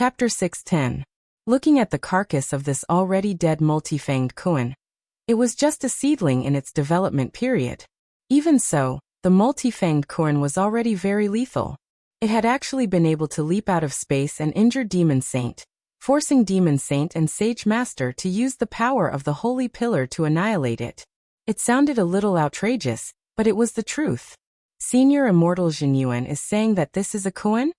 Chapter 610. Looking at the carcass of this already dead multi-fanged koan. It was just a seedling in its development period. Even so, the multi-fanged koan was already very lethal. It had actually been able to leap out of space and injure Demon Saint, forcing Demon Saint and Sage Master to use the power of the Holy Pillar to annihilate it. It sounded a little outrageous, but it was the truth. Senior Immortal Jinyuan is saying that this is a koan?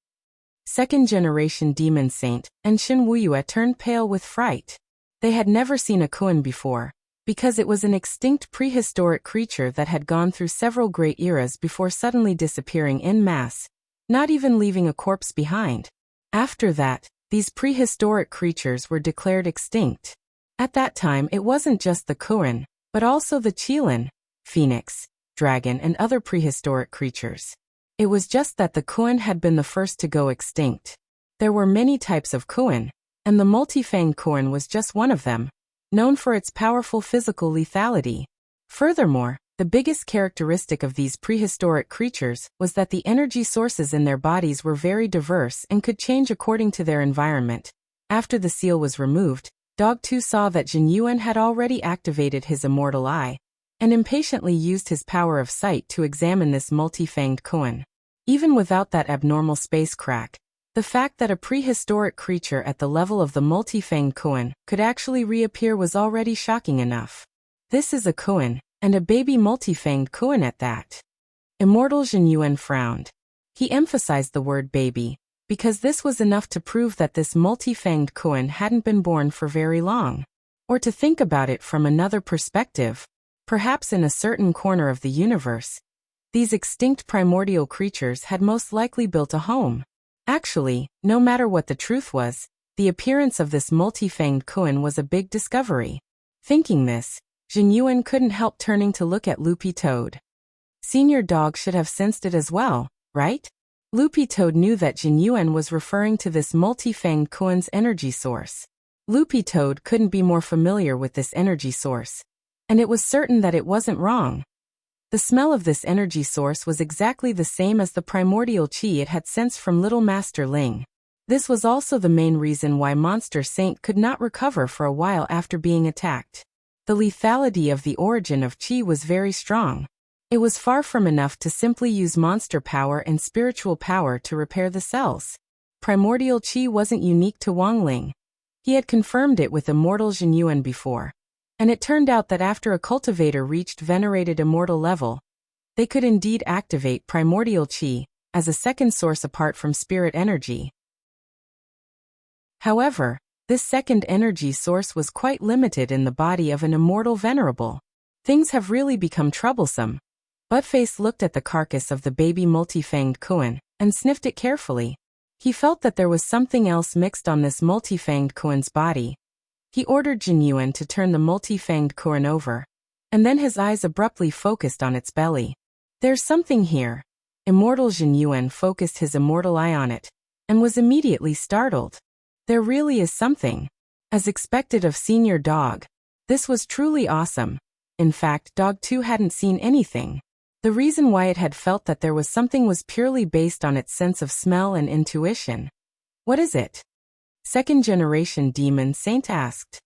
Second generation Demon Saint and Shin Wuyue turned pale with fright. They had never seen a koan before, because it was an extinct prehistoric creature that had gone through several great eras before suddenly disappearing en masse, not even leaving a corpse behind. After that, these prehistoric creatures were declared extinct. At that time it wasn't just the koan, but also the qilin, phoenix, dragon and other prehistoric creatures. It was just that the koan had been the first to go extinct. There were many types of koan, and the multi-fanged koan was just one of them, known for its powerful physical lethality. Furthermore, the biggest characteristic of these prehistoric creatures was that the energy sources in their bodies were very diverse and could change according to their environment. After the seal was removed, Dog 2 saw that Jinyuan had already activated his immortal eye, and impatiently used his power of sight to examine this multi-fanged koan. Even without that abnormal space crack, the fact that a prehistoric creature at the level of the multi-fanged koan could actually reappear was already shocking enough. This is a koan, and a baby multi-fanged koan at that. Immortal Jinyuan frowned. He emphasized the word baby, because this was enough to prove that this multi-fanged koan hadn't been born for very long. Or to think about it from another perspective, perhaps in a certain corner of the universe, these extinct primordial creatures had most likely built a home. Actually, no matter what the truth was, the appearance of this multi-fanged koan was a big discovery. Thinking this, Jinyuan couldn't help turning to look at Loopy Toad. Senior Dog should have sensed it as well, right? Loopy Toad knew that Jinyuan was referring to this multi-fanged koan's energy source. Loopy Toad couldn't be more familiar with this energy source, and it was certain that it wasn't wrong. The smell of this energy source was exactly the same as the primordial qi it had sensed from Little Master Ling. This was also the main reason why Monster Saint could not recover for a while after being attacked. The lethality of the origin of qi was very strong. It was far from enough to simply use monster power and spiritual power to repair the cells. Primordial qi wasn't unique to Wang Ling. He had confirmed it with Immortal Jinyuan before. And it turned out that after a cultivator reached venerated immortal level, they could indeed activate primordial qi as a second source apart from spirit energy. However, this second energy source was quite limited in the body of an immortal venerable. Things have really become troublesome. Buttface looked at the carcass of the baby multi-fanged koan and sniffed it carefully. He felt that there was something else mixed on this multi-fanged koan's body. He ordered Jinyuan to turn the multi-fanged koan over, and then his eyes abruptly focused on its belly. There's something here. Immortal Jinyuan focused his immortal eye on it, and was immediately startled. There really is something. As expected of Senior Dog, this was truly awesome. In fact, Dog 2 hadn't seen anything. The reason why it had felt that there was something was purely based on its sense of smell and intuition. What is it? Second generation Demon Saint asked.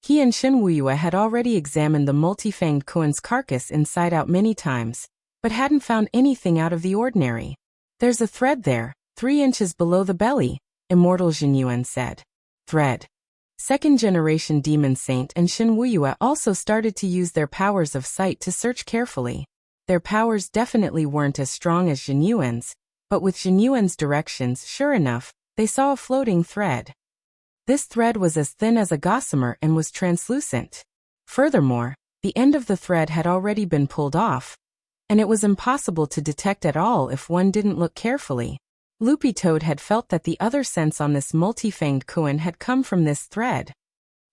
He and Shin Wuyue had already examined the multi-fanged koan's carcass inside out many times, but hadn't found anything out of the ordinary. There's a thread there, 3 inches below the belly, Immortal Jinyuan said. Thread. Second generation Demon Saint and Shin Wuyue also started to use their powers of sight to search carefully. Their powers definitely weren't as strong as Jinyuan's, but with Jinyuan's directions, sure enough, they saw a floating thread. This thread was as thin as a gossamer and was translucent. Furthermore, the end of the thread had already been pulled off, and it was impossible to detect at all if one didn't look carefully. Loopy Toad had felt that the other sense on this multi-fanged koan had come from this thread.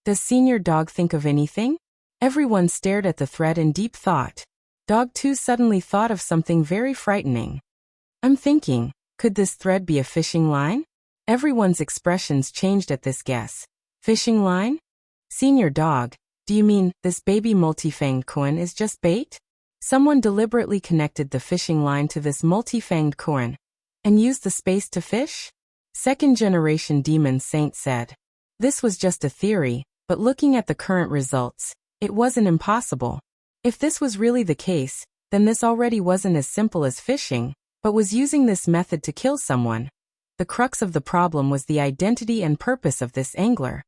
Does Senior Dog think of anything? Everyone stared at the thread in deep thought. Dog 2 suddenly thought of something very frightening. I'm thinking, could this thread be a fishing line? Everyone's expressions changed at this guess. Fishing line? Senior Dog, do you mean this baby multi-fanged koan is just bait? Someone deliberately connected the fishing line to this multi-fanged koan and used the space to fish? Second-generation demon saint said. This was just a theory, but looking at the current results, it wasn't impossible. If this was really the case, then this already wasn't as simple as fishing, but was using this method to kill someone. The crux of the problem was the identity and purpose of this angler.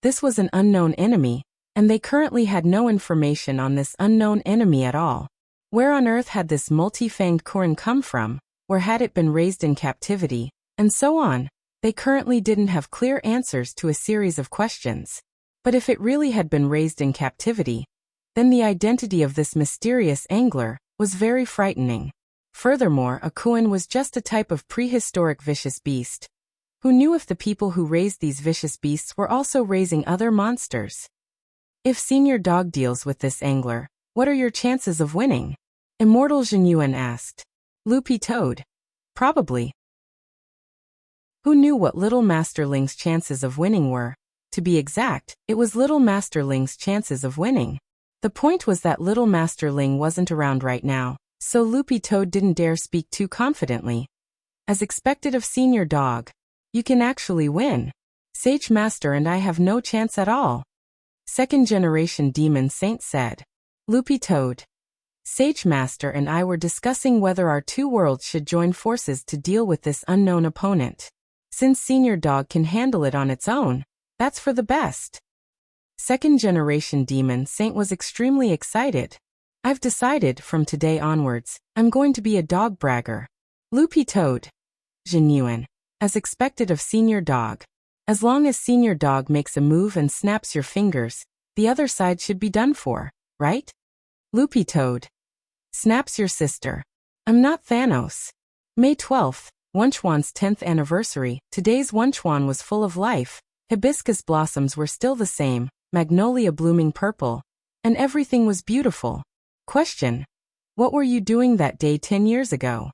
This was an unknown enemy, and they currently had no information on this unknown enemy at all. Where on earth had this multi-fanged Kuren come from? Where had it been raised in captivity? And so on. They currently didn't have clear answers to a series of questions. But if it really had been raised in captivity, then the identity of this mysterious angler was very frightening. Furthermore, a Kuren was just a type of prehistoric vicious beast. Who knew if the people who raised these vicious beasts were also raising other monsters? If Senior Dog deals with this angler, what are your chances of winning? Immortal Jinyuan asked. Loopy Toad. Probably. Who knew what Little Masterling's chances of winning were? To be exact, it was Little Masterling's chances of winning. The point was that Little Masterling wasn't around right now, so Loopy Toad didn't dare speak too confidently. As expected of Senior Dog, you can actually win. Sage Master and I have no chance at all. Second-generation demon saint said. Loopy Toad. Sage Master and I were discussing whether our two worlds should join forces to deal with this unknown opponent. Since Senior Dog can handle it on its own, that's for the best. Second-generation demon saint was extremely excited. I've decided, from today onwards, I'm going to be a dog bragger. Loopy Toad. Genuine. As expected of Senior Dog. As long as Senior Dog makes a move and snaps your fingers, the other side should be done for, right? Loopy Toad. Snaps your sister. I'm not Thanos. May 12th, Wunchwan's 10th anniversary. Today's Wunchwan was full of life. Hibiscus blossoms were still the same, magnolia blooming purple, and everything was beautiful. Question. What were you doing that day 10 years ago?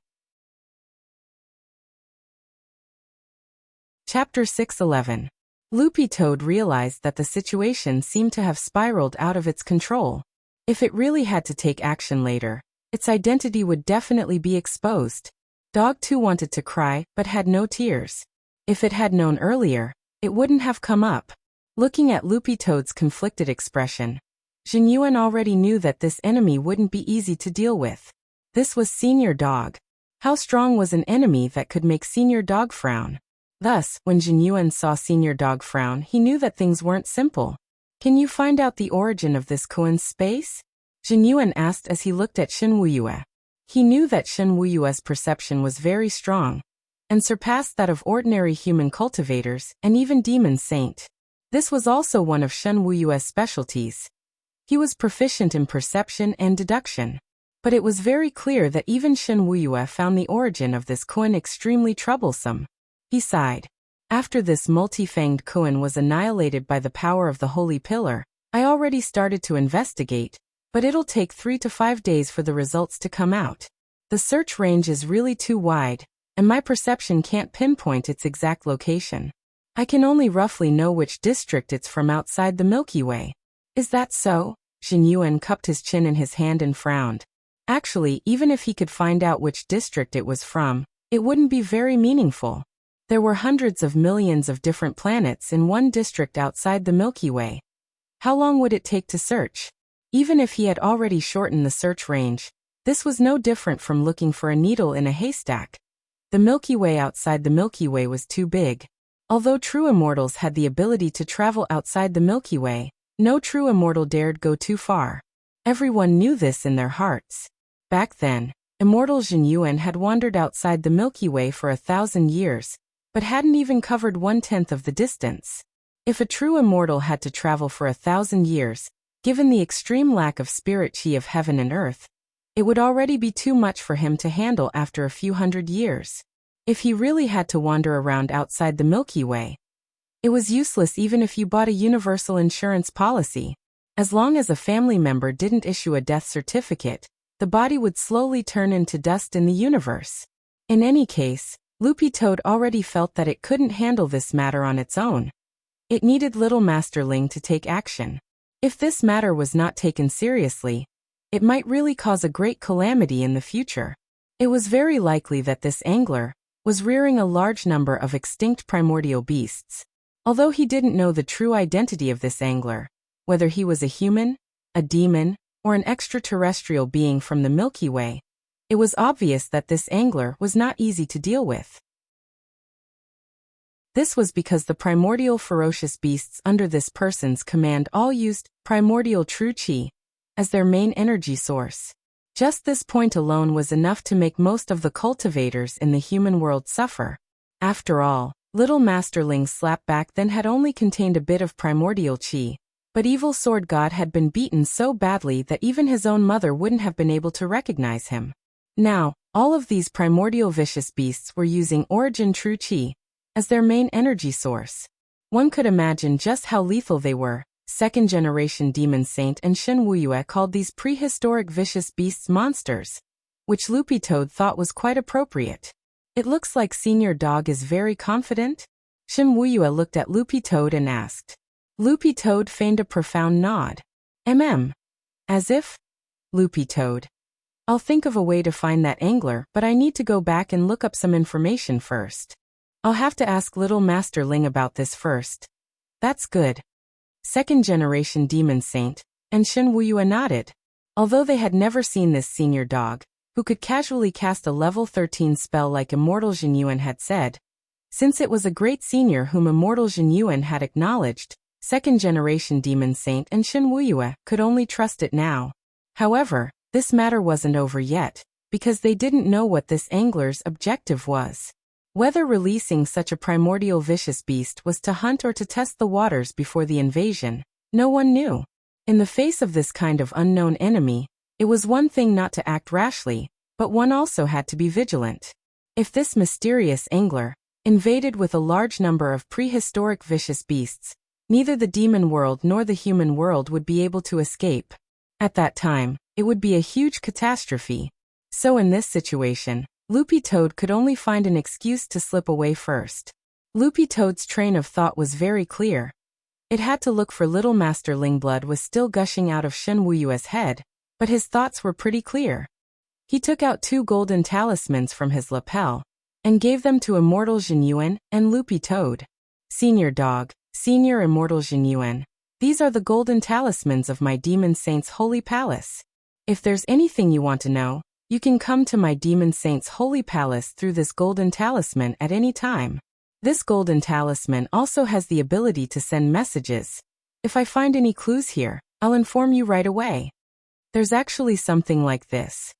Chapter 6:11. Loopy Toad realized that the situation seemed to have spiraled out of its control. If it really had to take action later, its identity would definitely be exposed. Dog 2 wanted to cry, but had no tears. If it had known earlier, it wouldn't have come up. Looking at Loopy Toad's conflicted expression, Jinyuan already knew that this enemy wouldn't be easy to deal with. This was Senior Dog. How strong was an enemy that could make Senior Dog frown? Thus, when Jinyuan saw Senior Dog frown, he knew that things weren't simple. Can you find out the origin of this Kuren's space? Jinyuan asked as he looked at Shen Wuyue. He knew that Shen Wuyue's perception was very strong, and surpassed that of ordinary human cultivators and even Demon Saint. This was also one of Shen Wuyue's specialties. He was proficient in perception and deduction. But it was very clear that even Shen Wuyue found the origin of this Kuren extremely troublesome. He sighed. After this multi-fanged Kuren was annihilated by the power of the Holy Pillar, I already started to investigate, but it'll take 3 to 5 days for the results to come out. The search range is really too wide, and my perception can't pinpoint its exact location. I can only roughly know which district it's from outside the Milky Way. Is that so? Jinyuan cupped his chin in his hand and frowned. Actually, even if he could find out which district it was from, it wouldn't be very meaningful. There were hundreds of millions of different planets in one district outside the Milky Way. How long would it take to search? Even if he had already shortened the search range, this was no different from looking for a needle in a haystack. The Milky Way outside the Milky Way was too big. Although true immortals had the ability to travel outside the Milky Way, no true immortal dared go too far. Everyone knew this in their hearts. Back then, immortal Jinyuan had wandered outside the Milky Way for 1,000 years, but hadn't even covered 1/10 of the distance. If a true immortal had to travel for 1,000 years, given the extreme lack of spirit chi of heaven and earth, it would already be too much for him to handle after a few hundred years. If he really had to wander around outside the Milky Way, it was useless even if you bought a universal insurance policy. As long as a family member didn't issue a death certificate, the body would slowly turn into dust in the universe. In any case, Loopy Toad already felt that it couldn't handle this matter on its own. It needed Little Masterling to take action. If this matter was not taken seriously, it might really cause a great calamity in the future. It was very likely that this angler, was rearing a large number of extinct primordial beasts. Although he didn't know the true identity of this angler, whether he was a human, a demon, or an extraterrestrial being from the Milky Way, it was obvious that this angler was not easy to deal with. This was because the primordial ferocious beasts under this person's command all used primordial true chi as their main energy source. Just this point alone was enough to make most of the cultivators in the human world suffer. After all, little Masterling's slap back then had only contained a bit of primordial chi, but Evil Sword God had been beaten so badly that even his own mother wouldn't have been able to recognize him. Now, all of these primordial vicious beasts were using origin true chi as their main energy source. One could imagine just how lethal they were. Second-generation Demon Saint and Shen Wuyue called these prehistoric vicious beasts monsters, which Loopy Toad thought was quite appropriate. It looks like Senior Dog is very confident? Shen Wuyue looked at Loopy Toad and asked. Loopy Toad feigned a profound nod. As if? Loopy Toad. I'll think of a way to find that angler, but I need to go back and look up some information first. I'll have to ask Little Master Ling about this first. That's good. Second-generation Demon Saint and Shen Wuyue nodded. Although they had never seen this Senior Dog, who could casually cast a level 13 spell like Immortal Jinyuan had said, since it was a great senior whom Immortal Jinyuan had acknowledged, second-generation Demon Saint and Shen Wuyue could only trust it now. However, this matter wasn't over yet, because they didn't know what this angler's objective was. Whether releasing such a primordial vicious beast was to hunt or to test the waters before the invasion, no one knew. In the face of this kind of unknown enemy, it was one thing not to act rashly, but one also had to be vigilant. If this mysterious angler invaded with a large number of prehistoric vicious beasts, neither the demon world nor the human world would be able to escape. At that time, it would be a huge catastrophe. So in this situation, Loopy Toad could only find an excuse to slip away first. Loopy Toad's train of thought was very clear. It had to look for Little Master Ling. Blood was still gushing out of Shen Wuyue's head, but his thoughts were pretty clear. He took out 2 golden talismans from his lapel and gave them to Immortal Jinyuan and Loopy Toad. Senior Dog, Senior Immortal Jinyuan, these are the golden talismans of my Demon Saint's holy palace. If there's anything you want to know, you can come to my Demon Saint's holy palace through this golden talisman at any time. This golden talisman also has the ability to send messages. If I find any clues here, I'll inform you right away. There's actually something like this.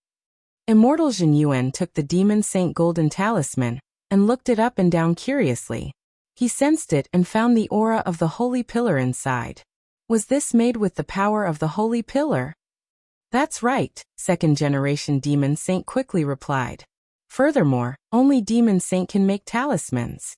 Immortal Jinyuan took the Demon Saint golden talisman and looked it up and down curiously. He sensed it and found the aura of the holy pillar inside. Was this made with the power of the holy pillar? That's right, second-generation Demon Saint quickly replied. Furthermore, only Demon Saint can make talismans.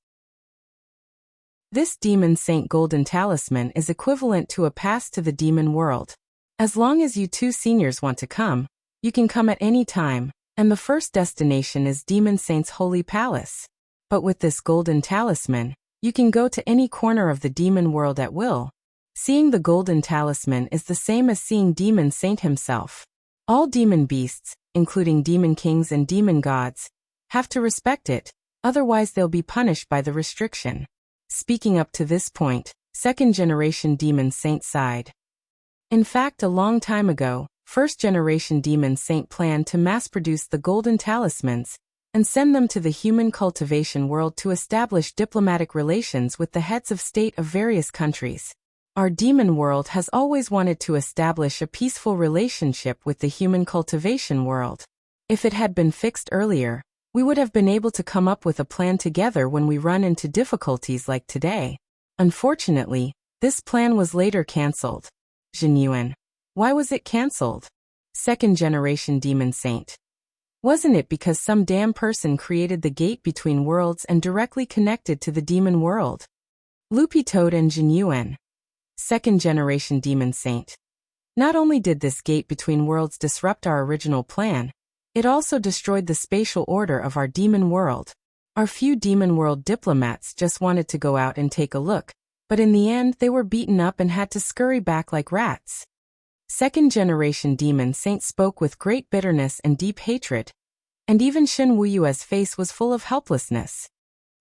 This Demon Saint golden talisman is equivalent to a pass to the demon world. As long as you 2 seniors want to come, you can come at any time, and the first destination is Demon Saint's holy palace. But with this golden talisman, you can go to any corner of the demon world at will. Seeing the golden talisman is the same as seeing Demon Saint himself. All demon beasts, including demon kings and demon gods, have to respect it, otherwise they'll be punished by the restriction. Speaking up to this point, second-generation Demon Saint sighed. In fact, a long time ago, first-generation Demon Saint planned to mass-produce the golden talismans and send them to the human cultivation world to establish diplomatic relations with the heads of state of various countries. Our demon world has always wanted to establish a peaceful relationship with the human cultivation world. If it had been fixed earlier, we would have been able to come up with a plan together when we run into difficulties like today. Unfortunately, this plan was later cancelled. Jinyuan. Why was it cancelled? Second-generation Demon Saint. Wasn't it because some damn person created the gate between worlds and directly connected to the demon world? Loopy Toad and Jinyuan. Second-generation Demon Saint. Not only did this gate between worlds disrupt our original plan, it also destroyed the spatial order of our demon world. Our few demon world diplomats just wanted to go out and take a look, but in the end they were beaten up and had to scurry back like rats. Second-generation Demon Saint spoke with great bitterness and deep hatred. And even Shen Wuyue's face was full of helplessness.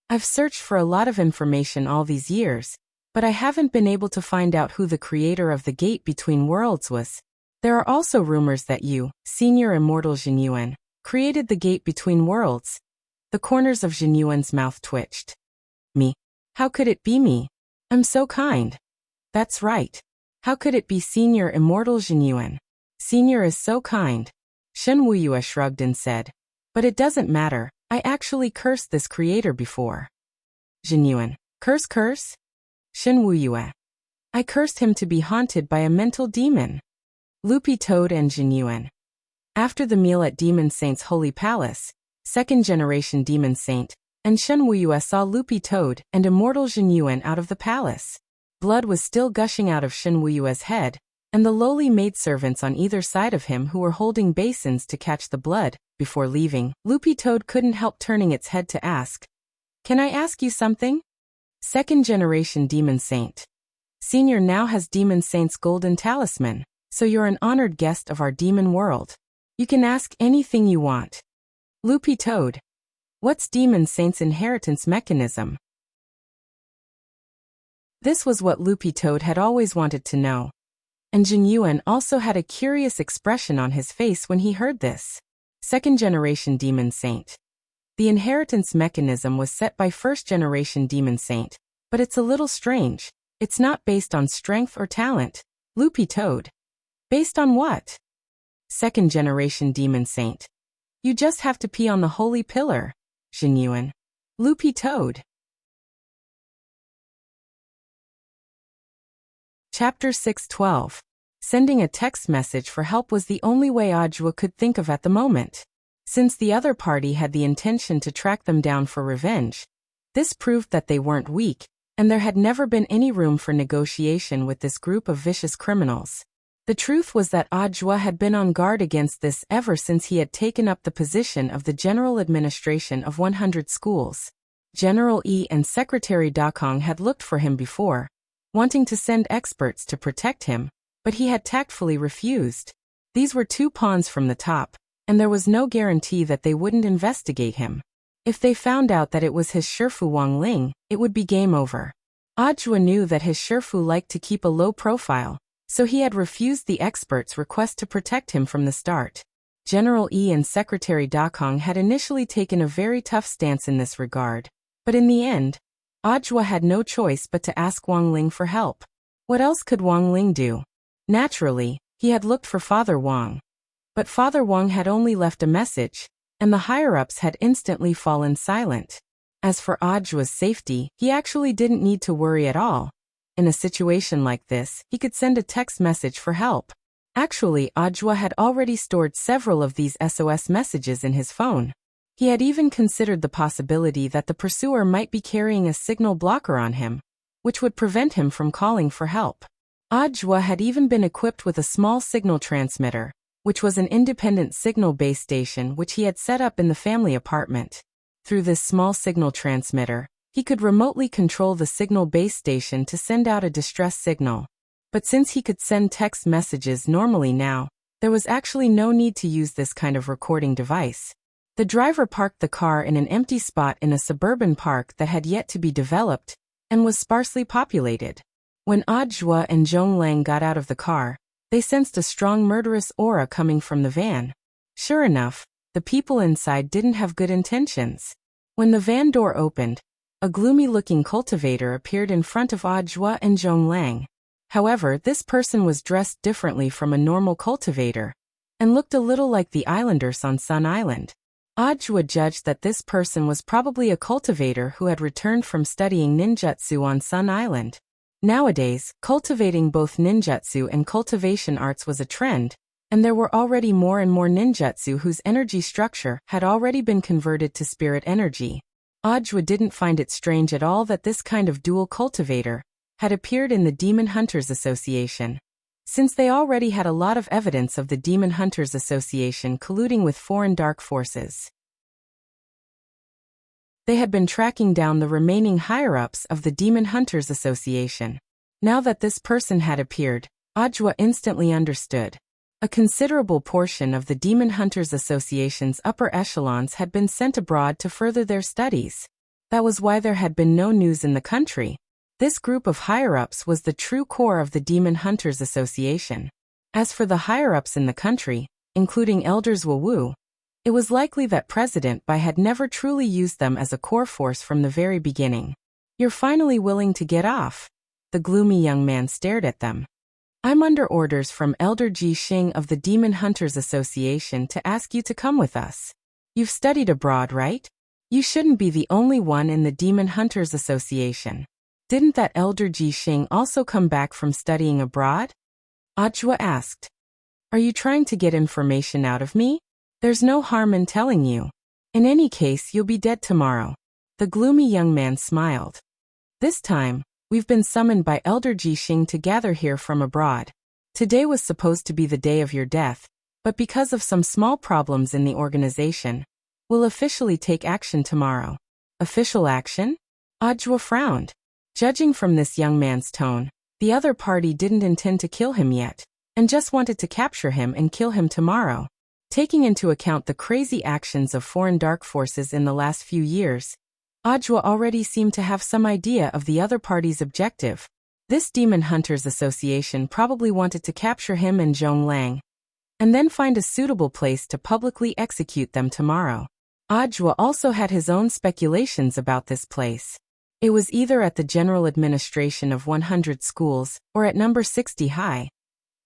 I've searched for a lot of information all these years, but I haven't been able to find out who the creator of the Gate Between Worlds was. There are also rumors that you, Senior Immortal Jin Yuan, created the Gate Between Worlds. The corners of Jin Yuan's mouth twitched. Me? How could it be me? I'm so kind. That's right. How could it be Senior Immortal Jin Yuan? Senior is so kind. Shen Wuyue shrugged and said. But it doesn't matter, I actually cursed this creator before. Jin Yuan. Curse? Shen Wuyue. I cursed him to be haunted by a mental demon. Loopy Toad and Jin Yuan. After the meal at Demon Saint's Holy Palace, second-generation Demon Saint, and Shen Wuyue saw Loopy Toad and Immortal Jin Yuan out of the palace. Blood was still gushing out of Shen Wuyue's head, and the lowly maidservants on either side of him who were holding basins to catch the blood. Before leaving, Loopy Toad couldn't help turning its head to ask, "Can I ask you something?" Second-generation Demon Saint. Senior now has Demon Saint's golden talisman, so you're an honored guest of our demon world. You can ask anything you want. Loopy Toad. What's Demon Saint's inheritance mechanism? This was what Loopy Toad had always wanted to know. And Jin Yuan also had a curious expression on his face when he heard this. Second-generation Demon Saint. The inheritance mechanism was set by first-generation Demon Saint, but it's a little strange. It's not based on strength or talent. Loopy Toad. Based on what? Second-generation Demon Saint. You just have to pee on the holy pillar. Jin Yuan. Loopy Toad. Chapter 6:12. Sending a text message for help was the only way Audiobook could think of at the moment. Since the other party had the intention to track them down for revenge, this proved that they weren't weak, and there had never been any room for negotiation with this group of vicious criminals. The truth was that Audiobook had been on guard against this ever since he had taken up the position of the General Administration of 100 schools. General Yi and Secretary Dakong had looked for him before, wanting to send experts to protect him, but he had tactfully refused. These were two pawns from the top, and there was no guarantee that they wouldn't investigate him. If they found out that it was his Shifu Wang Ling, it would be game over. Audiobook knew that his Shifu liked to keep a low profile, so he had refused the experts' request to protect him from the start. General Yi and Secretary Dakong had initially taken a very tough stance in this regard, but in the end, Audiobook had no choice but to ask Wang Ling for help. What else could Wang Ling do? Naturally, he had looked for Father Wang. But Father Wang had only left a message, and the higher-ups had instantly fallen silent. As for Audiobook's safety, he actually didn't need to worry at all. In a situation like this, he could send a text message for help. Actually, Audiobook had already stored several of these SOS messages in his phone. He had even considered the possibility that the pursuer might be carrying a signal blocker on him, which would prevent him from calling for help. Audiobook had even been equipped with a small signal transmitter, which was an independent signal base station which he had set up in the family apartment. Through this small signal transmitter, he could remotely control the signal base station to send out a distress signal. But since he could send text messages normally now, there was actually no need to use this kind of recording device. The driver parked the car in an empty spot in a suburban park that had yet to be developed and was sparsely populated. When Audiobook and Zhong Lang got out of the car, they sensed a strong murderous aura coming from the van. Sure enough, the people inside didn't have good intentions. When the van door opened, a gloomy-looking cultivator appeared in front of Audiobook and Zhong Lang. However, this person was dressed differently from a normal cultivator, and looked a little like the islanders on Sun Island. Audiobook judged that this person was probably a cultivator who had returned from studying ninjutsu on Sun Island. Nowadays, cultivating both ninjutsu and cultivation arts was a trend, and there were already more and more ninjutsu whose energy structure had already been converted to spirit energy. Audiobook didn't find it strange at all that this kind of dual cultivator had appeared in the Demon Hunters Association, since they already had a lot of evidence of the Demon Hunters Association colluding with foreign dark forces. They had been tracking down the remaining higher-ups of the Demon Hunters Association. Now that this person had appeared, Audiobook instantly understood. A considerable portion of the Demon Hunters Association's upper echelons had been sent abroad to further their studies. That was why there had been no news in the country. This group of higher-ups was the true core of the Demon Hunters Association. As for the higher-ups in the country, including Elders Wu, it was likely that President Bai had never truly used them as a core force from the very beginning. "You're finally willing to get off." The gloomy young man stared at them. "I'm under orders from Elder Ji Xing of the Demon Hunters Association to ask you to come with us. You've studied abroad, right? You shouldn't be the only one in the Demon Hunters Association. Didn't that Elder Ji Xing also come back from studying abroad?" Audiobook asked. "Are you trying to get information out of me? There's no harm in telling you. In any case, you'll be dead tomorrow." The gloomy young man smiled. "This time, we've been summoned by Elder Ji Xing to gather here from abroad. Today was supposed to be the day of your death, but because of some small problems in the organization, we'll officially take action tomorrow." "Official action?" Audiobook frowned. Judging from this young man's tone, the other party didn't intend to kill him yet, and just wanted to capture him and kill him tomorrow. Taking into account the crazy actions of foreign dark forces in the last few years, Audiobook already seemed to have some idea of the other party's objective. This Demon Hunters Association probably wanted to capture him and Zhong Lang, and then find a suitable place to publicly execute them tomorrow. Audiobook also had his own speculations about this place. It was either at the General Administration of 100 Schools, or at number 60 High.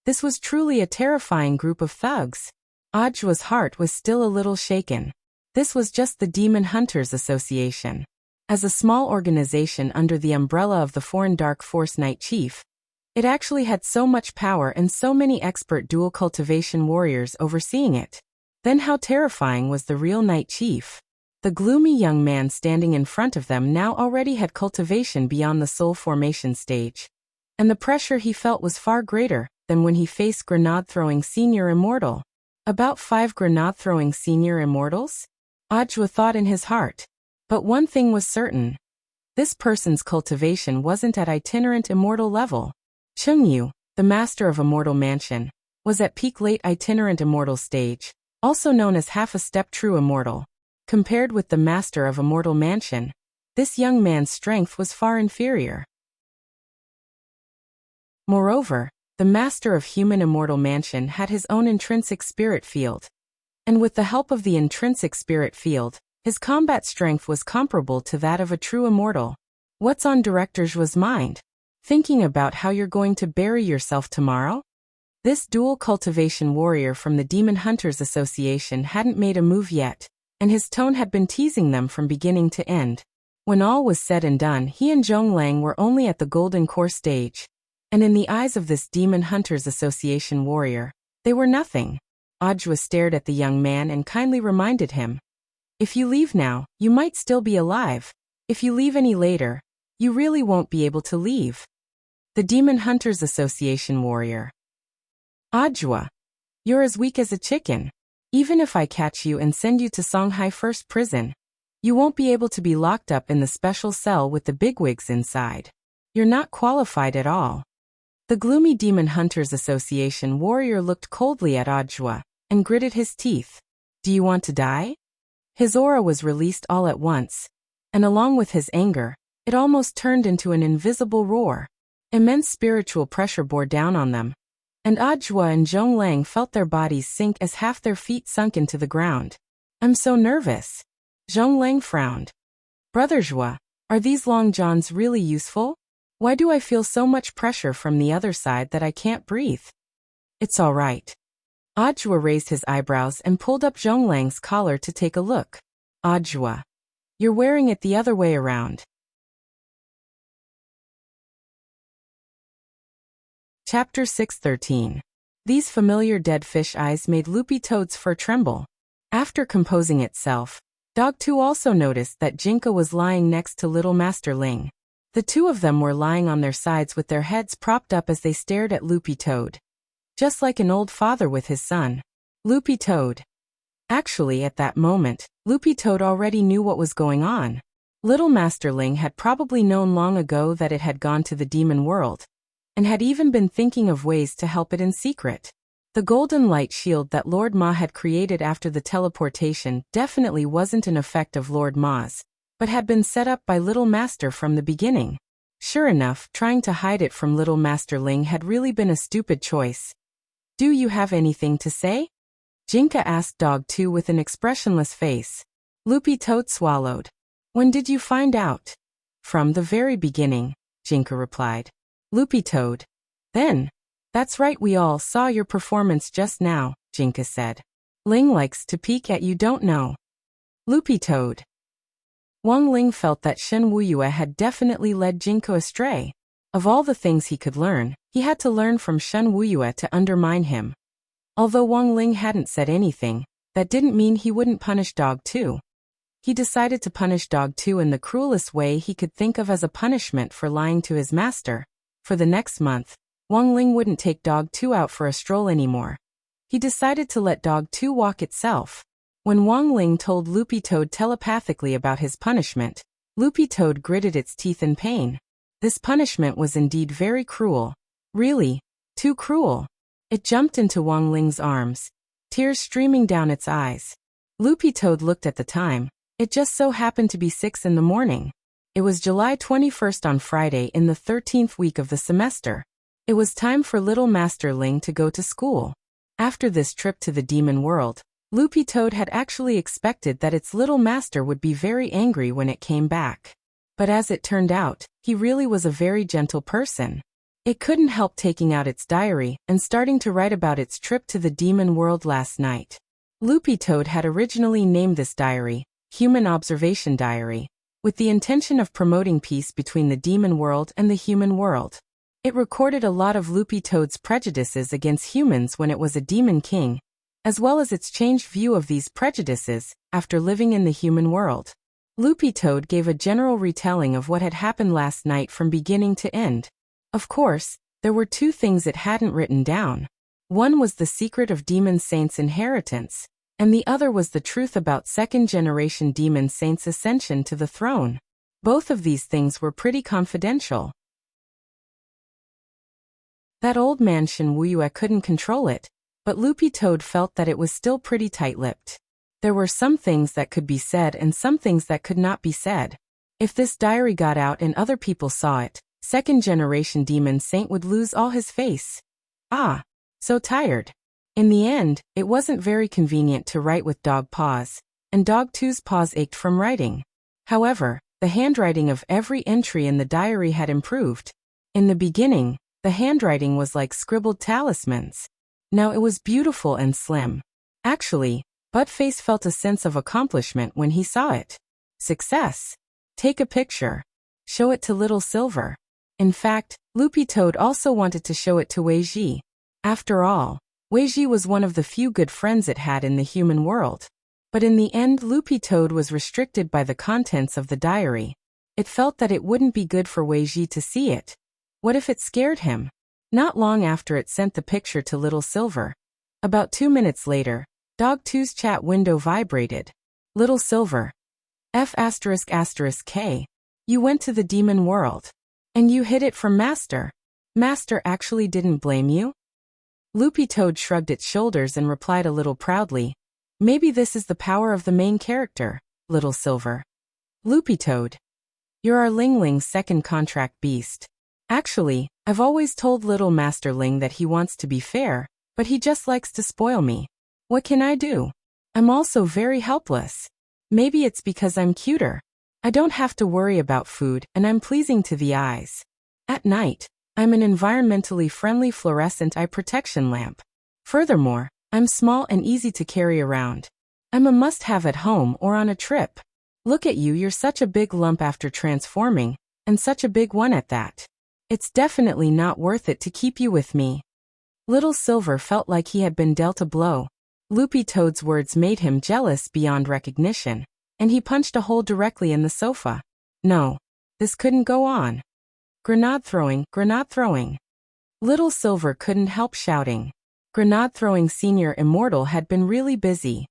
This was truly a terrifying group of thugs. Audiobook's heart was still a little shaken. This was just the Demon Hunters Association. As a small organization under the umbrella of the Foreign Dark Force Night Chief, it actually had so much power and so many expert dual cultivation warriors overseeing it. Then how terrifying was the real Night Chief? The gloomy young man standing in front of them now already had cultivation beyond the soul formation stage, and the pressure he felt was far greater than when he faced grenade-throwing senior immortal. About 5 grenade-throwing senior immortals? Audiobook thought in his heart. But one thing was certain. This person's cultivation wasn't at itinerant immortal level. Cheng Yu, the master of Immortal Mansion, was at peak late itinerant immortal stage, also known as half a step true immortal. Compared with the master of Immortal Mansion, this young man's strength was far inferior. Moreover, the master of Human Immortal Mansion had his own intrinsic spirit field, and with the help of the intrinsic spirit field, his combat strength was comparable to that of a true immortal. What's on Director Zhu's mind? Thinking about how you're going to bury yourself tomorrow? This dual cultivation warrior from the Demon Hunters Association hadn't made a move yet, and his tone had been teasing them from beginning to end. When all was said and done, he and Zhong Lang were only at the Golden Core stage, and in the eyes of this Demon Hunters Association warrior, they were nothing. Audiobook stared at the young man and kindly reminded him, "If you leave now, you might still be alive. If you leave any later, you really won't be able to leave." The Demon Hunters Association warrior. "Audiobook, you're as weak as a chicken. Even if I catch you and send you to Songhai First Prison, you won't be able to be locked up in the special cell with the bigwigs inside. You're not qualified at all." The gloomy Demon Hunters Association warrior looked coldly at Audiobook and gritted his teeth. "Do you want to die?" His aura was released all at once, and along with his anger, it almost turned into an invisible roar. Immense spiritual pressure bore down on them, and Audiobook and Zhong Lang felt their bodies sink as half their feet sunk into the ground. "I'm so nervous." Zhong Lang frowned. "Brother Zhuo, are these long johns really useful? Why do I feel so much pressure from the other side that I can't breathe?" "It's all right." Audiobook raised his eyebrows and pulled up Zhong Lang's collar to take a look. "Audiobook, you're wearing it the other way around." Chapter 613. These familiar dead fish eyes made Loopy Toad's fur tremble. After composing itself, Dog 2 also noticed that Jinka was lying next to Little Master Ling. The two of them were lying on their sides with their heads propped up as they stared at Loopy Toad. Just like an old father with his son. Loopy Toad. Actually, at that moment, Loopy Toad already knew what was going on. Little Master Ling had probably known long ago that it had gone to the demon world, and had even been thinking of ways to help it in secret. The golden light shield that Lord Ma had created after the teleportation definitely wasn't an effect of Lord Ma's, but had been set up by Little Master from the beginning. Sure enough, trying to hide it from Little Master Ling had really been a stupid choice. Do you have anything to say? Jinka asked Dog 2 with an expressionless face. Loopy Toad swallowed. When did you find out? From the very beginning, Jinka replied. Loopy Toad. Then. That's right, we all saw your performance just now, Jinka said. Ling likes to peek at you, don't know. Loopy Toad. Wang Ling felt that Shen Wuyue had definitely led Jinka astray. Of all the things he could learn, he had to learn from Shen Wuyue to undermine him. Although Wang Ling hadn't said anything, that didn't mean he wouldn't punish Dog 2. He decided to punish Dog 2 in the cruelest way he could think of as a punishment for lying to his master. For the next month, Wang Ling wouldn't take Dog 2 out for a stroll anymore. He decided to let Dog 2 walk itself. When Wang Ling told Loopy Toad telepathically about his punishment, Loopy Toad gritted its teeth in pain. This punishment was indeed very cruel. Really, too cruel. It jumped into Wang Ling's arms, tears streaming down its eyes. Loopy Toad looked at the time. It just so happened to be 6 in the morning. It was July 21st on Friday in the 13th week of the semester. It was time for Little Master Ling to go to school. After this trip to the demon world, Loopy Toad had actually expected that its little master would be very angry when it came back. But as it turned out, he really was a very gentle person. It couldn't help taking out its diary and starting to write about its trip to the demon world last night. Loopy Toad had originally named this diary, Human Observation Diary, with the intention of promoting peace between the demon world and the human world. It recorded a lot of Loopy Toad's prejudices against humans when it was a demon king, as well as its changed view of these prejudices after living in the human world. Loopy Toad gave a general retelling of what had happened last night from beginning to end. Of course, there were 2 things it hadn't written down. One was the secret of Demon Saint's inheritance, and the other was the truth about 2nd-generation Demon Saint's ascension to the throne. Both of these things were pretty confidential. That old man Shen Wuyue couldn't control it, but Loopy Toad felt that it was still pretty tight-lipped. There were some things that could be said and some things that could not be said. If this diary got out and other people saw it, 2nd-generation Demon Saint would lose all his face. Ah, so tired. In the end, it wasn't very convenient to write with dog paws, and Dog 2's paws ached from writing. However, the handwriting of every entry in the diary had improved. In the beginning, the handwriting was like scribbled talismans. Now it was beautiful and slim. Actually, Buttface felt a sense of accomplishment when he saw it. Success. Take a picture. Show it to Little Silver. In fact, Loopy Toad also wanted to show it to Weiji. After all, Weiji was one of the few good friends it had in the human world. But in the end, Loopy Toad was restricted by the contents of the diary. It felt that it wouldn't be good for Weiji to see it. What if it scared him? Not long after it sent the picture to Little Silver. About 2 minutes later, Dog 2's chat window vibrated. Little Silver. F***K. You went to the demon world. And you hid it from Master. Master actually didn't blame you? Loopy Toad shrugged its shoulders and replied a little proudly. Maybe this is the power of the main character, Little Silver. Loopy Toad. You're our Ling Ling's 2nd contract beast. Actually, I've always told Little Master Ling that he wants to be fair, but he just likes to spoil me. What can I do? I'm also very helpless. Maybe it's because I'm cuter. I don't have to worry about food and I'm pleasing to the eyes. At night, I'm an environmentally friendly fluorescent eye protection lamp. Furthermore, I'm small and easy to carry around. I'm a must-have at home or on a trip. Look at you, you're such a big lump after transforming, and such a big one at that. It's definitely not worth it to keep you with me. Little Silver felt like he had been dealt a blow. Loopy Toad's words made him jealous beyond recognition, and he punched a hole directly in the sofa. No, this couldn't go on. Grenade throwing, grenade throwing. Little Silver couldn't help shouting. Grenade throwing Senior Immortal had been really busy.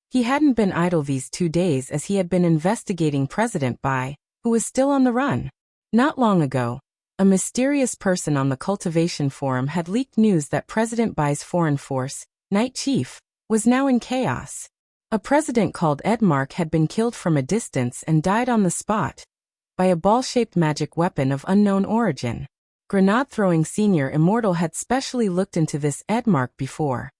He hadn't been idle these 2 days as he had been investigating President Bai, who was still on the run. Not long ago, A mysterious person on the cultivation forum had leaked news that President Bai's foreign force, Night Chief, was now in chaos. A president called Edmark had been killed from a distance and died on the spot by a ball-shaped magic weapon of unknown origin. Grenade-throwing Senior Immortal had specially looked into this Edmark before.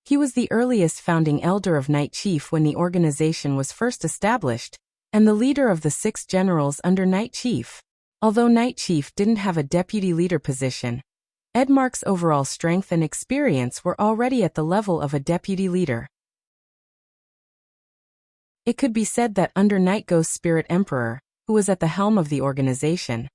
He was the earliest founding elder of Night Chief when the organization was first established, and the leader of the 6 generals under Night Chief. Although Night Chief didn't have a deputy leader position, Edmark's overall strength and experience were already at the level of a deputy leader. It could be said that under Night Ghost Spirit Emperor, who was at the helm of the organization,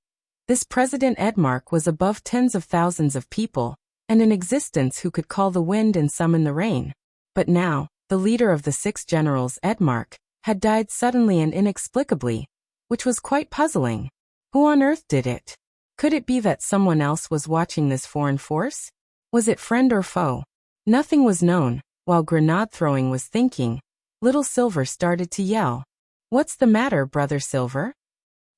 this President Edmark was above tens of thousands of people, and in existence who could call the wind and summon the rain. But now, the leader of the 6 generals, Edmark, had died suddenly and inexplicably, which was quite puzzling. Who on earth did it? Could it be that someone else was watching this foreign force? Was it friend or foe? Nothing was known. While grenade throwing was thinking, Little Silver started to yell. "What's the matter, Brother Silver?"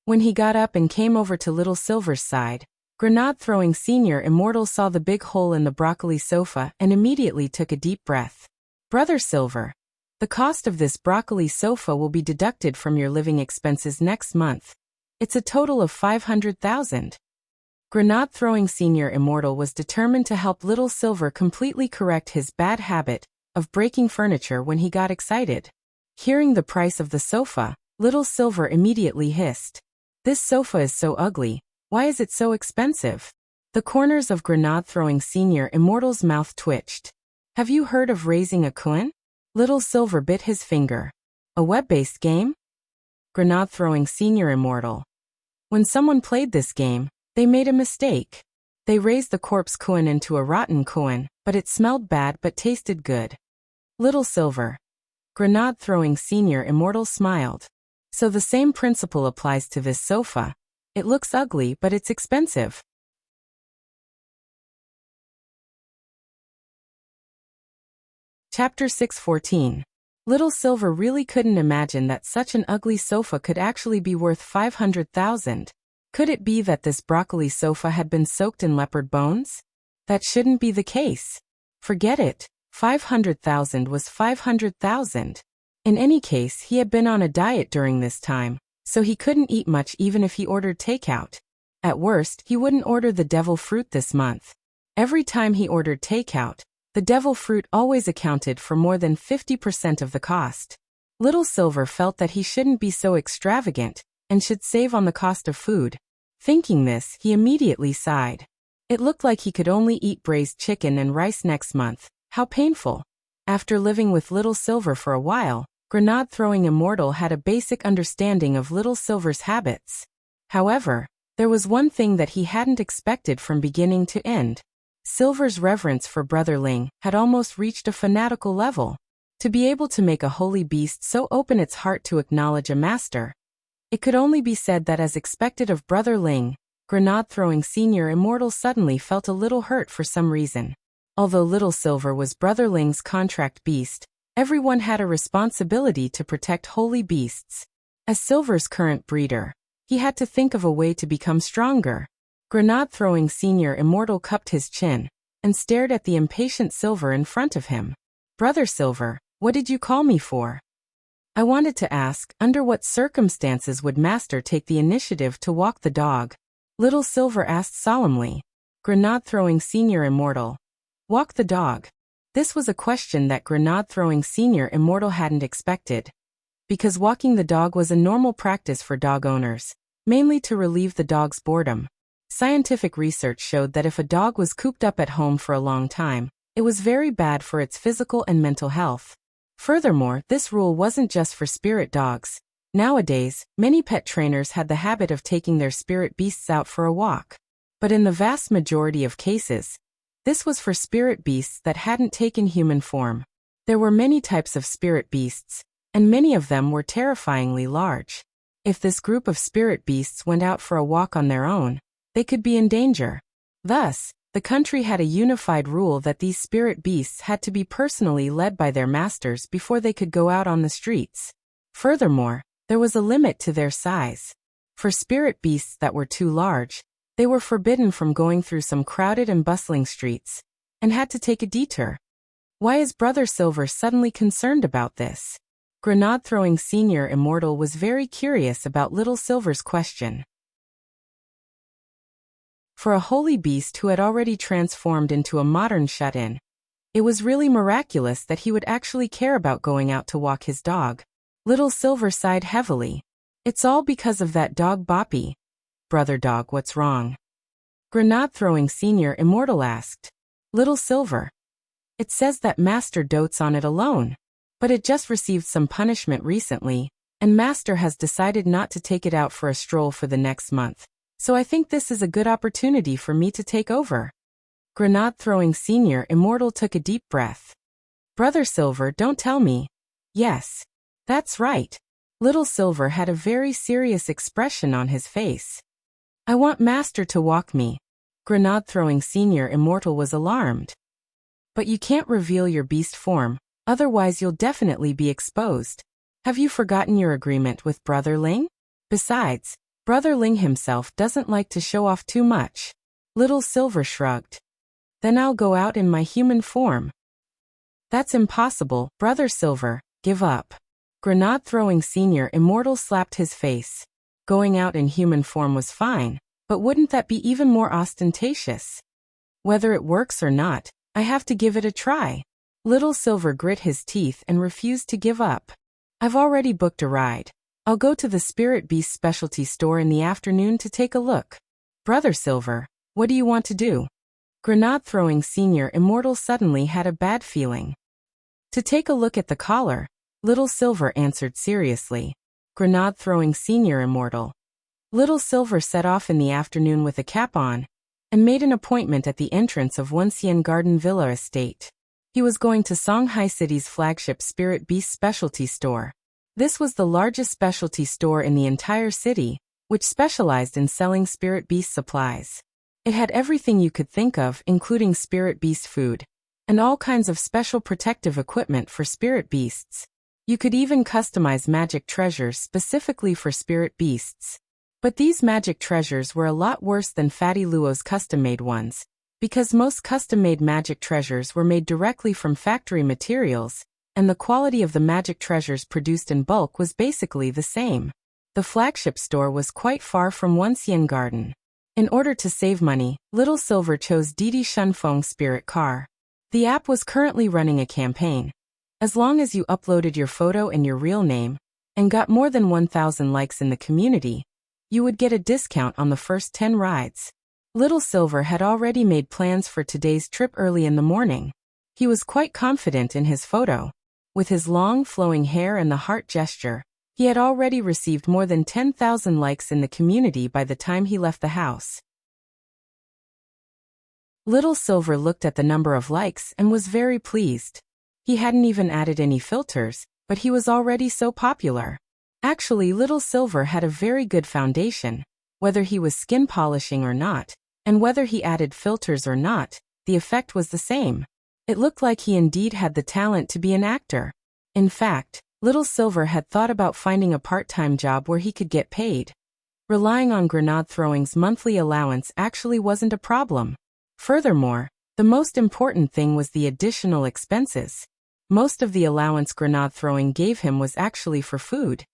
When he got up and came over to Little Silver's side, Grenade-throwing Senior Immortal saw the big hole in the broccoli sofa and immediately took a deep breath. "Brother Silver, the cost of this broccoli sofa will be deducted from your living expenses next month. It's a total of 500,000. Grenade-throwing Senior Immortal was determined to help Little Silver completely correct his bad habit of breaking furniture when he got excited. Hearing the price of the sofa, Little Silver immediately hissed, "This sofa is so ugly. Why is it so expensive?" The corners of Grenade-throwing Senior Immortal's mouth twitched. "Have you heard of raising a coin?" Little Silver bit his finger. "A web-based game?" Grenade-throwing Senior Immortal. When someone played this game, they made a mistake. They raised the corpse coin into a rotten coin, but it smelled bad but tasted good. Little Silver. Grenade-throwing Senior Immortal smiled. "So the same principle applies to this sofa. It looks ugly, but it's expensive." Chapter 614. Little Silver really couldn't imagine that such an ugly sofa could actually be worth 500,000. Could it be that this broccoli sofa had been soaked in leopard bones? That shouldn't be the case. Forget it. 500,000 was 500,000. In any case, he had been on a diet during this time, so he couldn't eat much even if he ordered takeout. At worst, he wouldn't order the devil fruit this month. Every time he ordered takeout, the devil fruit always accounted for more than 50% of the cost. Little Silver felt that he shouldn't be so extravagant, and should save on the cost of food. Thinking this, he immediately sighed. It looked like he could only eat braised chicken and rice next month. How painful. After living with Little Silver for a while, Grenade-throwing Immortal had a basic understanding of Little Silver's habits. However, there was one thing that he hadn't expected from beginning to end. Silver's reverence for Brother Ling had almost reached a fanatical level. To be able to make a holy beast so open its heart to acknowledge a master. It could only be said that as expected of Brother Ling, Grenade-throwing Senior Immortal suddenly felt a little hurt for some reason. Although Little Silver was Brother Ling's contract beast, everyone had a responsibility to protect holy beasts. As Silver's current breeder, he had to think of a way to become stronger. Grenade-throwing Senior Immortal cupped his chin and stared at the impatient Silver in front of him. "Brother Silver, what did you call me for?" "I wanted to ask, under what circumstances would Master take the initiative to walk the dog?" Little Silver asked solemnly. Grenade-throwing Senior Immortal. Walk the dog. This was a question that Grenade-throwing Senior Immortal hadn't expected. Because walking the dog was a normal practice for dog owners, mainly to relieve the dog's boredom. Scientific research showed that if a dog was cooped up at home for a long time, it was very bad for its physical and mental health. Furthermore, this rule wasn't just for spirit dogs. Nowadays, many pet trainers had the habit of taking their spirit beasts out for a walk. But in the vast majority of cases, this was for spirit beasts that hadn't taken human form. There were many types of spirit beasts, and many of them were terrifyingly large. If this group of spirit beasts went out for a walk on their own, they could be in danger. Thus, the country had a unified rule that these spirit beasts had to be personally led by their masters before they could go out on the streets. Furthermore, there was a limit to their size. For spirit beasts that were too large, They were forbidden from going through some crowded and bustling streets, and had to take a detour. Why is Brother Silver suddenly concerned about this? Grenade-throwing Senior Immortal was very curious about Little Silver's question. For a holy beast who had already transformed into a modern shut-in, it was really miraculous that he would actually care about going out to walk his dog. Little Silver sighed heavily. It's all because of that dog Boppy. Brother Dog, what's wrong? Grenade-throwing Senior Immortal asked. Little Silver. It says that Master dotes on it alone. But it just received some punishment recently, and Master has decided not to take it out for a stroll for the next month. So I think this is a good opportunity for me to take over. Grenade-throwing Senior Immortal took a deep breath. Brother Silver, don't tell me. Yes. That's right. Little Silver had a very serious expression on his face. I want Master to walk me. Grenade-throwing Senior Immortal was alarmed. But you can't reveal your beast form, otherwise you'll definitely be exposed. Have you forgotten your agreement with Brother Ling? Besides, Brother Ling himself doesn't like to show off too much. Little Silver shrugged. Then I'll go out in my human form. That's impossible, Brother Silver, give up. Grenade-throwing Senior Immortal slapped his face. Going out in human form was fine, but wouldn't that be even more ostentatious? Whether it works or not, I have to give it a try. Little Silver grit his teeth and refused to give up. I've already booked a ride. I'll go to the Spirit Beast specialty store in the afternoon to take a look. Brother Silver, what do you want to do? Grenade-throwing Senior Immortal suddenly had a bad feeling. To take a look at the collar, Little Silver answered seriously. Grenade-throwing Senior Immortal. Little Silver set off in the afternoon with a cap on, and made an appointment at the entrance of Wenxian Garden Villa Estate. He was going to Songhai City's flagship Spirit Beast specialty store. This was the largest specialty store in the entire city, which specialized in selling Spirit Beast supplies. It had everything you could think of, including Spirit Beast food, and all kinds of special protective equipment for Spirit Beasts. You could even customize magic treasures specifically for Spirit Beasts. But these magic treasures were a lot worse than Fatty Luo's custom-made ones, because most custom-made magic treasures were made directly from factory materials, and the quality of the magic treasures produced in bulk was basically the same. The flagship store was quite far from Wenxian Garden. In order to save money, Little Silver chose Didi Shunfeng's Spirit Car. The app was currently running a campaign. As long as you uploaded your photo and your real name, and got more than 1,000 likes in the community, you would get a discount on the first 10 rides. Little Silver had already made plans for today's trip early in the morning. He was quite confident in his photo. With his long, flowing hair and the heart gesture, he had already received more than 10,000 likes in the community by the time he left the house. Little Silver looked at the number of likes and was very pleased. He hadn't even added any filters, but he was already so popular. Actually, Little Silver had a very good foundation. Whether he was skin polishing or not, and whether he added filters or not, the effect was the same. It looked like he indeed had the talent to be an actor. In fact, Little Silver had thought about finding a part-time job where he could get paid. Relying on Grenade-throwing's monthly allowance actually wasn't a problem. Furthermore, the most important thing was the additional expenses. Most of the allowance Grenade-throwing gave him was actually for food.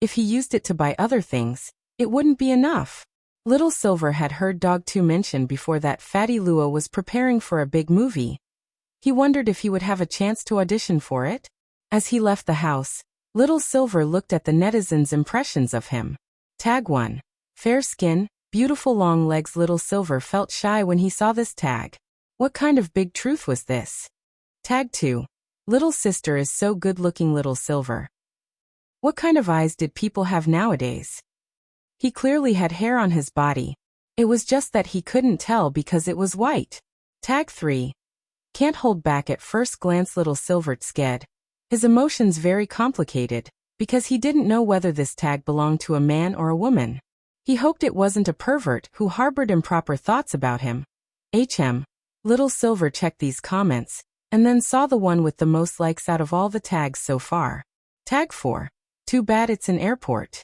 If he used it to buy other things, it wouldn't be enough. Little Silver had heard Dog 2 mention before that Fatty Luo was preparing for a big movie. He wondered if he would have a chance to audition for it. As he left the house, Little Silver looked at the netizens' impressions of him. Tag 1. Fair skin, beautiful long legs. Little Silver felt shy when he saw this tag. What kind of big truth was this? Tag 2. Little sister is so good-looking. Little Silver. What kind of eyes did people have nowadays? He clearly had hair on his body. It was just that he couldn't tell because it was white. Tag 3. Can't hold back at first glance. Little Silver scared. His emotions very complicated, because he didn't know whether this tag belonged to a man or a woman. He hoped it wasn't a pervert who harbored improper thoughts about him. Little Silver checked these comments, and then saw the one with the most likes out of all the tags so far. Tag 4. Too bad it's an airport.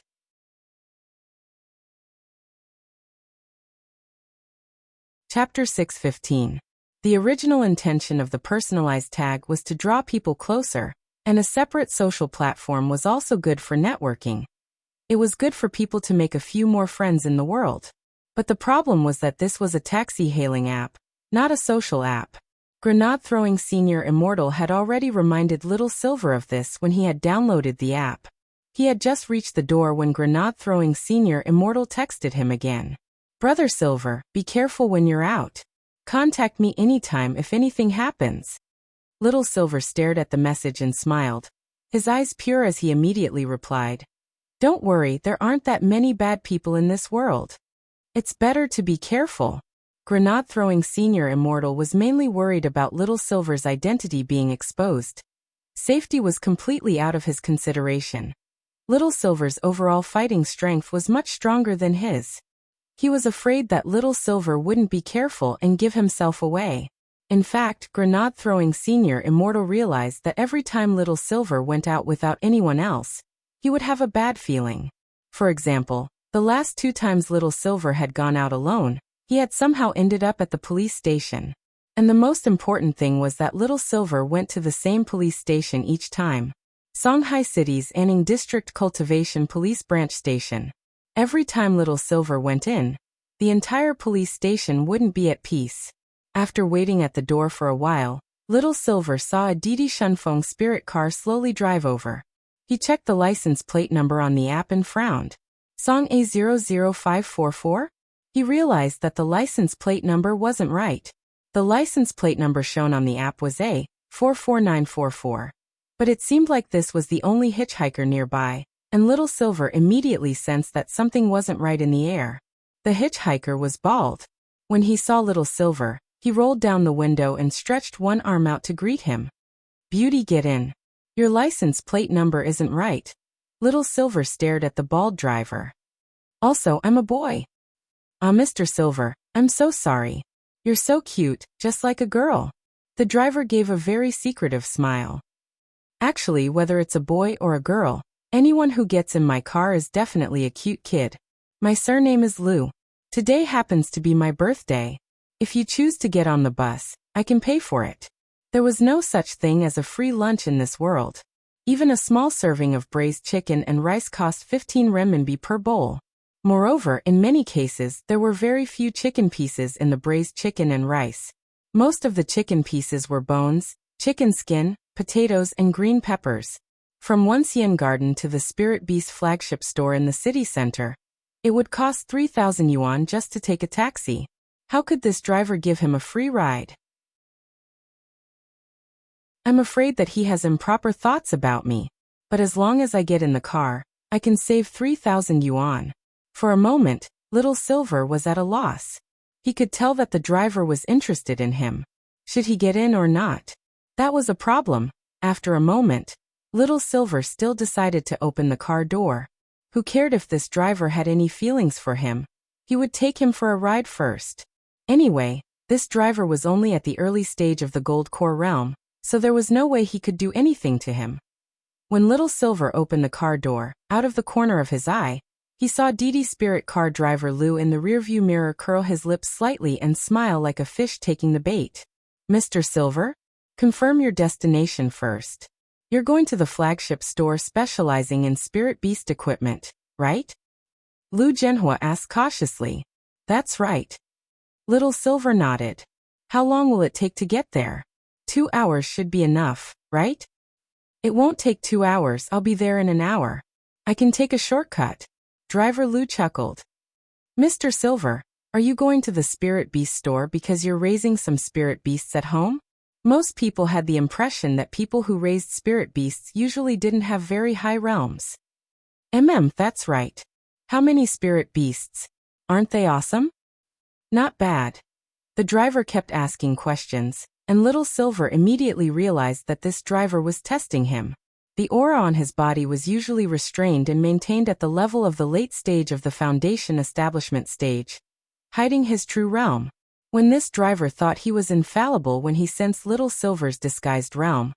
Chapter 6:15. The original intention of the personalized tag was to draw people closer, and a separate social platform was also good for networking. It was good for people to make a few more friends in the world. But the problem was that this was a taxi-hailing app, not a social app. Grenade-throwing Senior Immortal had already reminded Little Silver of this when he had downloaded the app. He had just reached the door when Grenade-throwing Senior Immortal texted him again. "Brother Silver, be careful when you're out. Contact me anytime if anything happens." Little Silver stared at the message and smiled, his eyes pure as he immediately replied, "Don't worry, there aren't that many bad people in this world. It's better to be careful." Grenade-throwing Senior Immortal was mainly worried about Little Silver's identity being exposed. Safety was completely out of his consideration. Little Silver's overall fighting strength was much stronger than his. He was afraid that Little Silver wouldn't be careful and give himself away. In fact, Grenade-throwing Senior Immortal realized that every time Little Silver went out without anyone else, he would have a bad feeling. For example, the last 2 times Little Silver had gone out alone, he had somehow ended up at the police station. And the most important thing was that Little Silver went to the same police station each time. Songhai City's Anning District Cultivation Police Branch Station. Every time Little Silver went in, the entire police station wouldn't be at peace. After waiting at the door for a while, Little Silver saw a Didi Shunfeng spirit car slowly drive over. He checked the license plate number on the app and frowned. Song A00544? He realized that the license plate number wasn't right. The license plate number shown on the app was A44944. But it seemed like this was the only hitchhiker nearby, and Little Silver immediately sensed that something wasn't right in the air. The hitchhiker was bald. When he saw Little Silver, he rolled down the window and stretched one arm out to greet him. "Beauty, get in. Your license plate number isn't right." Little Silver stared at the bald driver. "Also, I'm a boy." "Ah, Mr. Silver, I'm so sorry. You're so cute, just like a girl." The driver gave a very secretive smile. "Actually, whether it's a boy or a girl, anyone who gets in my car is definitely a cute kid. My surname is Liu. Today happens to be my birthday. If you choose to get on the bus, I can pay for it." There was no such thing as a free lunch in this world. Even a small serving of braised chicken and rice cost 15 renminbi per bowl. Moreover, in many cases, there were very few chicken pieces in the braised chicken and rice. Most of the chicken pieces were bones, chicken skin, potatoes, and green peppers. From Onesian Garden to the Spirit Beast flagship store in the city center, it would cost 3,000 yuan just to take a taxi. How could this driver give him a free ride? "I'm afraid that he has improper thoughts about me. But as long as I get in the car, I can save 3,000 yuan. For a moment, Little Silver was at a loss. He could tell that the driver was interested in him. Should he get in or not? That was a problem. After a moment, Little Silver still decided to open the car door. Who cared if this driver had any feelings for him? He would take him for a ride first. Anyway, this driver was only at the early stage of the Gold Core realm, so there was no way he could do anything to him. When Little Silver opened the car door, out of the corner of his eye, he saw Didi Spirit car driver Liu in the rearview mirror curl his lips slightly and smile like a fish taking the bait. "Mr. Silver? Confirm your destination first. You're going to the flagship store specializing in Spirit Beast equipment, right?" Liu Zhenhua asked cautiously. "That's right." Little Silver nodded. "How long will it take to get there?" 2 hours should be enough, right?" "It won't take 2 hours, I'll be there in an hour. I can take a shortcut." Driver Liu chuckled. "Mr. Silver, are you going to the Spirit Beast store because you're raising some spirit beasts at home?" Most people had the impression that people who raised spirit beasts usually didn't have very high realms. That's right. How many spirit beasts? Aren't they awesome?" "Not bad." The driver kept asking questions, and Little Silver immediately realized that this driver was testing him. The aura on his body was usually restrained and maintained at the level of the late stage of the Foundation establishment stage, hiding his true realm. When this driver thought he was infallible when he sensed Little Silver's disguised realm,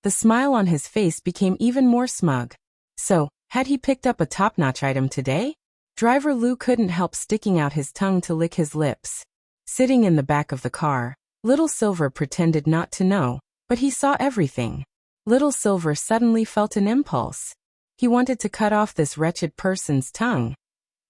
the smile on his face became even more smug. So, had he picked up a top-notch item today? Driver Liu couldn't help sticking out his tongue to lick his lips. Sitting in the back of the car, Little Silver pretended not to know, but he saw everything. Little Silver suddenly felt an impulse. He wanted to cut off this wretched person's tongue.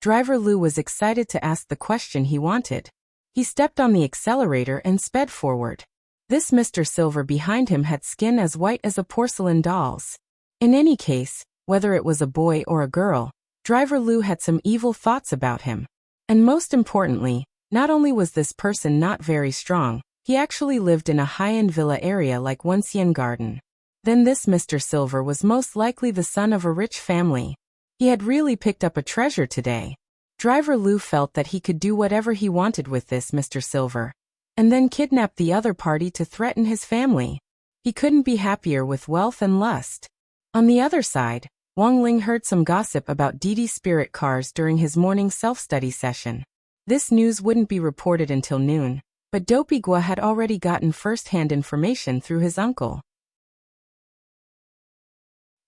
Driver Lou was excited to ask the question he wanted. He stepped on the accelerator and sped forward. This Mr. Silver behind him had skin as white as a porcelain doll's. In any case, whether it was a boy or a girl, Driver Lou had some evil thoughts about him. And most importantly, not only was this person not very strong, he actually lived in a high-end villa area like Wensien Garden. Then this Mr. Silver was most likely the son of a rich family. He had really picked up a treasure today. Driver Lou felt that he could do whatever he wanted with this Mr. Silver, and then kidnap the other party to threaten his family. He couldn't be happier with wealth and lust. On the other side, Wang Ling heard some gossip about Didi spirit cars during his morning self-study session. This news wouldn't be reported until noon, but Dopey Gua had already gotten first-hand information through his uncle.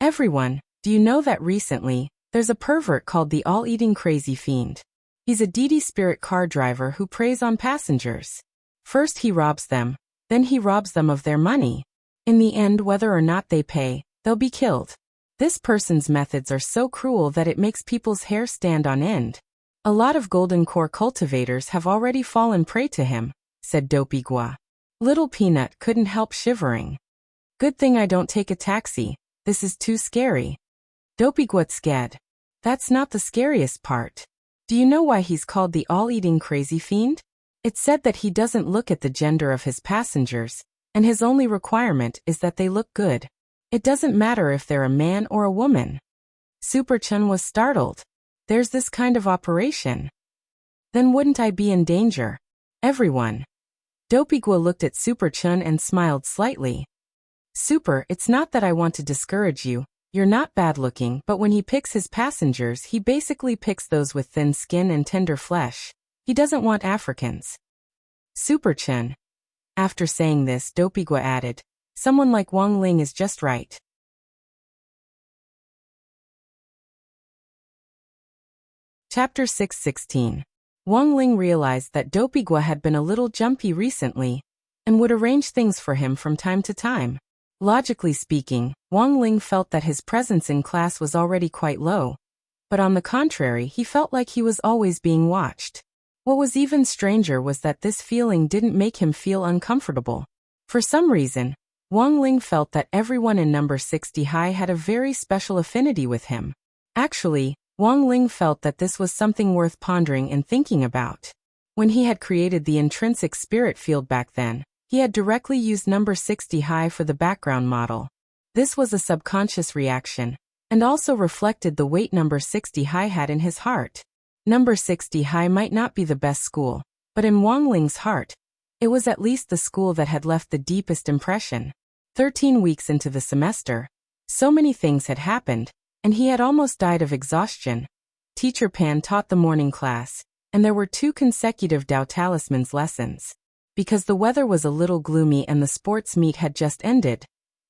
Everyone, do you know that recently, there's a pervert called the all-eating crazy fiend? He's a Didi spirit car driver who preys on passengers. First he robs them, then he robs them of their money. In the end, whether or not they pay, they'll be killed. This person's methods are so cruel that it makes people's hair stand on end. A lot of golden core cultivators have already fallen prey to him, said Dopey Gua. Little Peanut couldn't help shivering. Good thing I don't take a taxi, this is too scary. Dopey Gua's scared. That's not the scariest part. Do you know why he's called the all-eating crazy fiend? It's said that he doesn't look at the gender of his passengers, and his only requirement is that they look good. It doesn't matter if they're a man or a woman. Super Chun was startled. There's this kind of operation. Then wouldn't I be in danger? Everyone. Dopey Gua looked at Super Chun and smiled slightly. Super, it's not that I want to discourage you. You're not bad-looking, but when he picks his passengers, he basically picks those with thin skin and tender flesh. He doesn't want Africans. Super Chun. After saying this, Dopey Gua added, someone like Wang Ling is just right. Chapter 6:16. Wang Ling realized that Dopey Gua had been a little jumpy recently, and would arrange things for him from time to time. Logically speaking, Wang Ling felt that his presence in class was already quite low, but on the contrary, he felt like he was always being watched. What was even stranger was that this feeling didn't make him feel uncomfortable. For some reason, Wang Ling felt that everyone in number 60 high had a very special affinity with him. Actually, Wang Ling felt that this was something worth pondering and thinking about. When he had created the intrinsic spirit field back then, he had directly used number 60 high for the background model. This was a subconscious reaction, and also reflected the weight number 60 high had in his heart. Number 60 high might not be the best school, but in Wang Ling's heart, it was at least the school that had left the deepest impression. 13 weeks into the semester, so many things had happened, and he had almost died of exhaustion. Teacher Pan taught the morning class, and there were 2 consecutive Tao Talisman's lessons. Because the weather was a little gloomy and the sports meet had just ended,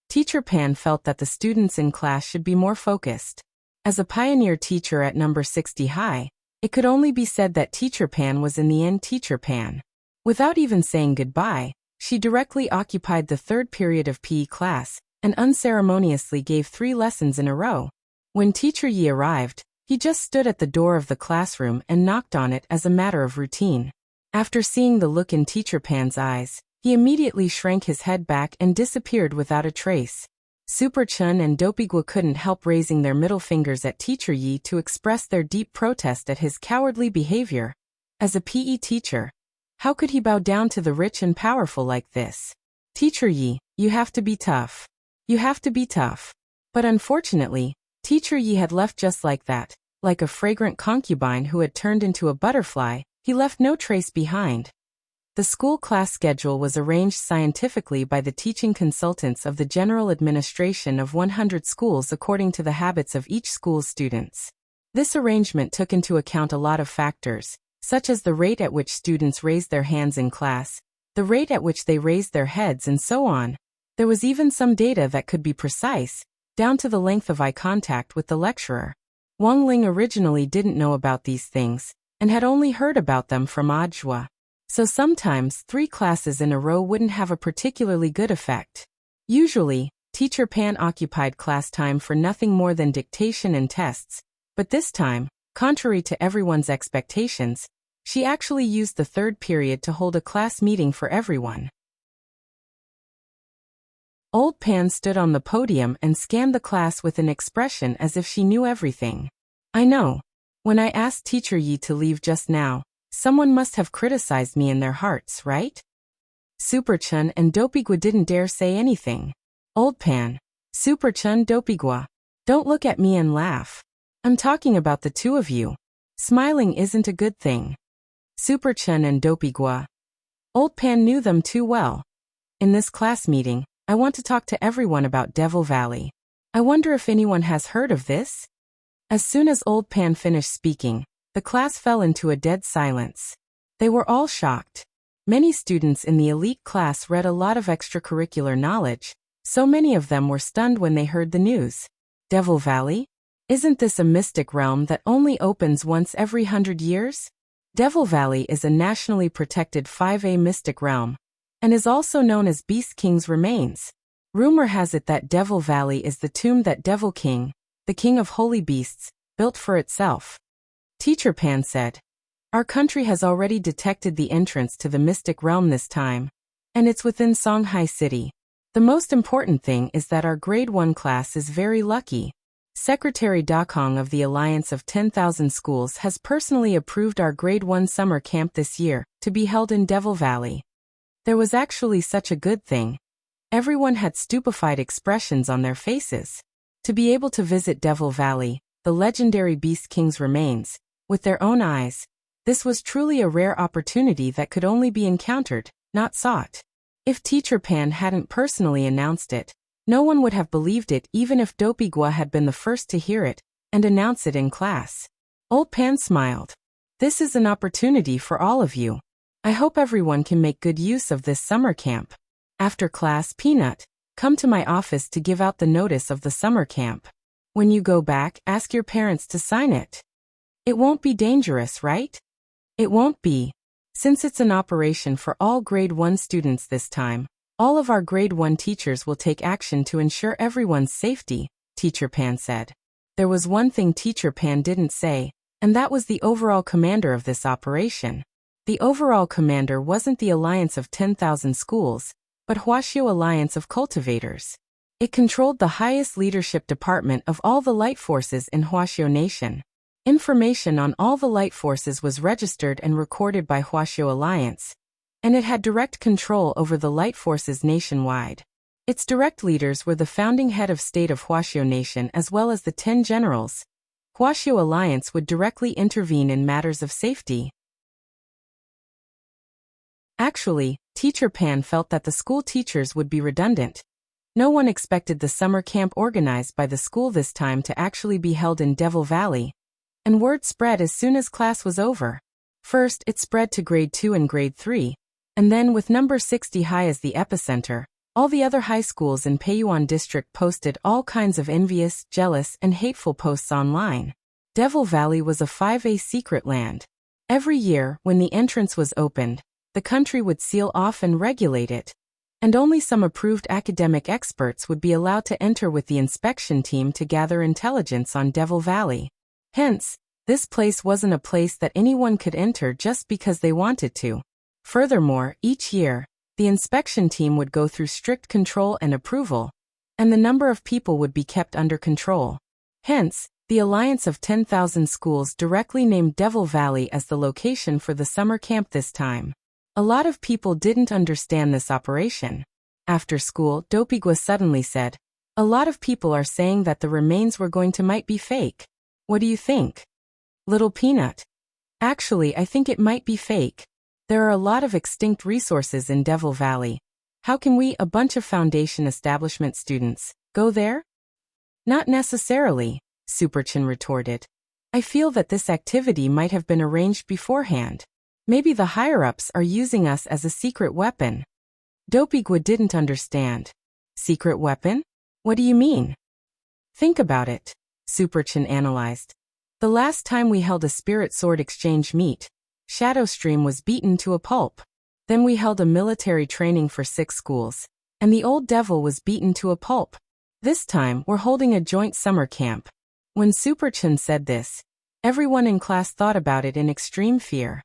Teacher Pan felt that the students in class should be more focused. As a pioneer teacher at number 60 high, it could only be said that Teacher Pan was in the end Teacher Pan. Without even saying goodbye, she directly occupied the 3rd period of PE class, and unceremoniously gave 3 lessons in a row. When Teacher Yi arrived, he just stood at the door of the classroom and knocked on it as a matter of routine. After seeing the look in Teacher Pan's eyes, he immediately shrank his head back and disappeared without a trace. Super Chun and Dopey Gua couldn't help raising their middle fingers at Teacher Yi to express their deep protest at his cowardly behavior. As a PE teacher, how could he bow down to the rich and powerful like this? Teacher Yi, you have to be tough. You have to be tough. But unfortunately, Teacher Yi had left just like that, like a fragrant concubine who had turned into a butterfly. He left no trace behind. The school class schedule was arranged scientifically by the teaching consultants of the General Administration of 100 schools according to the habits of each school's students. This arrangement took into account a lot of factors, such as the rate at which students raised their hands in class, the rate at which they raised their heads, and so on. There was even some data that could be precise, down to the length of eye contact with the lecturer. Wang Ling originally didn't know about these things, and had only heard about them from Ajwa. So sometimes 3 classes in a row wouldn't have a particularly good effect. Usually, Teacher Pan occupied class time for nothing more than dictation and tests, but this time, contrary to everyone's expectations, she actually used the 3rd period to hold a class meeting for everyone. Old Pan stood on the podium and scanned the class with an expression as if she knew everything. I know. When I asked Teacher Yi to leave just now, someone must have criticized me in their hearts, right? Super Chun and Dopigwa didn't dare say anything. Old Pan. Super Chun, Dopigwa. Don't look at me and laugh. I'm talking about the 2 of you. Smiling isn't a good thing. Super Chun and Dopigwa. Old Pan knew them too well. In this class meeting, I want to talk to everyone about Devil Valley. I wonder if anyone has heard of this? As soon as Old Pan finished speaking, the class fell into a dead silence. They were all shocked. Many students in the elite class read a lot of extracurricular knowledge, so many of them were stunned when they heard the news. Devil Valley? Isn't this a mystic realm that only opens once every 100 years? Devil Valley is a nationally protected 5A mystic realm, and is also known as Beast King's remains. Rumor has it that Devil Valley is the tomb that Devil King, the king of holy beasts, built for itself. Teacher Pan said, "Our country has already detected the entrance to the mystic realm this time, and it's within Songhai City. The most important thing is that our grade 1 class is very lucky. Secretary Dakong of the Alliance of 10,000 Schools has personally approved our grade 1 summer camp this year, to be held in Devil Valley." There was actually such a good thing. Everyone had stupefied expressions on their faces. To be able to visit Devil Valley, the legendary Beast King's remains, with their own eyes, this was truly a rare opportunity that could only be encountered, not sought. If Teacher Pan hadn't personally announced it, no one would have believed it even if Dopigwa had been the first to hear it and announce it in class. Old Pan smiled. "This is an opportunity for all of you. I hope everyone can make good use of this summer camp. After class, Peanut, come to my office to give out the notice of the summer camp. When you go back, ask your parents to sign it. It won't be dangerous, right?" "It won't be. Since it's an operation for all grade 1 students this time, all of our grade 1 teachers will take action to ensure everyone's safety," Teacher Pan said. There was one thing Teacher Pan didn't say, and that was the overall commander of this operation. The overall commander wasn't the Alliance of 10,000 Schools, but Huaxiu Alliance of Cultivators. It controlled the highest leadership department of all the light forces in Huaxiu Nation. Information on all the light forces was registered and recorded by Huaxiu Alliance, and it had direct control over the light forces nationwide. Its direct leaders were the founding head of state of Huaxiu Nation as well as the 10 generals. Huaxiu Alliance would directly intervene in matters of safety. Actually, Teacher Pan felt that the school teachers would be redundant. No one expected the summer camp organized by the school this time to actually be held in Devil Valley, and word spread as soon as class was over. First, it spread to grade 2 and grade 3, and then with number 60 high as the epicenter, all the other high schools in Peiyuan district posted all kinds of envious, jealous, and hateful posts online. Devil Valley was a 5A secret land. Every year, when the entrance was opened, the country would seal off and regulate it, and only some approved academic experts would be allowed to enter with the inspection team to gather intelligence on Devil Valley. Hence, this place wasn't a place that anyone could enter just because they wanted to. Furthermore, each year, the inspection team would go through strict control and approval, and the number of people would be kept under control. Hence, the Alliance of 10,000 Schools directly named Devil Valley as the location for the summer camp this time. A lot of people didn't understand this operation. After school, Dopigwa suddenly said, "A lot of people are saying that the remains we're going to might be fake. What do you think?" Little Peanut. "Actually, I think it might be fake. There are a lot of extinct resources in Devil Valley. How can we, a bunch of foundation establishment students, go there?" "Not necessarily," Superchin retorted. "I feel that this activity might have been arranged beforehand. Maybe the higher-ups are using us as a secret weapon." Dopigwa didn't understand. "Secret weapon? What do you mean?" "Think about it," Superchin analyzed. "The last time we held a spirit sword exchange meet, Shadow Stream was beaten to a pulp. Then we held a military training for 6 schools, and the old devil was beaten to a pulp. This time, we're holding a joint summer camp. When Super Chun said this, everyone in class thought about it in extreme fear.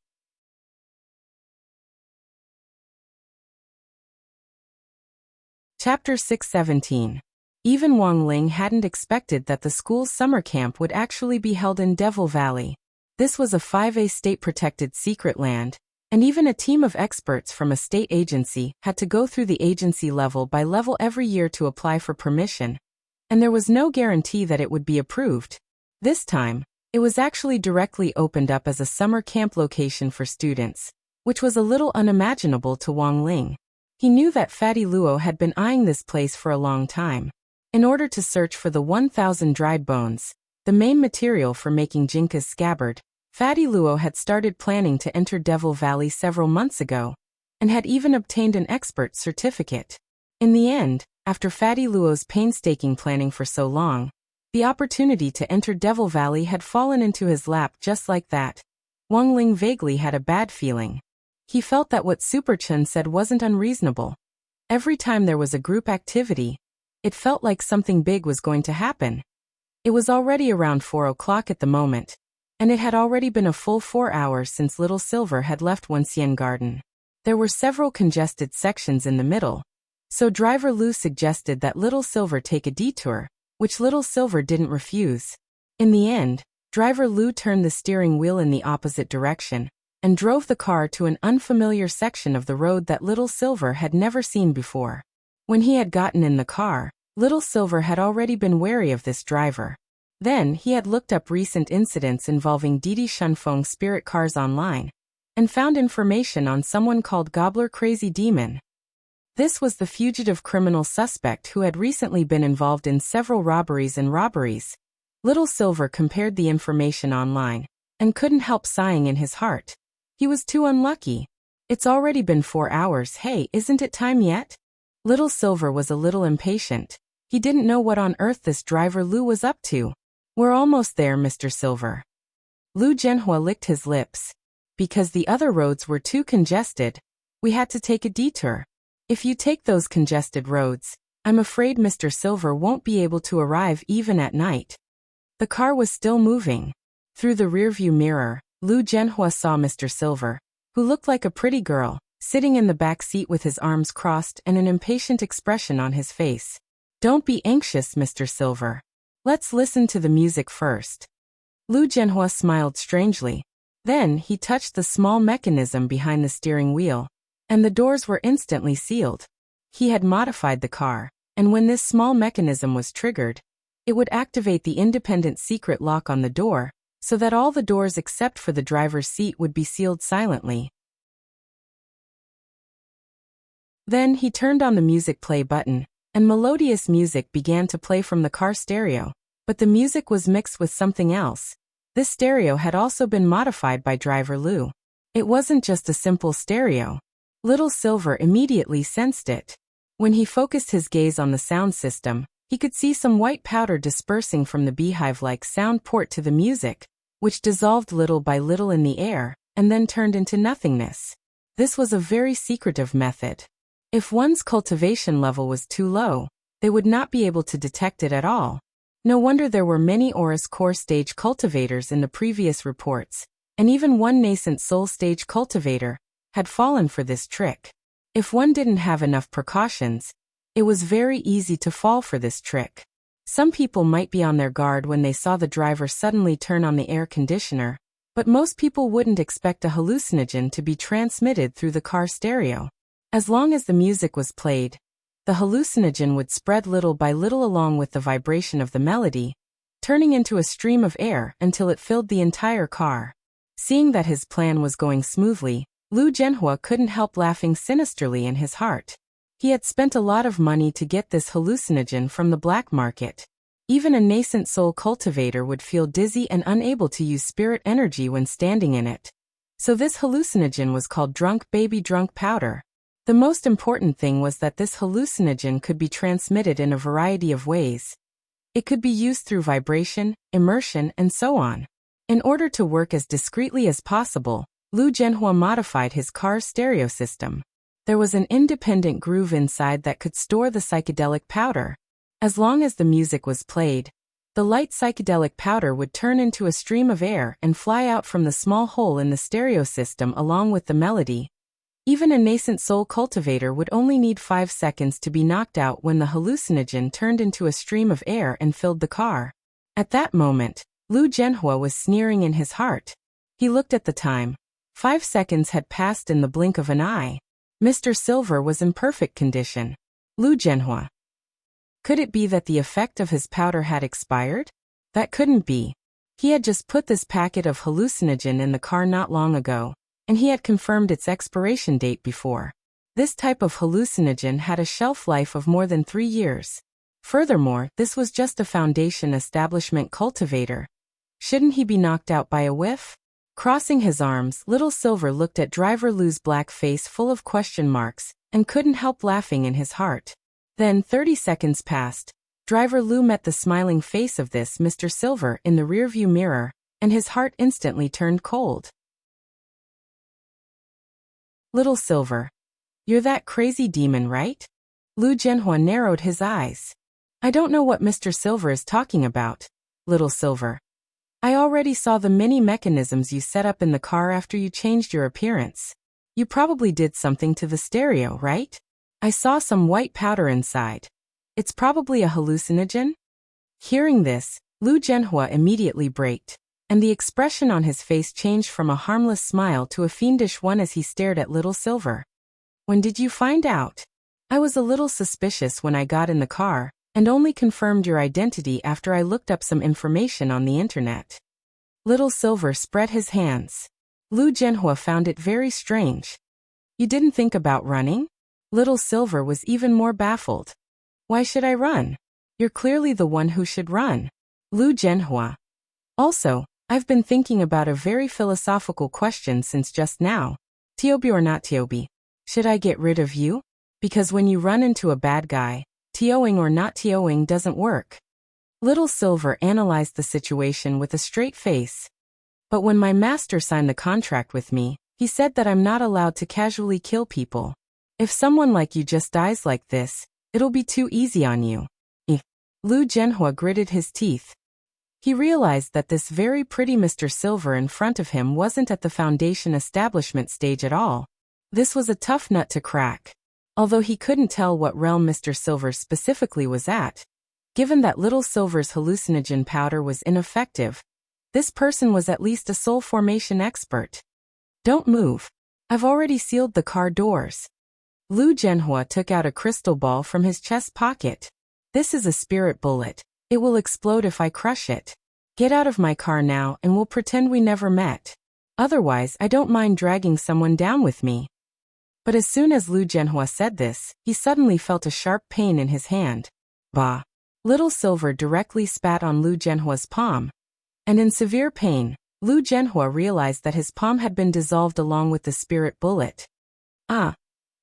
Chapter 617. Even Wang Ling hadn't expected that the school's summer camp would actually be held in Devil Valley. This was a 5A state-protected secret land, and even a team of experts from a state agency had to go through the agency level by level every year to apply for permission, and there was no guarantee that it would be approved. This time, it was actually directly opened up as a summer camp location for students, which was a little unimaginable to Wang Ling. He knew that Fatty Luo had been eyeing this place for a long time. In order to search for the 1,000 dried bones, the main material for making Jinka's scabbard, Fatty Luo had started planning to enter Devil Valley several months ago, and had even obtained an expert certificate. In the end, after Fatty Luo's painstaking planning for so long, the opportunity to enter Devil Valley had fallen into his lap just like that. Wang Ling vaguely had a bad feeling. He felt that what Super Chun said wasn't unreasonable. Every time there was a group activity, it felt like something big was going to happen. It was already around 4 o'clock at the moment, and it had already been a full 4 hours since Little Silver had left Wenxian Garden. There were several congested sections in the middle, so Driver Lu suggested that Little Silver take a detour, which Little Silver didn't refuse. In the end, Driver Lu turned the steering wheel in the opposite direction, and drove the car to an unfamiliar section of the road that Little Silver had never seen before. When he had gotten in the car, Little Silver had already been wary of this driver. Then he had looked up recent incidents involving Didi Shunfeng spirit cars online, and found information on someone called Gobbler Crazy Demon. This was the fugitive criminal suspect who had recently been involved in several robberies and robberies. Little Silver compared the information online, and couldn't help sighing in his heart. He was too unlucky. It's already been 4 hours, hey, isn't it time yet? Little Silver was a little impatient. He didn't know what on earth this Driver Lu was up to. We're almost there, Mr. Silver. Lu Zhenhua licked his lips. Because the other roads were too congested, we had to take a detour. If you take those congested roads, I'm afraid Mr. Silver won't be able to arrive even at night. The car was still moving. Through the rearview mirror, Lu Zhenhua saw Mr. Silver, who looked like a pretty girl, sitting in the back seat with his arms crossed and an impatient expression on his face. Don't be anxious, Mr. Silver. Let's listen to the music first. Lu Zhenhua smiled strangely. Then he touched the small mechanism behind the steering wheel, and the doors were instantly sealed. He had modified the car, and when this small mechanism was triggered, it would activate the independent secret lock on the door, so that all the doors except for the driver's seat would be sealed silently. Then he turned on the music play button, and melodious music began to play from the car stereo, but the music was mixed with something else. This stereo had also been modified by Driver Lu. It wasn't just a simple stereo. Little Silver immediately sensed it. When he focused his gaze on the sound system, he could see some white powder dispersing from the beehive-like sound port to the music, which dissolved little by little in the air, and then turned into nothingness. This was a very secretive method. If one's cultivation level was too low, they would not be able to detect it at all. No wonder there were many Aurus core stage cultivators in the previous reports, and even one nascent soul stage cultivator had fallen for this trick. If one didn't have enough precautions, it was very easy to fall for this trick. Some people might be on their guard when they saw the driver suddenly turn on the air conditioner, but most people wouldn't expect a hallucinogen to be transmitted through the car stereo. As long as the music was played, the hallucinogen would spread little by little along with the vibration of the melody, turning into a stream of air until it filled the entire car. Seeing that his plan was going smoothly, Lu Zhenhua couldn't help laughing sinisterly in his heart. He had spent a lot of money to get this hallucinogen from the black market. Even a nascent soul cultivator would feel dizzy and unable to use spirit energy when standing in it. So this hallucinogen was called drunk baby drunk powder. The most important thing was that this hallucinogen could be transmitted in a variety of ways. It could be used through vibration, immersion, and so on. In order to work as discreetly as possible, Lu Zhenhua modified his car's stereo system. There was an independent groove inside that could store the psychedelic powder. As long as the music was played, the light psychedelic powder would turn into a stream of air and fly out from the small hole in the stereo system along with the melody. Even a nascent soul cultivator would only need 5 seconds to be knocked out when the hallucinogen turned into a stream of air and filled the car. At that moment, Lu Zhenhua was sneering in his heart. He looked at the time. 5 seconds had passed in the blink of an eye. Mr. Silver was in perfect condition. Lu Zhenhua. Could it be that the effect of his powder had expired? That couldn't be. He had just put this packet of hallucinogen in the car not long ago, and he had confirmed its expiration date before. This type of hallucinogen had a shelf life of more than 3 years. Furthermore, this was just a foundation establishment cultivator. Shouldn't he be knocked out by a whiff? Crossing his arms, Little Silver looked at Driver Lu's black face full of question marks, and couldn't help laughing in his heart. Then 30 seconds passed. Driver Lu met the smiling face of this Mr. Silver in the rearview mirror, and his heart instantly turned cold. Little Silver. You're that crazy demon, right? Lu Zhenhua narrowed his eyes. I don't know what Mr. Silver is talking about, Little Silver. I already saw the many mechanisms you set up in the car after you changed your appearance. You probably did something to the stereo, right? I saw some white powder inside. It's probably a hallucinogen? Hearing this, Lu Zhenhua immediately braked, and the expression on his face changed from a harmless smile to a fiendish one as he stared at Little Silver. When did you find out? I was a little suspicious when I got in the car, and only confirmed your identity after I looked up some information on the internet. Little Silver spread his hands. Lu Zhenhua found it very strange. You didn't think about running? Little Silver was even more baffled. Why should I run? You're clearly the one who should run. Lu Zhenhua. Also, I've been thinking about a very philosophical question since just now. Tiobi or not Tiobi? Should I get rid of you? Because when you run into a bad guy, TOing or not TOing doesn't work. Little Silver analyzed the situation with a straight face. But when my master signed the contract with me, he said that I'm not allowed to casually kill people. If someone like you just dies like this, it'll be too easy on you. Lu Zhenhua gritted his teeth. He realized that this very pretty Mr. Silver in front of him wasn't at the foundation establishment stage at all. This was a tough nut to crack. Although he couldn't tell what realm Mr. Silver specifically was at. Given that Little Silver's hallucinogen powder was ineffective, this person was at least a soul formation expert. Don't move. I've already sealed the car doors. Lu Zhenhua took out a crystal ball from his chest pocket. This is a spirit bullet. It will explode if I crush it. Get out of my car now and we'll pretend we never met. Otherwise, I don't mind dragging someone down with me. But as soon as Lu Zhenhua said this, he suddenly felt a sharp pain in his hand. Bah! Little Silver directly spat on Lu Zhenhua's palm. And in severe pain, Lu Zhenhua realized that his palm had been dissolved along with the spirit bullet. Ah!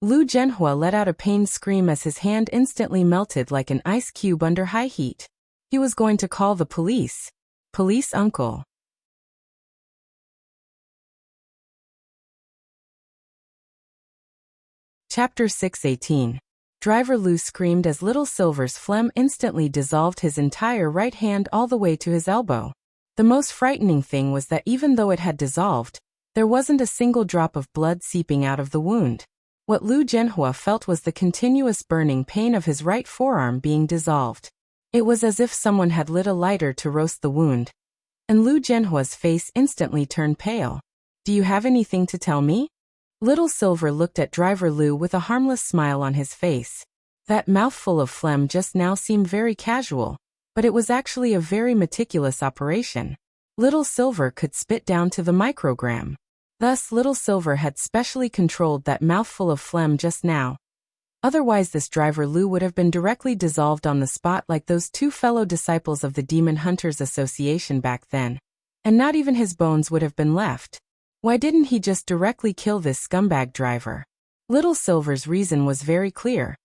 Lu Zhenhua let out a pained scream as his hand instantly melted like an ice cube under high heat. He was going to call the police. Police uncle. Chapter 618. Driver Lu screamed as Little Silver's phlegm instantly dissolved his entire right hand all the way to his elbow. The most frightening thing was that even though it had dissolved, there wasn't a single drop of blood seeping out of the wound. What Lu Zhenhua felt was the continuous burning pain of his right forearm being dissolved. It was as if someone had lit a lighter to roast the wound. And Lu Zhenhua's face instantly turned pale. Do you have anything to tell me? Little Silver looked at Driver Lu with a harmless smile on his face. That mouthful of phlegm just now seemed very casual, but it was actually a very meticulous operation. Little Silver could spit down to the microgram. Thus, Little Silver had specially controlled that mouthful of phlegm just now. Otherwise, this Driver Lu would have been directly dissolved on the spot like those two fellow disciples of the Demon Hunters Association back then. And not even his bones would have been left. Why didn't he just directly kill this scumbag driver? Little Silver's reason was very clear.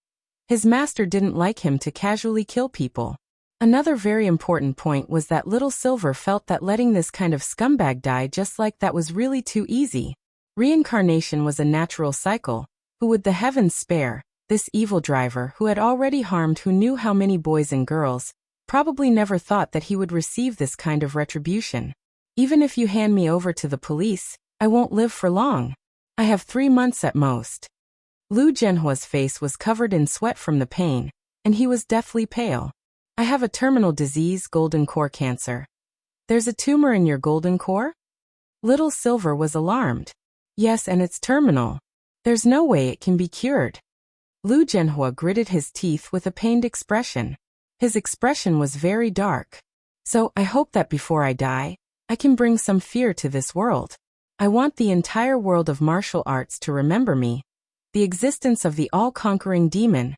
His master didn't like him to casually kill people. Another very important point was that Little Silver felt that letting this kind of scumbag die just like that was really too easy. Reincarnation was a natural cycle. Who would the heavens spare? This evil driver who had already harmed who knew how many boys and girls, probably never thought that he would receive this kind of retribution. Even if you hand me over to the police, I won't live for long. I have 3 months at most. Lu Zhenhua's face was covered in sweat from the pain, and he was deathly pale. I have a terminal disease, golden core cancer. There's a tumor in your golden core? Little Silver was alarmed. Yes, and it's terminal. There's no way it can be cured. Lu Zhenhua gritted his teeth with a pained expression. His expression was very dark. So, I hope that before I die, I can bring some fear to this world. I want the entire world of martial arts to remember me. The existence of the all-conquering demon.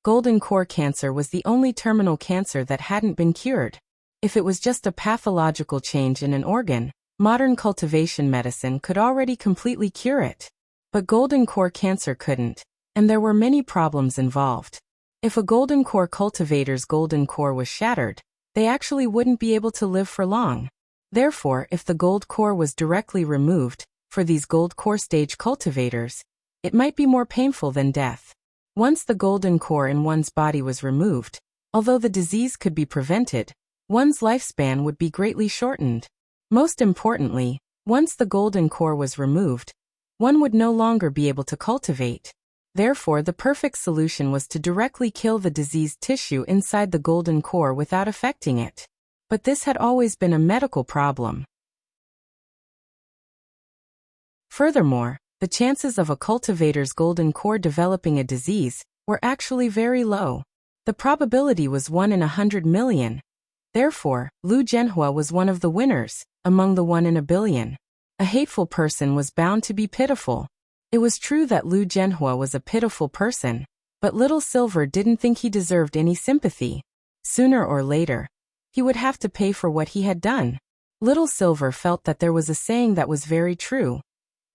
Golden core cancer was the only terminal cancer that hadn't been cured. If it was just a pathological change in an organ, modern cultivation medicine could already completely cure it. But golden core cancer couldn't, and there were many problems involved. If a golden core cultivator's golden core was shattered, they actually wouldn't be able to live for long. Therefore, if the gold core was directly removed, for these gold core stage cultivators, it might be more painful than death. Once the golden core in one's body was removed, although the disease could be prevented, one's lifespan would be greatly shortened. Most importantly, once the golden core was removed, one would no longer be able to cultivate. Therefore, the perfect solution was to directly kill the diseased tissue inside the golden core without affecting it. But this had always been a medical problem. Furthermore, the chances of a cultivator's golden core developing a disease were actually very low. The probability was 1 in 100 million. Therefore, Lu Zhenhua was one of the winners, among the 1 in a billion. A hateful person was bound to be pitiful. It was true that Lu Zhenhua was a pitiful person, but Little Silver didn't think he deserved any sympathy. Sooner or later, he would have to pay for what he had done. Little Silver felt that there was a saying that was very true.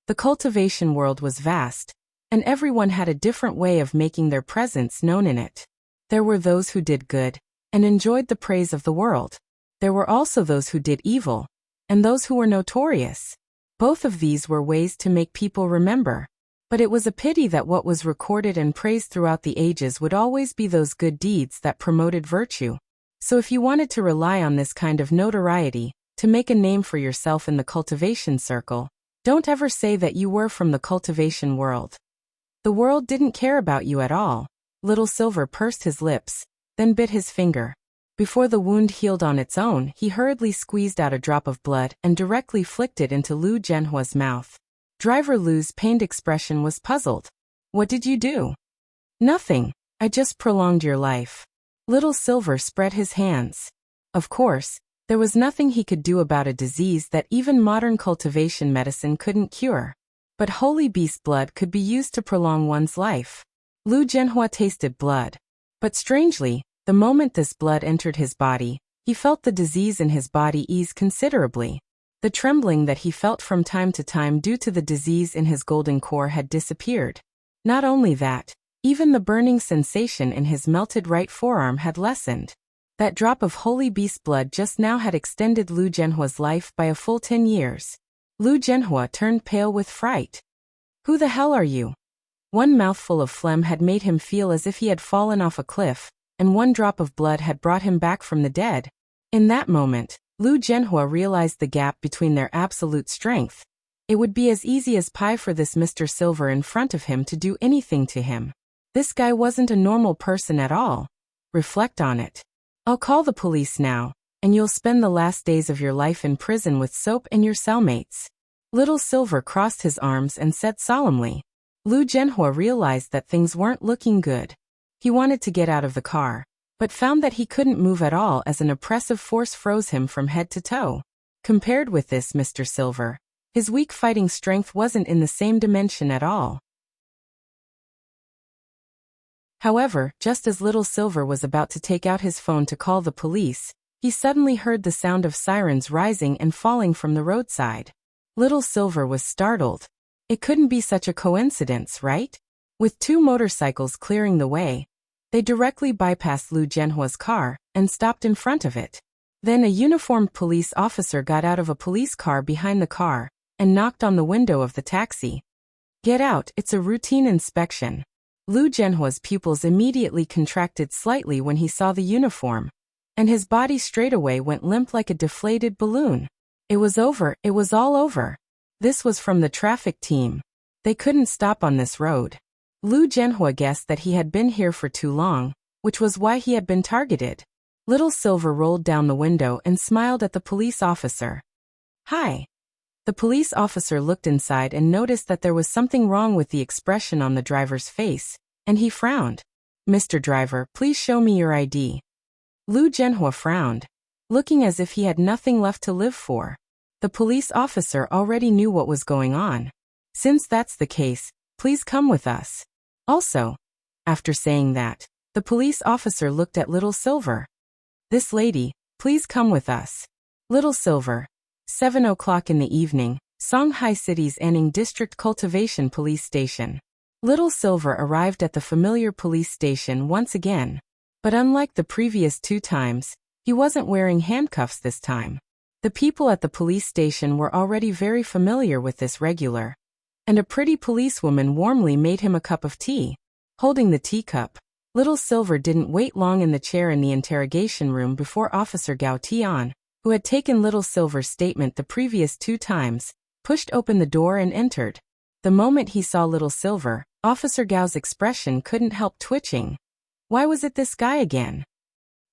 The cultivation world was vast, and everyone had a different way of making their presence known in it. There were those who did good, and enjoyed the praise of the world. There were also those who did evil, and those who were notorious. Both of these were ways to make people remember. But it was a pity that what was recorded and praised throughout the ages would always be those good deeds that promoted virtue. So if you wanted to rely on this kind of notoriety to make a name for yourself in the cultivation circle, don't ever say that you were from the cultivation world. The world didn't care about you at all. Little Silver pursed his lips, then bit his finger. Before the wound healed on its own, he hurriedly squeezed out a drop of blood and directly flicked it into Lu Zhenhua's mouth. Driver Lu's pained expression was puzzled. What did you do? Nothing. I just prolonged your life. Little Silver spread his hands. Of course, there was nothing he could do about a disease that even modern cultivation medicine couldn't cure. But holy beast blood could be used to prolong one's life. Lu Zhenhua tasted blood. But strangely, the moment this blood entered his body, he felt the disease in his body ease considerably. The trembling that he felt from time to time due to the disease in his golden core had disappeared. Not only that, even the burning sensation in his melted right forearm had lessened. That drop of holy beast blood just now had extended Lu Zhenhua's life by a full 10 years. Lu Zhenhua turned pale with fright. Who the hell are you? One mouthful of phlegm had made him feel as if he had fallen off a cliff, and one drop of blood had brought him back from the dead. In that moment, Lu Zhenhua realized the gap between their absolute strength. It would be as easy as pie for this Mr. Silver in front of him to do anything to him. This guy wasn't a normal person at all. Reflect on it. I'll call the police now, and you'll spend the last days of your life in prison with Soap and your cellmates. Little Silver crossed his arms and said solemnly. Lu Zhenhua realized that things weren't looking good. He wanted to get out of the car, but found that he couldn't move at all as an oppressive force froze him from head to toe. Compared with this Mr. Silver, his weak fighting strength wasn't in the same dimension at all. However, just as Little Silver was about to take out his phone to call the police, he suddenly heard the sound of sirens rising and falling from the roadside. Little Silver was startled. It couldn't be such a coincidence, right? With 2 motorcycles clearing the way, they directly bypassed Lu Zhenhua's car and stopped in front of it. Then a uniformed police officer got out of a police car behind the car and knocked on the window of the taxi. "Get out, it's a routine inspection." Lu Zhenhua's pupils immediately contracted slightly when he saw the uniform, and his body straightaway went limp like a deflated balloon. It was over, it was all over. This was from the traffic team. They couldn't stop on this road. Lu Zhenhua guessed that he had been here for too long, which was why he had been targeted. Little Silver rolled down the window and smiled at the police officer. "Hi." The police officer looked inside and noticed that there was something wrong with the expression on the driver's face, and he frowned. "Mr. Driver, please show me your ID." Lu Zhenhua frowned, looking as if he had nothing left to live for. The police officer already knew what was going on. "Since that's the case, please come with us. Also," after saying that, the police officer looked at Little Silver. "This lady, please come with us." Little Silver. 7 o'clock in the evening, Songhai City's Anning District Cultivation Police Station. Little Silver arrived at the familiar police station once again. But unlike the previous 2 times, he wasn't wearing handcuffs this time. The people at the police station were already very familiar with this regular, and a pretty policewoman warmly made him a cup of tea. Holding the teacup, Little Silver didn't wait long in the chair in the interrogation room before Officer Gao Tian, who had taken Little Silver's statement the previous 2 times, pushed open the door and entered. The moment he saw Little Silver, Officer Gao's expression couldn't help twitching. Why was it this guy again?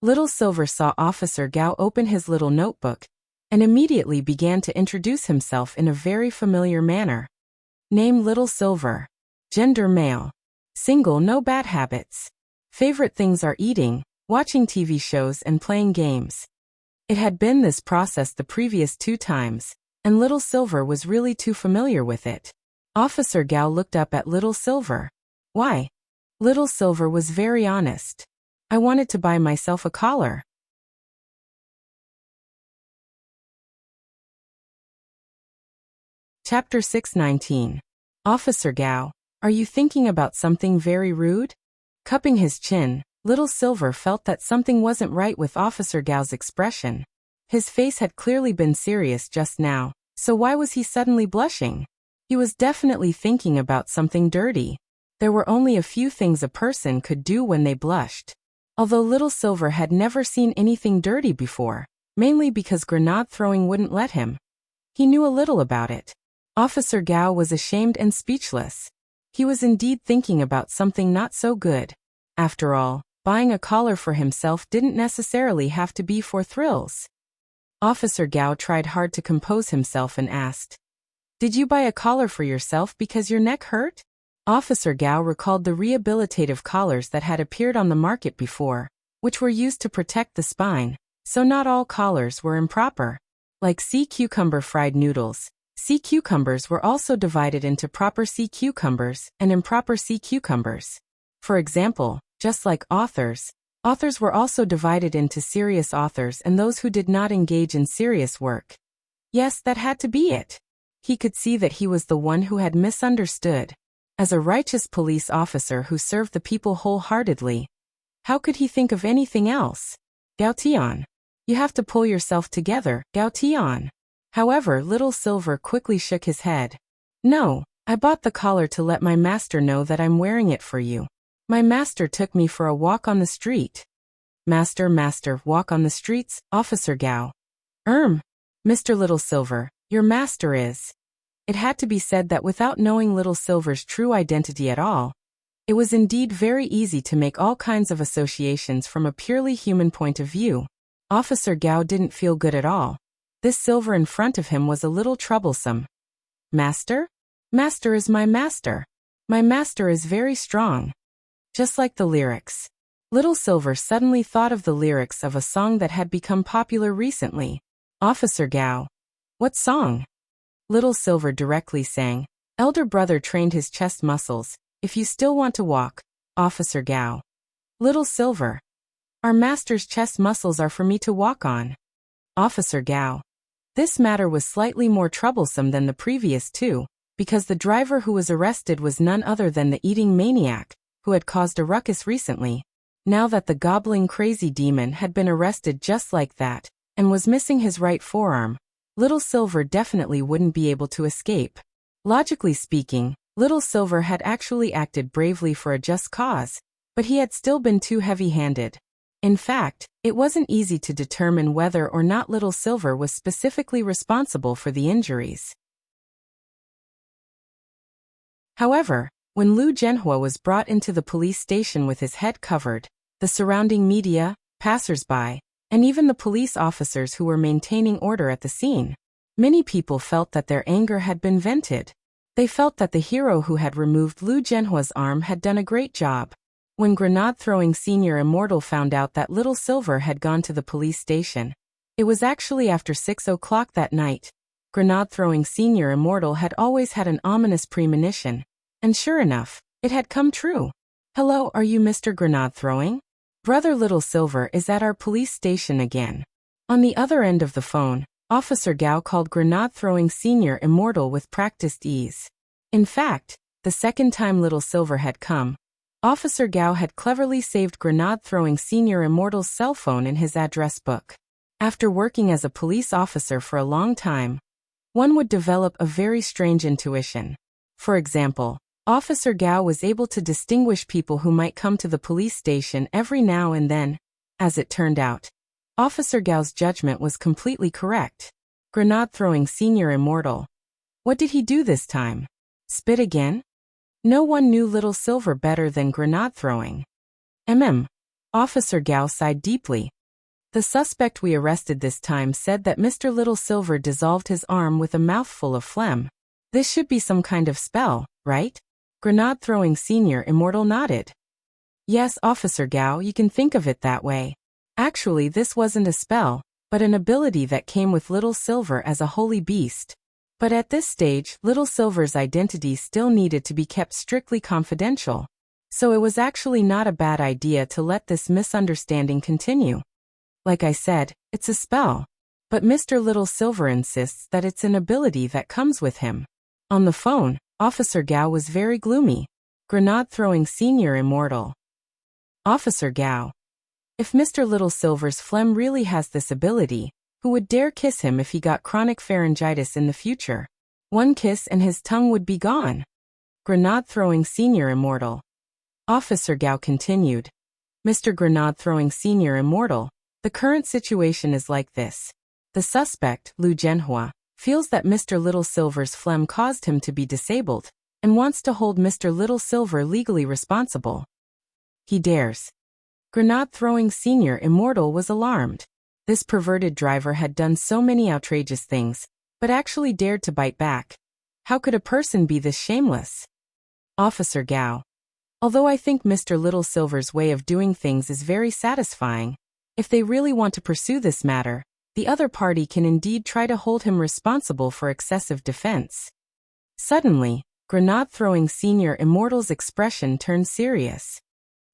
Little Silver saw Officer Gao open his little notebook, and immediately began to introduce himself in a very familiar manner. Name Little Silver. Gender male. Single, no bad habits. Favorite things are eating, watching TV shows and playing games. It had been this process the previous 2 times, and Little Silver was really too familiar with it. Officer Gao looked up at Little Silver. "Why?" Little Silver was very honest. "I wanted to buy myself a collar." Chapter 619. Officer Gao, are you thinking about something very rude? Cupping his chin, Little Silver felt that something wasn't right with Officer Gao's expression. His face had clearly been serious just now, so why was he suddenly blushing? He was definitely thinking about something dirty. There were only a few things a person could do when they blushed. Although Little Silver had never seen anything dirty before, mainly because grenade throwing wouldn't let him. He knew a little about it. Officer Gao was ashamed and speechless. He was indeed thinking about something not so good. After all, buying a collar for himself didn't necessarily have to be for thrills. Officer Gao tried hard to compose himself and asked, "Did you buy a collar for yourself because your neck hurt?" Officer Gao recalled the rehabilitative collars that had appeared on the market before, which were used to protect the spine, so not all collars were improper. Like sea cucumber fried noodles, sea cucumbers were also divided into proper sea cucumbers and improper sea cucumbers. For example, just like authors were also divided into serious authors and those who did not engage in serious work. Yes, that had to be it. He could see that he was the one who had misunderstood. As a righteous police officer who served the people wholeheartedly, how could he think of anything else? Gao Tian. You have to pull yourself together, Gao Tian. However, Little Silver quickly shook his head. "No, I bought the collar to let my master know that I'm wearing it for you. My master took me for a walk on the street." Master, walk on the streets, Officer Gao. Mr. Little Silver, your master is. It had to be said that without knowing Little Silver's true identity at all, it was indeed very easy to make all kinds of associations from a purely human point of view. Officer Gao didn't feel good at all. This Silver in front of him was a little troublesome. "Master? Master is my master. My master is very strong." Just like the lyrics. Little Silver suddenly thought of the lyrics of a song that had become popular recently. Officer Gao. "What song?" Little Silver directly sang. "Elder brother trained his chest muscles. If you still want to walk." Officer Gao. Little Silver. "Our master's chest muscles are for me to walk on." Officer Gao. This matter was slightly more troublesome than the previous 2, because the driver who was arrested was none other than the eating maniac, who had caused a ruckus recently. Now that the gobbling crazy demon had been arrested just like that, and was missing his right forearm, Little Silver definitely wouldn't be able to escape. Logically speaking, Little Silver had actually acted bravely for a just cause, but he had still been too heavy-handed. In fact, it wasn't easy to determine whether or not Little Silver was specifically responsible for the injuries. However, when Lu Zhenhua was brought into the police station with his head covered, the surrounding media, passers-by, and even the police officers who were maintaining order at the scene, many people felt that their anger had been vented. They felt that the hero who had removed Lu Zhenhua's arm had done a great job. When Grenade-throwing Senior Immortal found out that Little Silver had gone to the police station, it was actually after 6 o'clock that night. Grenade-throwing Senior Immortal had always had an ominous premonition, and sure enough, it had come true. "Hello, are you Mr. Grenade-throwing? Brother Little Silver is at our police station again." On the other end of the phone, Officer Gao called Grenade-throwing Senior Immortal with practiced ease. In fact, the second time Little Silver had come, Officer Gao had cleverly saved Grenade-throwing Senior Immortal's cell phone in his address book. After working as a police officer for a long time, one would develop a very strange intuition. For example, Officer Gao was able to distinguish people who might come to the police station every now and then. As it turned out, Officer Gao's judgment was completely correct. Grenade-throwing Senior Immortal. What did he do this time? Spit again? No one knew Little Silver better than Grenade-throwing. Officer Gao sighed deeply. The suspect we arrested this time said that Mr. Little Silver dissolved his arm with a mouthful of phlegm. This should be some kind of spell, right? Grenade-throwing Senior Immortal nodded. Yes, Officer Gao, you can think of it that way. Actually, this wasn't a spell, but an ability that came with Little Silver as a holy beast. But at this stage, Little Silver's identity still needed to be kept strictly confidential. So it was actually not a bad idea to let this misunderstanding continue. Like I said, it's a spell. But Mr. Little Silver insists that it's an ability that comes with him. On the phone, Officer Gao was very gloomy. Grenade-throwing Senior Immortal. Officer Gao. If Mr. Little Silver's phlegm really has this ability, who would dare kiss him if he got chronic pharyngitis in the future? One kiss and his tongue would be gone. Grenade-throwing Senior Immortal. Officer Gao continued. Mr. Grenade-throwing Senior Immortal, the current situation is like this. The suspect, Lu Zhenhua, feels that Mr. Little Silver's phlegm caused him to be disabled, and wants to hold Mr. Little Silver legally responsible. He dares. Grenade-throwing Senior Immortal was alarmed. This perverted driver had done so many outrageous things, but actually dared to bite back. How could a person be this shameless? Officer Gao. Although I think Mr. Little Silver's way of doing things is very satisfying, if they really want to pursue this matter, the other party can indeed try to hold him responsible for excessive defense. Suddenly, Grenade-throwing Senior Immortal's expression turned serious.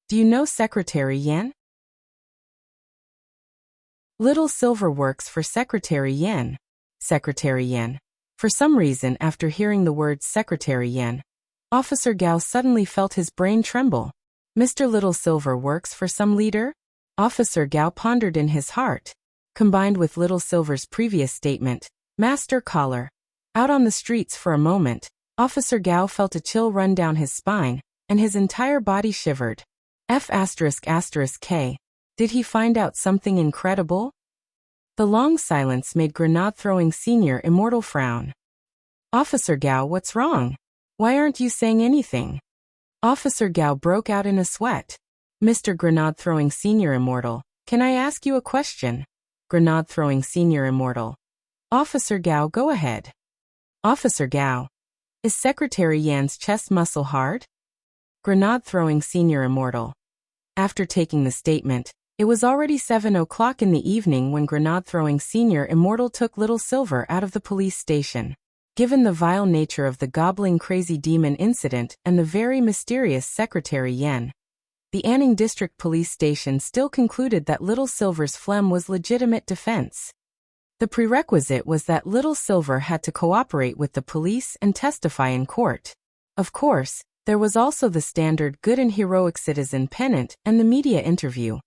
Do you know Secretary Yan? Little Silver works for Secretary Yan. Secretary Yan. For some reason, after hearing the words Secretary Yan, Officer Gao suddenly felt his brain tremble. Mr. Little Silver works for some leader? Officer Gao pondered in his heart. Combined with Little Silver's previous statement, Master Caller. Out on the streets for a moment, Officer Gao felt a chill run down his spine, and his entire body shivered. F***K. Did he find out something incredible? The long silence made Grenade-throwing Senior Immortal frown. Officer Gao, what's wrong? Why aren't you saying anything? Officer Gao broke out in a sweat. Mr. Grenade-throwing Senior Immortal, can I ask you a question? Grenade-throwing Senior Immortal. Officer Gao, go ahead. Officer Gao. Is Secretary Yan's chest muscle hard? Grenade-throwing Senior Immortal. After taking the statement, it was already 7 o'clock in the evening when Grenade-throwing Senior Immortal took Little Silver out of the police station. Given the vile nature of the gobbling crazy demon incident and the very mysterious Secretary Yan, the Anning District Police Station still concluded that Little Silver's phlegm was legitimate defense. The prerequisite was that Little Silver had to cooperate with the police and testify in court. Of course, there was also the standard good and heroic citizen pennant and the media interview,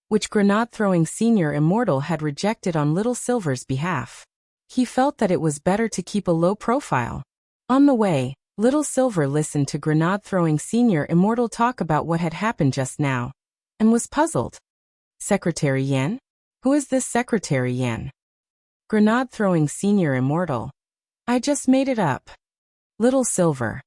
which Grenade-throwing Senior Immortal had rejected on Little Silver's behalf. He felt that it was better to keep a low profile. On the way, Little Silver listened to Grenade-throwing Senior Immortal talk about what had happened just now, and was puzzled. Secretary Yen? Who is this Secretary Yen? Grenade-throwing Senior Immortal. I just made it up. Little Silver.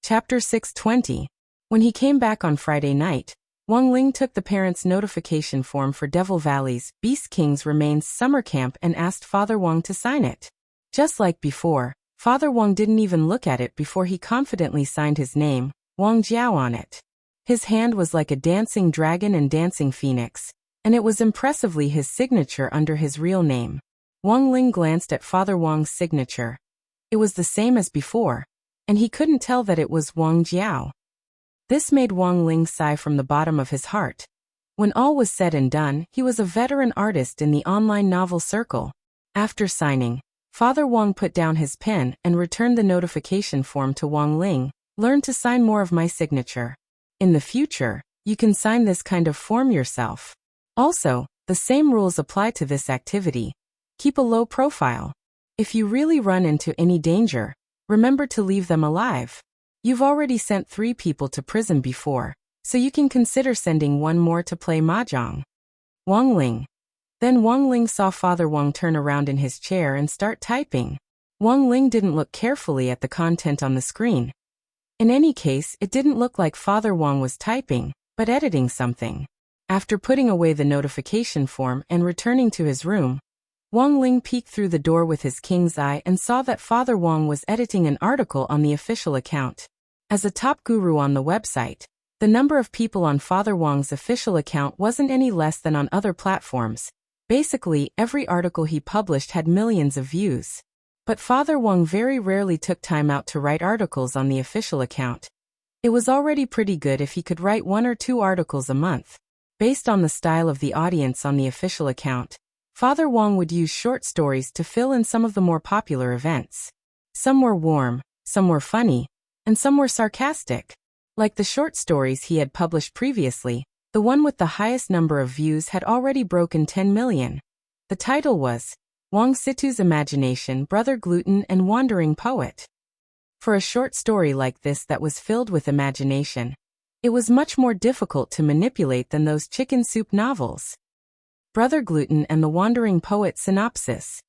Chapter 620. When he came back on Friday night, Wang Ling took the parents' notification form for Devil Valley's Beast King's Remains summer camp and asked Father Wang to sign it. Just like before, Father Wang didn't even look at it before he confidently signed his name, Wang Jiao, on it. His hand was like a dancing dragon and dancing phoenix, and it was impressively his signature under his real name. Wang Ling glanced at Father Wang's signature. It was the same as before, and he couldn't tell that it was Wang Jiao. This made Wang Ling sigh from the bottom of his heart. When all was said and done, he was a veteran artist in the online novel circle. After signing, Father Wang put down his pen and returned the notification form to Wang Ling. Learn to sign more of my signature. In the future, you can sign this kind of form yourself. Also, the same rules apply to this activity. Keep a low profile. If you really run into any danger, remember to leave them alive. You've already sent 3 people to prison before, so you can consider sending one more to play mahjong. Wang Ling. Then Wang Ling saw Father Wang turn around in his chair and start typing. Wang Ling didn't look carefully at the content on the screen. In any case, it didn't look like Father Wang was typing, but editing something. After putting away the notification form and returning to his room, Wang Ling peeked through the door with his king's eye and saw that Father Wang was editing an article on the official account. As a top guru on the website, the number of people on Father Wang's official account wasn't any less than on other platforms. Basically, every article he published had millions of views. But Father Wang very rarely took time out to write articles on the official account. It was already pretty good if he could write 1 or 2 articles a month. Based on the style of the audience on the official account, Father Wang would use short stories to fill in some of the more popular events. Some were warm, some were funny, and some were sarcastic. Like the short stories he had published previously, the one with the highest number of views had already broken 10 million. The title was Wang Situ's Imagination, Brother Gluten and Wandering Poet. For a short story like this that was filled with imagination, it was much more difficult to manipulate than those chicken soup novels. Brother Gluten and the Wandering Poet synopsis.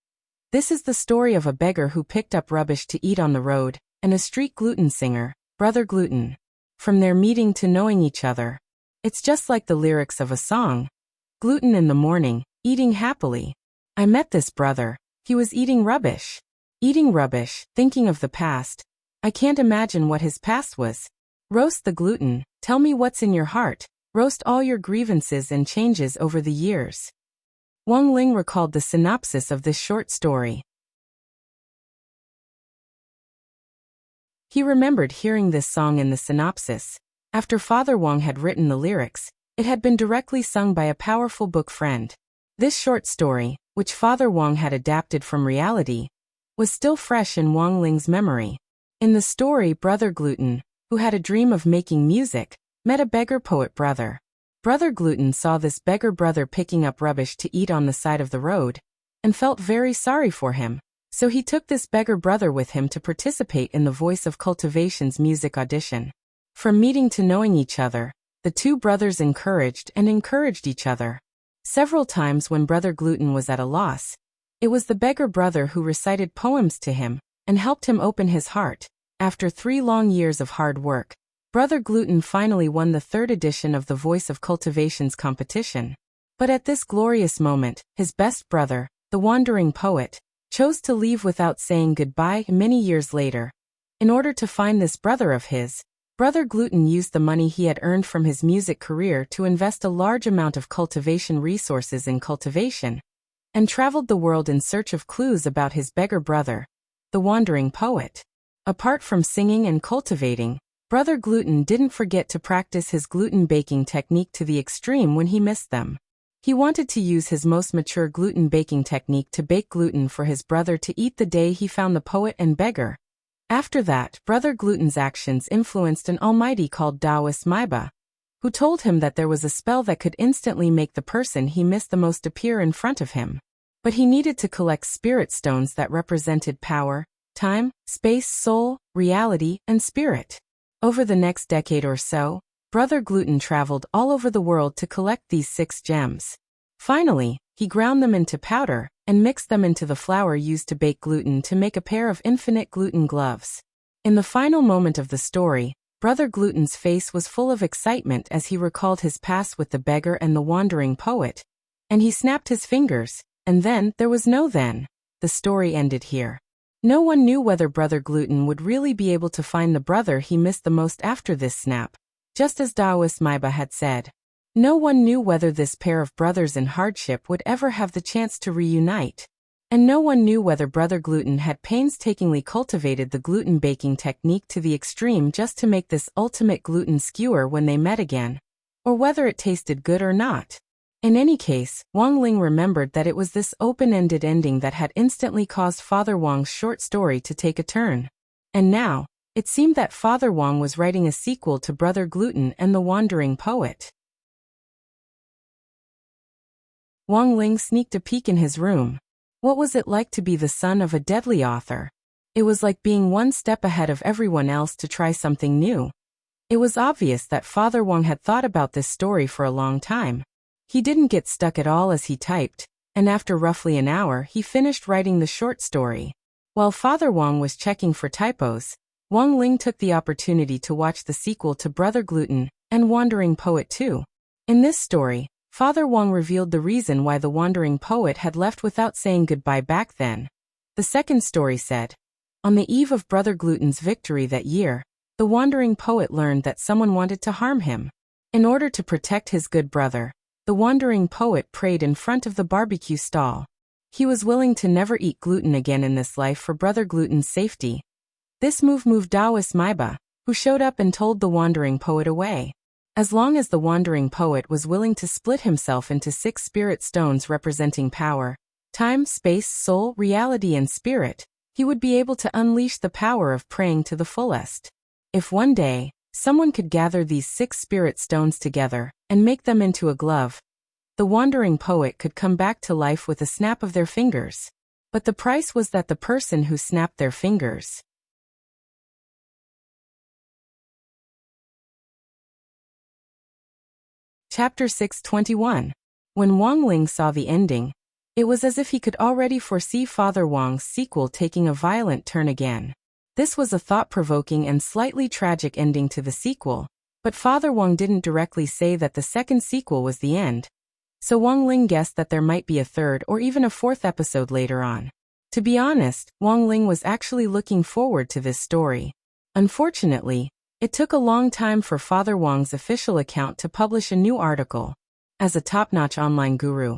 This is the story of a beggar who picked up rubbish to eat on the road, and a street gluten singer, Brother Gluten. From their meeting to knowing each other. It's just like the lyrics of a song. Gluten in the morning, eating happily. I met this brother. He was eating rubbish. Eating rubbish, thinking of the past. I can't imagine what his past was. Roast the gluten, tell me what's in your heart. Roast all your grievances and changes over the years. Wang Ling recalled the synopsis of this short story. He remembered hearing this song in the synopsis. After Father Wang had written the lyrics, it had been directly sung by a powerful book friend. This short story, which Father Wang had adapted from reality, was still fresh in Wang Ling's memory. In the story, Brother Gluten, who had a dream of making music, met a beggar poet brother. Brother Gluten saw this beggar brother picking up rubbish to eat on the side of the road, and felt very sorry for him, so he took this beggar brother with him to participate in the Voice of Cultivation's music audition. From meeting to knowing each other, the 2 brothers encouraged each other. Several times when Brother Gluten was at a loss, it was the beggar brother who recited poems to him, and helped him open his heart. After 3 long years of hard work, Brother Gluten finally won the 3rd edition of the Voice of Cultivation's competition. But at this glorious moment, his best brother, the wandering poet, chose to leave without saying goodbye. Many years later, in order to find this brother of his, Brother Gluten used the money he had earned from his music career to invest a large amount of cultivation resources in cultivation, and traveled the world in search of clues about his beggar brother, the wandering poet. Apart from singing and cultivating, Brother Gluten didn't forget to practice his gluten baking technique to the extreme when he missed them. He wanted to use his most mature gluten baking technique to bake gluten for his brother to eat the day he found the poet and beggar. After that, Brother Gluten's actions influenced an almighty called Taoist Maiba, who told him that there was a spell that could instantly make the person he missed the most appear in front of him. But he needed to collect spirit stones that represented power, time, space, soul, reality, and spirit. Over the next decade or so, Brother Gluten traveled all over the world to collect these 6 gems. Finally, he ground them into powder and mixed them into the flour used to bake gluten to make a pair of infinite gluten gloves. In the final moment of the story, Brother Gluten's face was full of excitement as he recalled his past with the beggar and the wandering poet, and he snapped his fingers, and then there was no then. The story ended here. No one knew whether Brother Gluten would really be able to find the brother he missed the most after this snap. Just as Taoist Maiba had said, no one knew whether this pair of brothers in hardship would ever have the chance to reunite. And no one knew whether Brother Gluten had painstakingly cultivated the gluten baking technique to the extreme just to make this ultimate gluten skewer when they met again, or whether it tasted good or not. In any case, Wang Ling remembered that it was this open-ended ending that had instantly caused Father Wang's short story to take a turn. And now, it seemed that Father Wang was writing a sequel to Brother Gluten and the Wandering Poet. Wang Ling sneaked a peek in his room. What was it like to be the son of a deadly author? It was like being one step ahead of everyone else to try something new. It was obvious that Father Wang had thought about this story for a long time. He didn't get stuck at all as he typed, and after roughly an hour he finished writing the short story. While Father Wang was checking for typos, Wang Ling took the opportunity to watch the sequel to Brother Gluten and Wandering Poet 2. In this story, Father Wang revealed the reason why the wandering poet had left without saying goodbye back then. The second story said, on the eve of Brother Gluten's victory that year, the wandering poet learned that someone wanted to harm him. In order to protect his good brother, the wandering poet prayed in front of the barbecue stall. He was willing to never eat gluten again in this life for Brother Gluten's safety. This move moved Taoist Maiba, who showed up and told the wandering poet away. As long as the wandering poet was willing to split himself into 6 spirit stones representing power, time, space, soul, reality, and spirit, he would be able to unleash the power of praying to the fullest. If one day, someone could gather these 6 spirit stones together and make them into a glove, the wandering poet could come back to life with a snap of their fingers. But the price was that the person who snapped their fingers. Chapter 621. When Wang Ling saw the ending, it was as if he could already foresee Father Wang's sequel taking a violent turn again. This was a thought-provoking and slightly tragic ending to the sequel, but Father Wang didn't directly say that the second sequel was the end. So Wang Ling guessed that there might be a third or even a 4th episode later on. To be honest, Wang Ling was actually looking forward to this story. Unfortunately, it took a long time for Father Wang's official account to publish a new article. As a top-notch online guru,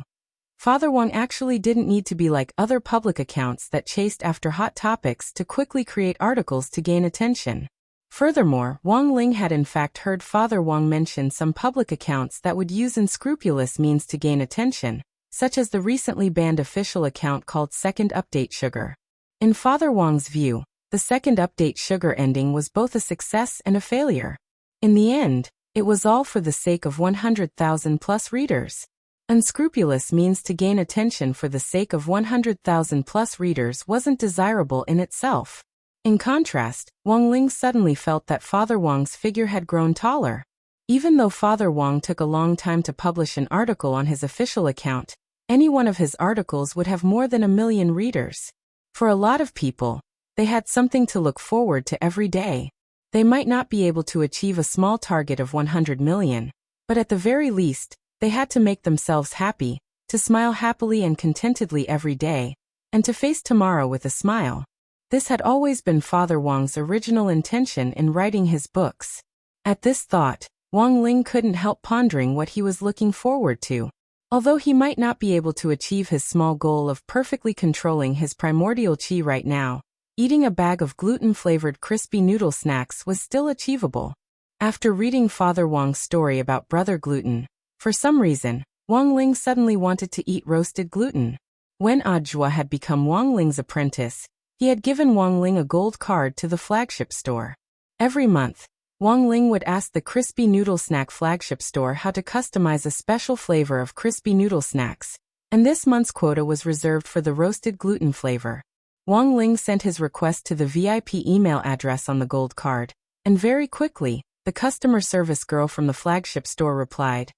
Father Wang actually didn't need to be like other public accounts that chased after hot topics to quickly create articles to gain attention. Furthermore, Wang Ling had in fact heard Father Wang mention some public accounts that would use unscrupulous means to gain attention, such as the recently banned official account called Second Update Sugar. In Father Wang's view, the Second Update Sugar ending was both a success and a failure. In the end, it was all for the sake of 100,000 plus readers. Unscrupulous means to gain attention for the sake of 100,000 plus readers wasn't desirable in itself. In contrast, Wang Ling suddenly felt that Father Wang's figure had grown taller. Even though Father Wang took a long time to publish an article on his official account, any one of his articles would have more than 1 million readers. For a lot of people, they had something to look forward to every day. They might not be able to achieve a small target of 100 million, but at the very least, they had to make themselves happy, to smile happily and contentedly every day, and to face tomorrow with a smile. This had always been Father Wang's original intention in writing his books. At this thought, Wang Ling couldn't help pondering what he was looking forward to. Although he might not be able to achieve his small goal of perfectly controlling his primordial chi right now, eating a bag of gluten-flavored crispy noodle snacks was still achievable. After reading Father Wang's story about Brother Gluten, for some reason, Wang Ling suddenly wanted to eat roasted gluten. When Ajua had become Wang Ling's apprentice, he had given Wang Ling a gold card to the flagship store. Every month, Wang Ling would ask the Crispy Noodle Snack flagship store how to customize a special flavor of crispy noodle snacks, and this month's quota was reserved for the roasted gluten flavor. Wang Ling sent his request to the VIP email address on the gold card, and very quickly, the customer service girl from the flagship store replied,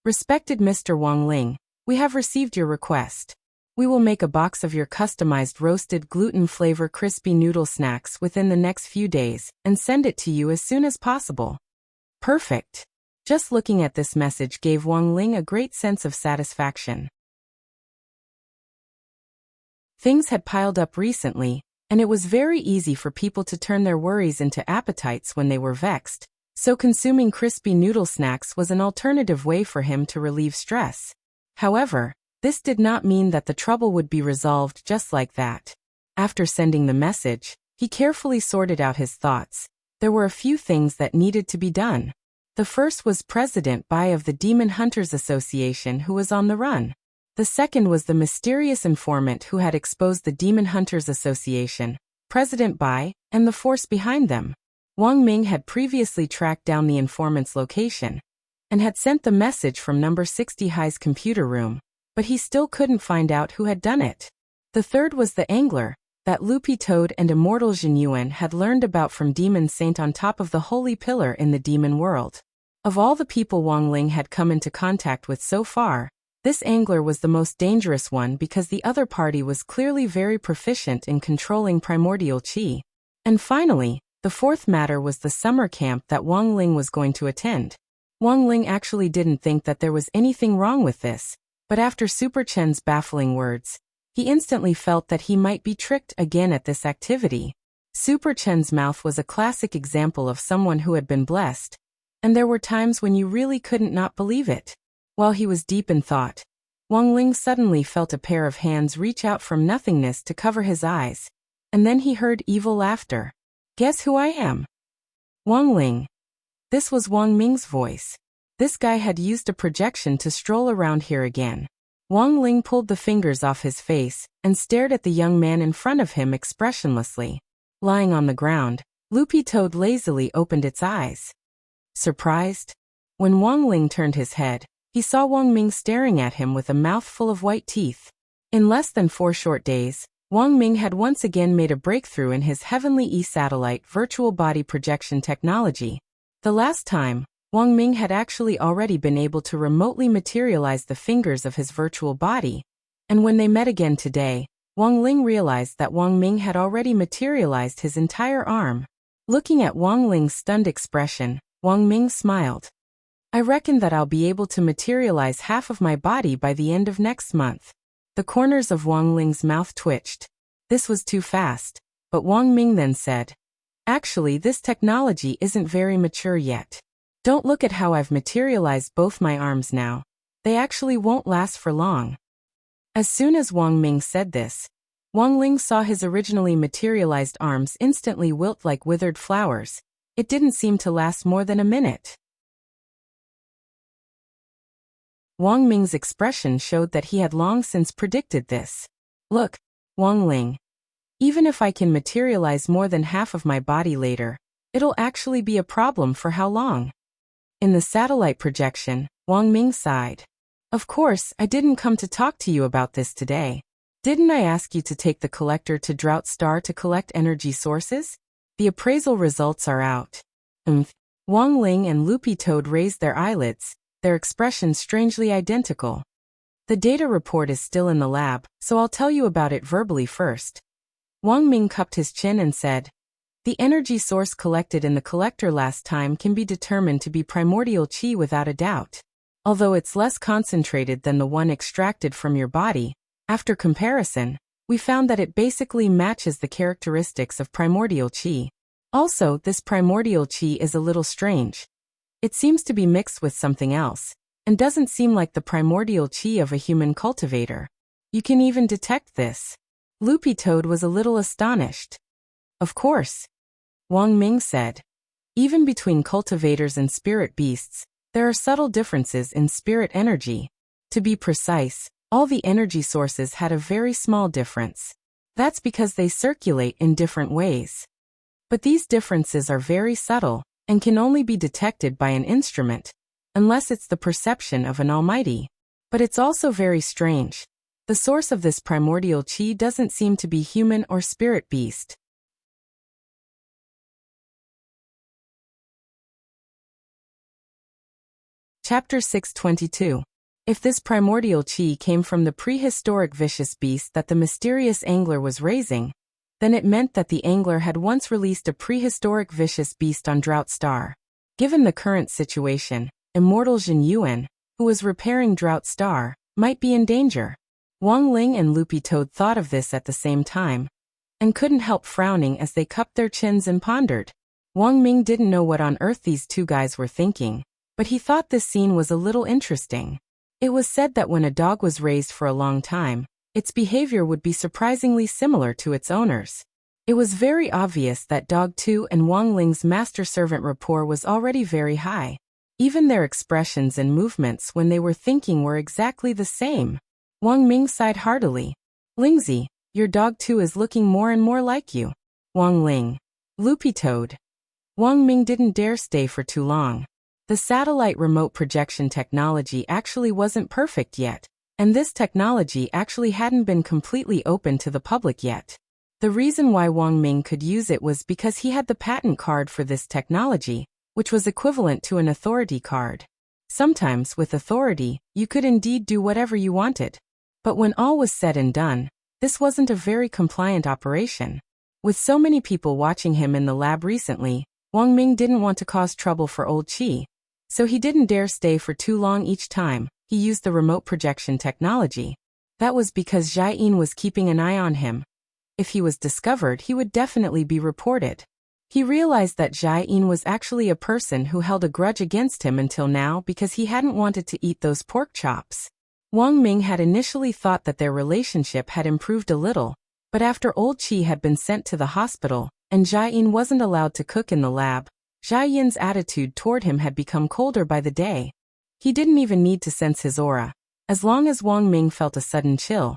"Respected Mr. Wang Ling, we have received your request. We will make a box of your customized roasted gluten flavor crispy noodle snacks within the next few days and send it to you as soon as possible." Perfect. Just looking at this message gave Wang Ling a great sense of satisfaction. Things had piled up recently, and it was very easy for people to turn their worries into appetites when they were vexed, so consuming crispy noodle snacks was an alternative way for him to relieve stress. However, this did not mean that the trouble would be resolved just like that. After sending the message, he carefully sorted out his thoughts. There were a few things that needed to be done. The first was President Bai of the Demon Hunters Association, who was on the run. The second was the mysterious informant who had exposed the Demon Hunters Association, President Bai, and the force behind them. Wang Ming had previously tracked down the informant's location and had sent the message from number 60 High's computer room, but he still couldn't find out who had done it. The third was the angler that Loopy Toad and Immortal Jinyuan had learned about from Demon Saint on top of the holy pillar in the demon world. Of all the people Wang Ling had come into contact with so far, this angler was the most dangerous one because the other party was clearly very proficient in controlling primordial qi. And finally, the fourth matter was the summer camp that Wang Ling was going to attend. Wang Ling actually didn't think that there was anything wrong with this, but after Super Chen's baffling words, he instantly felt that he might be tricked again at this activity. Super Chen's mouth was a classic example of someone who had been blessed, and there were times when you really couldn't not believe it. While he was deep in thought, Wang Ling suddenly felt a pair of hands reach out from nothingness to cover his eyes, and then he heard evil laughter. "Guess who I am?" "Wang Ling." This was Wang Ming's voice. This guy had used a projection to stroll around here again. Wang Ling pulled the fingers off his face and stared at the young man in front of him expressionlessly. Lying on the ground, Loopy Toad lazily opened its eyes. Surprised? When Wang Ling turned his head, he saw Wang Ming staring at him with a mouth full of white teeth. In less than 4 short days, Wang Ming had once again made a breakthrough in his Heavenly E-satellite virtual body projection technology. The last time, Wang Ming had actually already been able to remotely materialize the fingers of his virtual body, and when they met again today, Wang Ling realized that Wang Ming had already materialized his entire arm. Looking at Wang Ling's stunned expression, Wang Ming smiled. "I reckon that I'll be able to materialize half of my body by the end of next month." The corners of Wang Ling's mouth twitched. This was too fast, but Wang Ming then said, "Actually, this technology isn't very mature yet. Don't look at how I've materialized both my arms now. They actually won't last for long." As soon as Wang Ming said this, Wang Ling saw his originally materialized arms instantly wilt like withered flowers. It didn't seem to last more than a minute. Wang Ming's expression showed that he had long since predicted this. "Look, Wang Ling. Even if I can materialize more than half of my body later, it'll actually be a problem for how long?" In the satellite projection, Wang Ming sighed. "Of course, I didn't come to talk to you about this today. Didn't I ask you to take the collector to Drought Star to collect energy sources? The appraisal results are out." Wang Ling and Loopy Toad raised their eyelids, their expressions strangely identical. "The data report is still in the lab, so I'll tell you about it verbally first." Wang Ming cupped his chin and said, "The energy source collected in the collector last time can be determined to be primordial qi without a doubt. Although it's less concentrated than the one extracted from your body, after comparison, we found that it basically matches the characteristics of primordial qi. Also, this primordial qi is a little strange. It seems to be mixed with something else, and doesn't seem like the primordial qi of a human cultivator. You can even detect this." Loopy Toad was a little astonished. "Of course," Wang Ming said. "Even between cultivators and spirit beasts, there are subtle differences in spirit energy. To be precise, all the energy sources had a very small difference. That's because they circulate in different ways. But these differences are very subtle, and can only be detected by an instrument, unless it's the perception of an almighty. But it's also very strange. The source of this primordial qi doesn't seem to be human or spirit beast. Chapter 622. If this primordial qi came from the prehistoric vicious beast that the mysterious angler was raising, then it meant that the angler had once released a prehistoric vicious beast on Drought Star. Given the current situation, immortal Jin Yuan, who was repairing Drought Star, might be in danger. Wang Ling and Loopy Toad thought of this at the same time, and couldn't help frowning as they cupped their chins and pondered. Wang Ming didn't know what on earth these two guys were thinking, but he thought this scene was a little interesting. It was said that when a dog was raised for a long time, its behavior would be surprisingly similar to its owners. It was very obvious that Dog 2 and Wang Ling's master-servant rapport was already very high. Even their expressions and movements when they were thinking were exactly the same. Wang Ming sighed heartily. Lingzi, your Dog 2 is looking more and more like you. Wang Ling. Loopy Toad. Wang Ming didn't dare stay for too long. The satellite remote projection technology actually wasn't perfect yet, and this technology actually hadn't been completely open to the public yet. The reason why Wang Ming could use it was because he had the patent card for this technology, which was equivalent to an authority card. Sometimes, with authority, you could indeed do whatever you wanted. But when all was said and done, this wasn't a very compliant operation. With so many people watching him in the lab recently, Wang Ming didn't want to cause trouble for old Qi. So he didn't dare stay for too long each time he used the remote projection technology. That was because Jai Yin was keeping an eye on him. If he was discovered, he would definitely be reported. He realized that Jai Yin was actually a person who held a grudge against him until now because he hadn't wanted to eat those pork chops. Wang Ming had initially thought that their relationship had improved a little, but after old Qi had been sent to the hospital, and Jai Yin wasn't allowed to cook in the lab, Jai Yin's attitude toward him had become colder by the day. He didn't even need to sense his aura. As long as Wang Ming felt a sudden chill,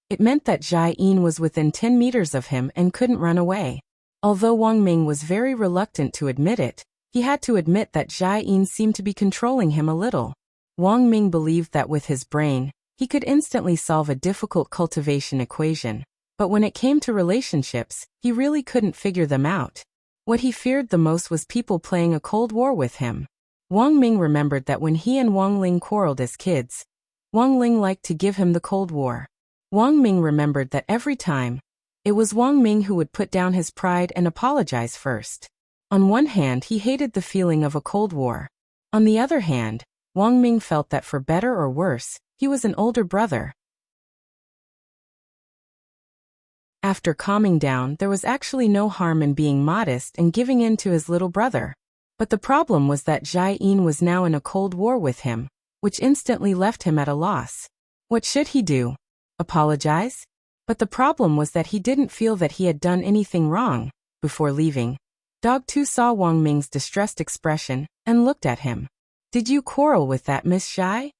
it meant that Jai Yin was within 10 meters of him and couldn't run away. Although Wang Ming was very reluctant to admit it, he had to admit that Jai Yin seemed to be controlling him a little. Wang Ming believed that with his brain, he could instantly solve a difficult cultivation equation, but when it came to relationships, he really couldn't figure them out. What he feared the most was people playing a Cold War with him. Wang Ming remembered that when he and Wang Ling quarreled as kids, Wang Ling liked to give him the Cold War. Wang Ming remembered that every time, it was Wang Ming who would put down his pride and apologize first. On one hand, he hated the feeling of a Cold War. On the other hand, Wang Ming felt that for better or worse, he was an older brother. After calming down, there was actually no harm in being modest and giving in to his little brother. But the problem was that Jai Yin was now in a Cold War with him, which instantly left him at a loss. What should he do? Apologize? But the problem was that he didn't feel that he had done anything wrong. Before leaving, Dog 2 saw Wang Ming's distressed expression and looked at him. Did you quarrel with that Miss Jai?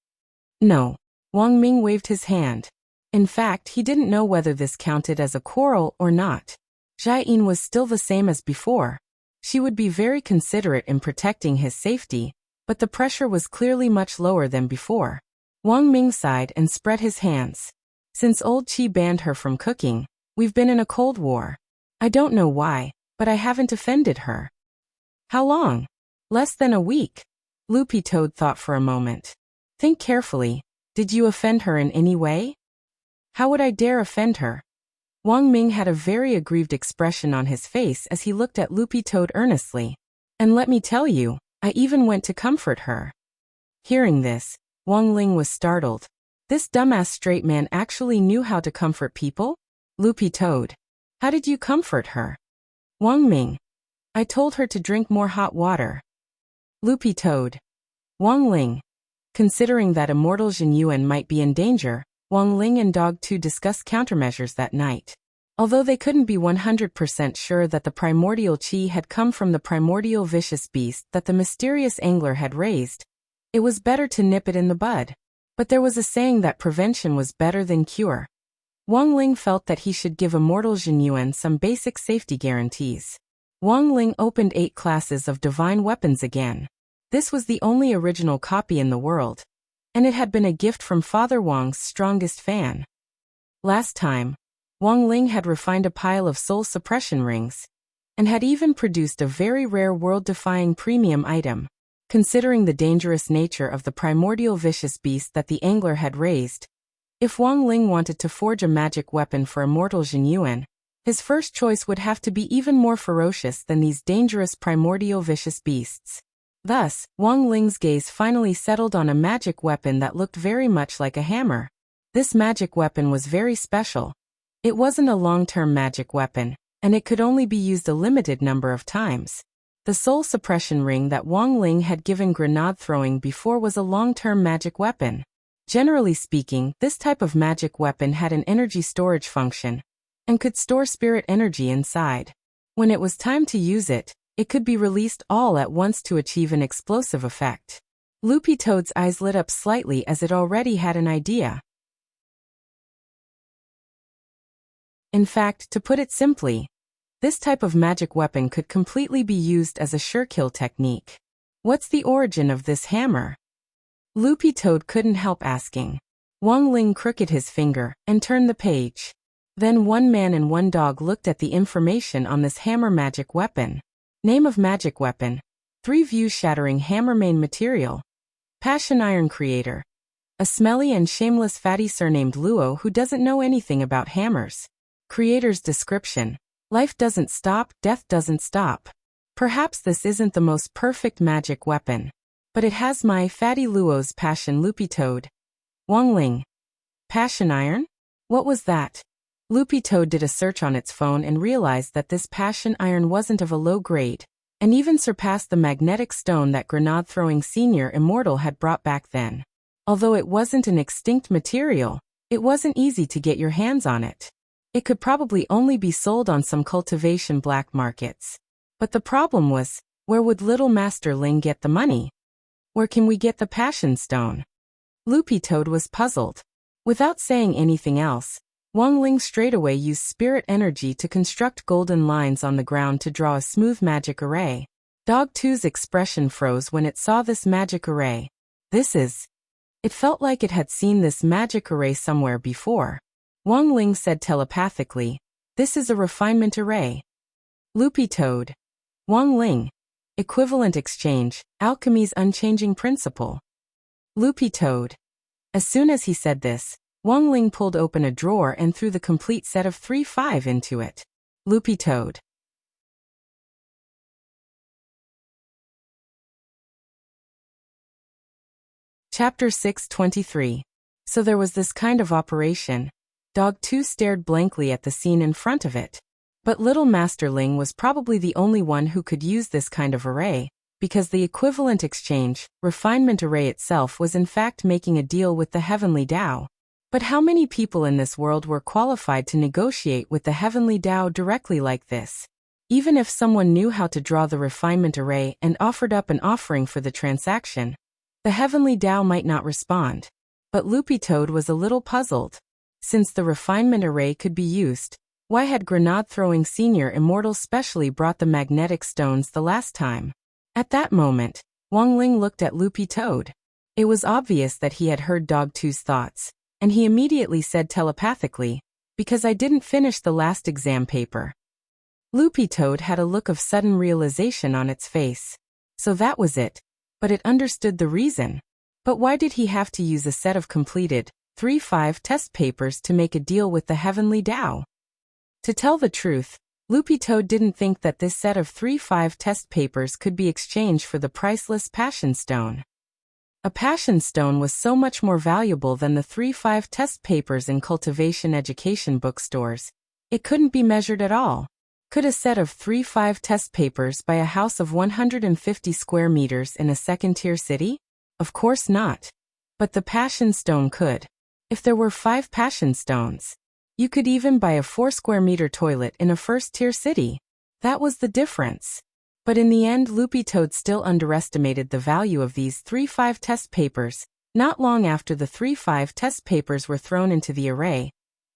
No. Wang Ming waved his hand. In fact, he didn't know whether this counted as a quarrel or not. Jai Yin was still the same as before. She would be very considerate in protecting his safety, but the pressure was clearly much lower than before. Wang Ming sighed and spread his hands. Since old Qi banned her from cooking, we've been in a Cold War. I don't know why, but I haven't offended her. How long? Less than a week. Loopy Toad thought for a moment. Think carefully. Did you offend her in any way? How would I dare offend her? Wang Ming had a very aggrieved expression on his face as he looked at Loopy Toad earnestly. And let me tell you, I even went to comfort her. Hearing this, Wang Ling was startled. This dumbass straight man actually knew how to comfort people? Loopy Toad. How did you comfort her? Wang Ming. I told her to drink more hot water. Loopy Toad. Wang Ling. Considering that immortal Jin Yuan might be in danger, Wang Ling and Dog 2 discussed countermeasures that night. Although they couldn't be 100% sure that the primordial qi had come from the primordial vicious beast that the mysterious angler had raised, it was better to nip it in the bud. But there was a saying that prevention was better than cure. Wang Ling felt that he should give immortal Jin Yuan some basic safety guarantees. Wang Ling opened 8 classes of divine weapons again. This was the only original copy in the world, and it had been a gift from Father Wang's strongest fan. Last time, Wang Ling had refined a pile of soul suppression rings, and had even produced a very rare world-defying premium item. Considering the dangerous nature of the primordial vicious beast that the angler had raised, if Wang Ling wanted to forge a magic weapon for immortal Zhenyuan, his first choice would have to be even more ferocious than these dangerous primordial vicious beasts. Thus, Wang Ling's gaze finally settled on a magic weapon that looked very much like a hammer. This magic weapon was very special. It wasn't a long-term magic weapon, and it could only be used a limited number of times. The soul suppression ring that Wang Ling had given grenade throwing before was a long-term magic weapon. Generally speaking, this type of magic weapon had an energy storage function, and could store spirit energy inside. When it was time to use it, it could be released all at once to achieve an explosive effect. Loopy Toad's eyes lit up slightly as it already had an idea. In fact, to put it simply, this type of magic weapon could completely be used as a sure-kill technique. What's the origin of this hammer? Loopy Toad couldn't help asking. Wang Ling crooked his finger and turned the page. Then one man and one dog looked at the information on this hammer magic weapon. Name of magic weapon: 3 view-shattering hammer. Main material: passion iron. Creator: a smelly and shameless fatty surnamed Luo who doesn't know anything about hammers. Creator's description: life doesn't stop, death doesn't stop. Perhaps this isn't the most perfect magic weapon, but it has my fatty Luo's passion. Loopy Toad. Wang Ling. Passion iron? What was that? Loopy Toad did a search on its phone and realized that this passion iron wasn't of a low grade, and even surpassed the magnetic stone that grenade-throwing senior immortal had brought back then. Although it wasn't an extinct material, it wasn't easy to get your hands on it. It could probably only be sold on some cultivation black markets. But the problem was, where would Little Master Ling get the money? Where can we get the passion stone? Loopy Toad was puzzled. Without saying anything else, Wang Ling straightaway used spirit energy to construct golden lines on the ground to draw a smooth magic array. Dog 2's expression froze when it saw this magic array. This is... It felt like it had seen this magic array somewhere before. Wang Ling said telepathically, "This is a refinement array." Loopy Toad. Wang Ling. Equivalent exchange, alchemy's unchanging principle. Loopy Toad. As soon as he said this, Wang Ling pulled open a drawer and threw the complete set of 3-5 into it. Loopy Toad. Chapter 623. So there was this kind of operation. Dog 2 stared blankly at the scene in front of it. But Little Master Ling was probably the only one who could use this kind of array, because the equivalent exchange, refinement array itself was in fact making a deal with the Heavenly Tao. But how many people in this world were qualified to negotiate with the Heavenly Tao directly like this? Even if someone knew how to draw the refinement array and offered up an offering for the transaction, the Heavenly Tao might not respond. But Loopy Toad was a little puzzled. Since the refinement array could be used, why had grenade-throwing senior immortal specially brought the magnetic stones the last time? At that moment, Wang Ling looked at Loopy Toad. It was obvious that he had heard Dog 2's thoughts, and he immediately said telepathically, "Because I didn't finish the last exam paper." Loopy Toad had a look of sudden realization on its face. So that was it, but it understood the reason. But why did he have to use a set of completed 3-5 test papers to make a deal with the Heavenly Tao? To tell the truth, Loopy Toad didn't think that this set of 3-5 test papers could be exchanged for the priceless Passion Stone. A Passion Stone was so much more valuable than the 3-5 test papers in cultivation education bookstores. It couldn't be measured at all. Could a set of 3-5 test papers buy a house of 150 square meters in a second-tier city? Of course not. But the Passion Stone could. If there were 5 Passion Stones, you could even buy a 4-square-meter toilet in a first-tier city. That was the difference. But in the end, Loopy Toad still underestimated the value of these 3-5 test papers. Not long after the 3-5 test papers were thrown into the array,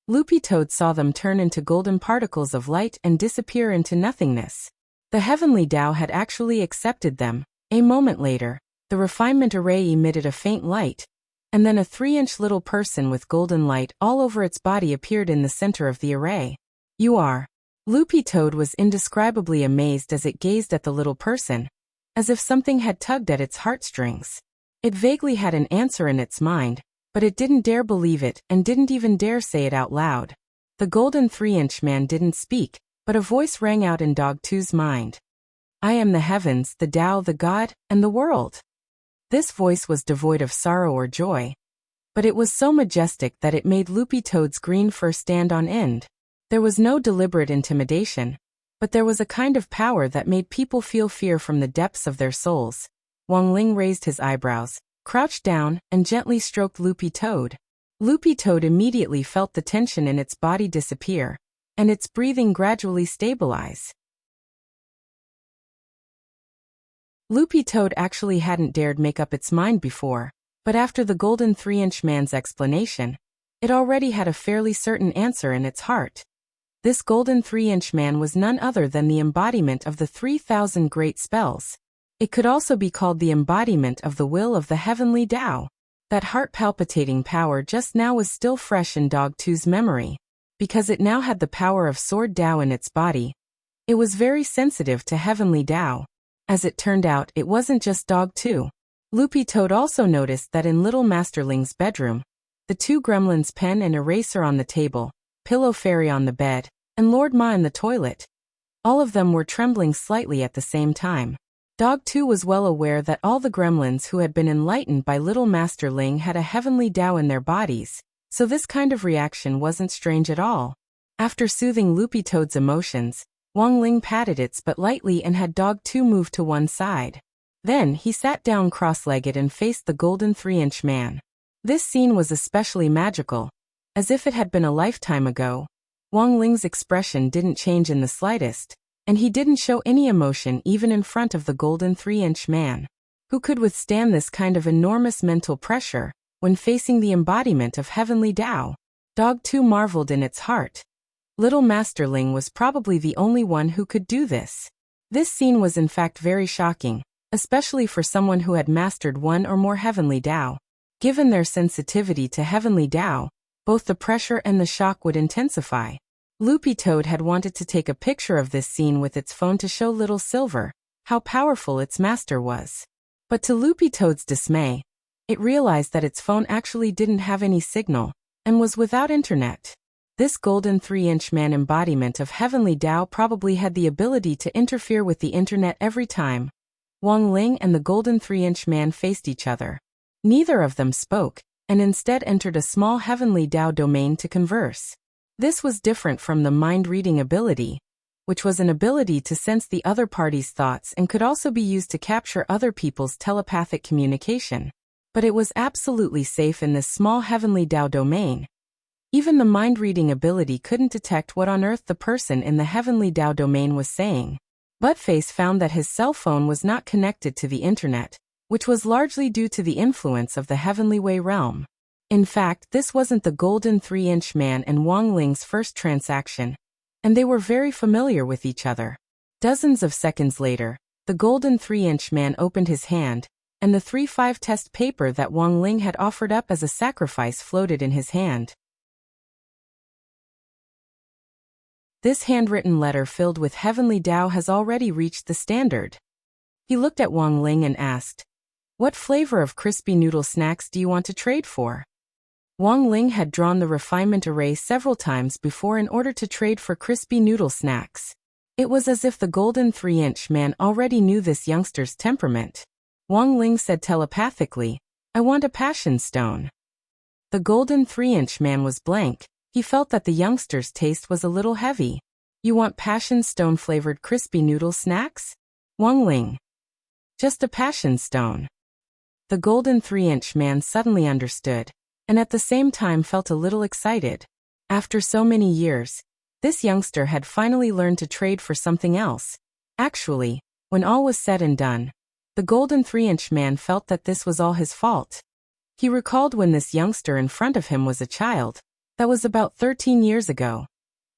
Loopy Toad saw them turn into golden particles of light and disappear into nothingness. The heavenly Tao had actually accepted them. A moment later, the refinement array emitted a faint light, and then a 3-inch little person with golden light all over its body appeared in the center of the array. You are. Loopy Toad was indescribably amazed as it gazed at the little person, as if something had tugged at its heartstrings. It vaguely had an answer in its mind, but it didn't dare believe it and didn't even dare say it out loud. The golden 3-inch man didn't speak, but a voice rang out in Dog 2's mind. I am the heavens, the Tao, the God, and the world. This voice was devoid of sorrow or joy, but it was so majestic that it made Loopy Toad's green fur stand on end. There was no deliberate intimidation, but there was a kind of power that made people feel fear from the depths of their souls. Wang Ling raised his eyebrows, crouched down, and gently stroked Loopy Toad. Loopy Toad immediately felt the tension in its body disappear, and its breathing gradually stabilize. Loopy Toad actually hadn't dared make up its mind before, but after the golden 3-inch man's explanation, it already had a fairly certain answer in its heart. This golden 3-inch man was none other than the embodiment of the 3,000 great spells. It could also be called the embodiment of the will of the heavenly Tao. That heart-palpitating power just now was still fresh in Dog 2's memory. Because it now had the power of Sword Tao in its body, it was very sensitive to heavenly Tao. As it turned out, it wasn't just Dog 2. Loopy Toad also noticed that in Little Masterling's bedroom, the 2 gremlins' pen and eraser on the table, Pillow Fairy on the bed, and Lord Ma in the toilet. All of them were trembling slightly at the same time. Dog 2 was well aware that all the gremlins who had been enlightened by Little Master Ling had a heavenly Tao in their bodies, so this kind of reaction wasn't strange at all. After soothing Loopy Toad's emotions, Wang Ling patted its butt lightly and had Dog 2 move to one side. Then he sat down cross-legged and faced the golden 3-inch man. This scene was especially magical, as if it had been a lifetime ago. Wang Ling's expression didn't change in the slightest, and he didn't show any emotion even in front of the golden 3-inch man. Who could withstand this kind of enormous mental pressure when facing the embodiment of heavenly Tao? Dog 2 marveled in its heart. Little Master Ling was probably the only one who could do this. This scene was in fact very shocking, especially for someone who had mastered one or more heavenly Tao. Given their sensitivity to heavenly Tao, both the pressure and the shock would intensify. Loopy Toad had wanted to take a picture of this scene with its phone to show Little Silver how powerful its master was. But to Loopy Toad's dismay, it realized that its phone actually didn't have any signal and was without internet. This golden 3-inch man embodiment of heavenly Tao probably had the ability to interfere with the internet every time Wang Ling and the golden 3-inch man faced each other. Neither of them spoke, and instead entered a small heavenly Tao domain to converse. This was different from the mind-reading ability, which was an ability to sense the other party's thoughts and could also be used to capture other people's telepathic communication. But it was absolutely safe in this small heavenly Tao domain. Even the mind-reading ability couldn't detect what on earth the person in the heavenly Tao domain was saying. Buttface found that his cell phone was not connected to the internet, which was largely due to the influence of the Heavenly Way realm. In fact, this wasn't the golden 3-inch man and Wang Ling's first transaction, and they were very familiar with each other. Dozens of seconds later, the golden 3-inch man opened his hand, and the 3-5 test paper that Wang Ling had offered up as a sacrifice floated in his hand. This handwritten letter filled with heavenly Tao has already reached the standard. He looked at Wang Ling and asked, "What flavor of crispy noodle snacks do you want to trade for?" Wang Ling had drawn the refinement array several times before in order to trade for crispy noodle snacks. It was as if the golden 3-inch man already knew this youngster's temperament. Wang Ling said telepathically, "I want a passion stone." The golden 3-inch man was blank. He felt that the youngster's taste was a little heavy. "You want passion stone flavored crispy noodle snacks?" Wang Ling. "Just a passion stone." The golden 3-inch man suddenly understood, and at the same time felt a little excited. After so many years, this youngster had finally learned to trade for something else. Actually, when all was said and done, the golden 3-inch man felt that this was all his fault. He recalled when this youngster in front of him was a child. That was about 13 years ago.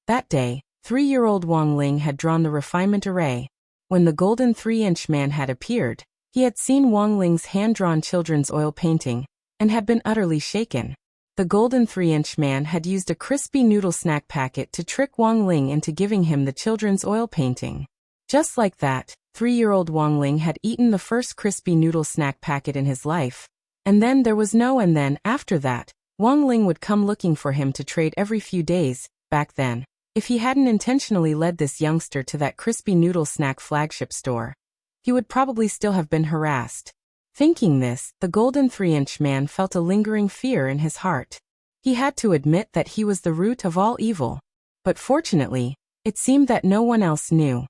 That day, 3-year-old Wang Ling had drawn the refinement array. When the golden 3-inch man had appeared, he had seen Wang Ling's hand-drawn children's oil painting, and had been utterly shaken. The golden 3-inch man had used a crispy noodle snack packet to trick Wang Ling into giving him the children's oil painting. Just like that, 3-year-old Wang Ling had eaten the first crispy noodle snack packet in his life. And then there was and then, after that, Wang Ling would come looking for him to trade every few days. Back then, if he hadn't intentionally led this youngster to that crispy noodle snack flagship store, he would probably still have been harassed. Thinking this, the golden 3-inch man felt a lingering fear in his heart. He had to admit that he was the root of all evil. But fortunately, it seemed that no one else knew.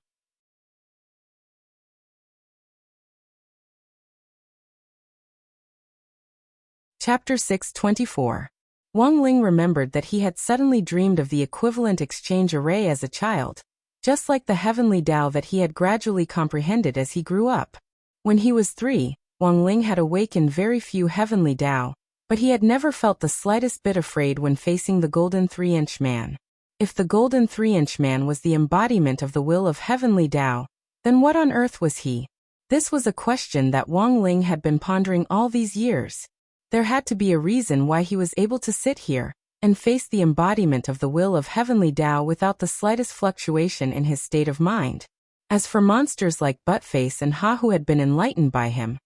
Chapter 6:24. Wang Ling remembered that he had suddenly dreamed of the equivalent exchange array as a child, just like the heavenly Tao that he had gradually comprehended as he grew up. When he was 3, Wang Ling had awakened very few heavenly Tao, but he had never felt the slightest bit afraid when facing the golden 3-inch man. If the golden 3-inch man was the embodiment of the will of heavenly Tao, then what on earth was he? This was a question that Wang Ling had been pondering all these years. There had to be a reason why he was able to sit here and face the embodiment of the will of heavenly Tao without the slightest fluctuation in his state of mind. As for monsters like Buttface and Ha who had been enlightened by him,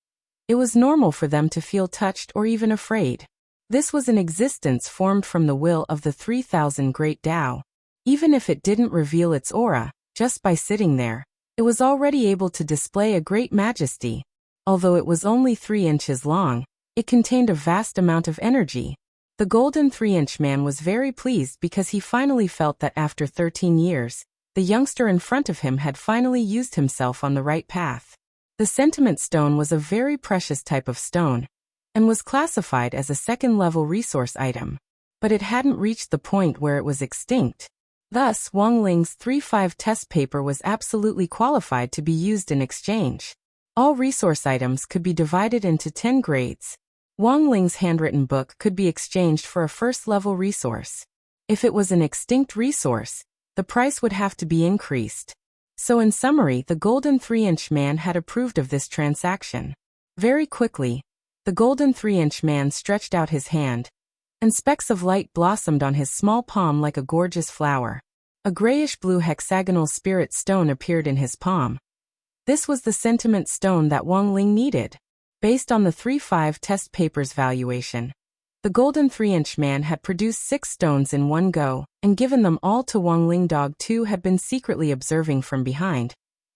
it was normal for them to feel touched or even afraid. This was an existence formed from the will of the 3,000 great Tao. Even if it didn't reveal its aura, just by sitting there, it was already able to display a great majesty. Although it was only 3 inches long, it contained a vast amount of energy. The golden 3-inch man was very pleased because he finally felt that after 13 years, the youngster in front of him had finally used himself on the right path. The sentiment stone was a very precious type of stone, and was classified as a second-level resource item. But it hadn't reached the point where it was extinct. Thus, Wang Ling's 3-5 test paper was absolutely qualified to be used in exchange. All resource items could be divided into 10 grades. Wang Ling's handwritten book could be exchanged for a first-level resource. If it was an extinct resource, the price would have to be increased. So in summary, the golden 3-inch man had approved of this transaction. Very quickly, the golden 3-inch man stretched out his hand, and specks of light blossomed on his small palm like a gorgeous flower. A grayish-blue hexagonal spirit stone appeared in his palm. This was the sentiment stone that Wang Ling needed. Based on the 3-5 test paper's valuation, the golden 3-inch man had produced 6 stones in one go, and given them all to Wang Ling. Dog 2 had been secretly observing from behind,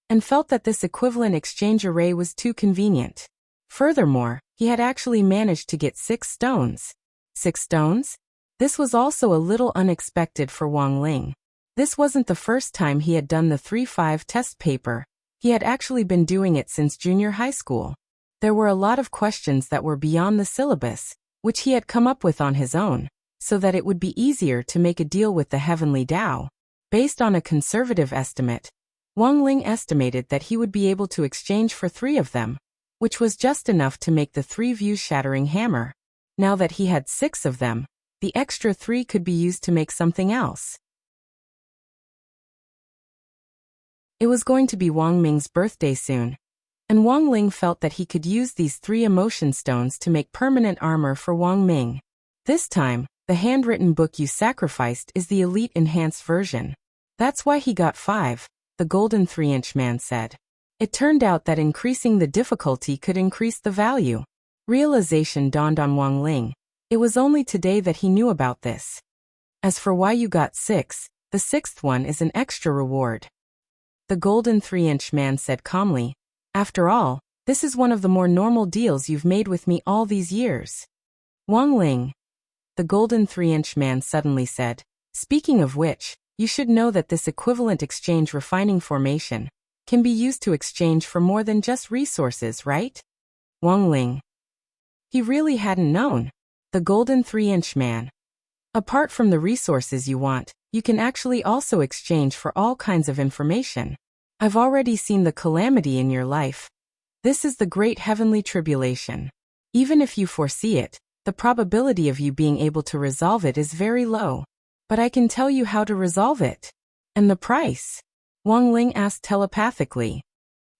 and felt that this equivalent exchange array was too convenient. Furthermore, he had actually managed to get 6 stones. 6 stones? This was also a little unexpected for Wang Ling. This wasn't the first time he had done the 3-5 test paper. He had actually been doing it since junior high school. There were a lot of questions that were beyond the syllabus, which he had come up with on his own, so that it would be easier to make a deal with the heavenly Tao. Based on a conservative estimate, Wang Ling estimated that he would be able to exchange for 3 of them, which was just enough to make the 3 view-shattering hammer. Now that he had 6 of them, the extra 3 could be used to make something else. It was going to be Wang Ming's birthday soon, and Wang Ling felt that he could use these 3 emotion stones to make permanent armor for Wang Ming. This time, the handwritten book you sacrificed is the elite enhanced version. That's why he got 5, the golden 3-inch man said. It turned out that increasing the difficulty could increase the value. Realization dawned on Wang Ling. It was only today that he knew about this. As for why you got 6, the 6th one is an extra reward. The golden 3-inch man said calmly. After all, this is one of the more normal deals you've made with me all these years. Wang Ling, the golden 3-inch man suddenly said. Speaking of which, you should know that this equivalent exchange refining formation can be used to exchange for more than just resources, right? Wang Ling. He really hadn't known. The golden 3-inch man. Apart from the resources you want, you can actually also exchange for all kinds of information. I've already seen the calamity in your life. This is the great heavenly tribulation. Even if you foresee it, the probability of you being able to resolve it is very low. But I can tell you how to resolve it. And the price? Wang Ling asked telepathically.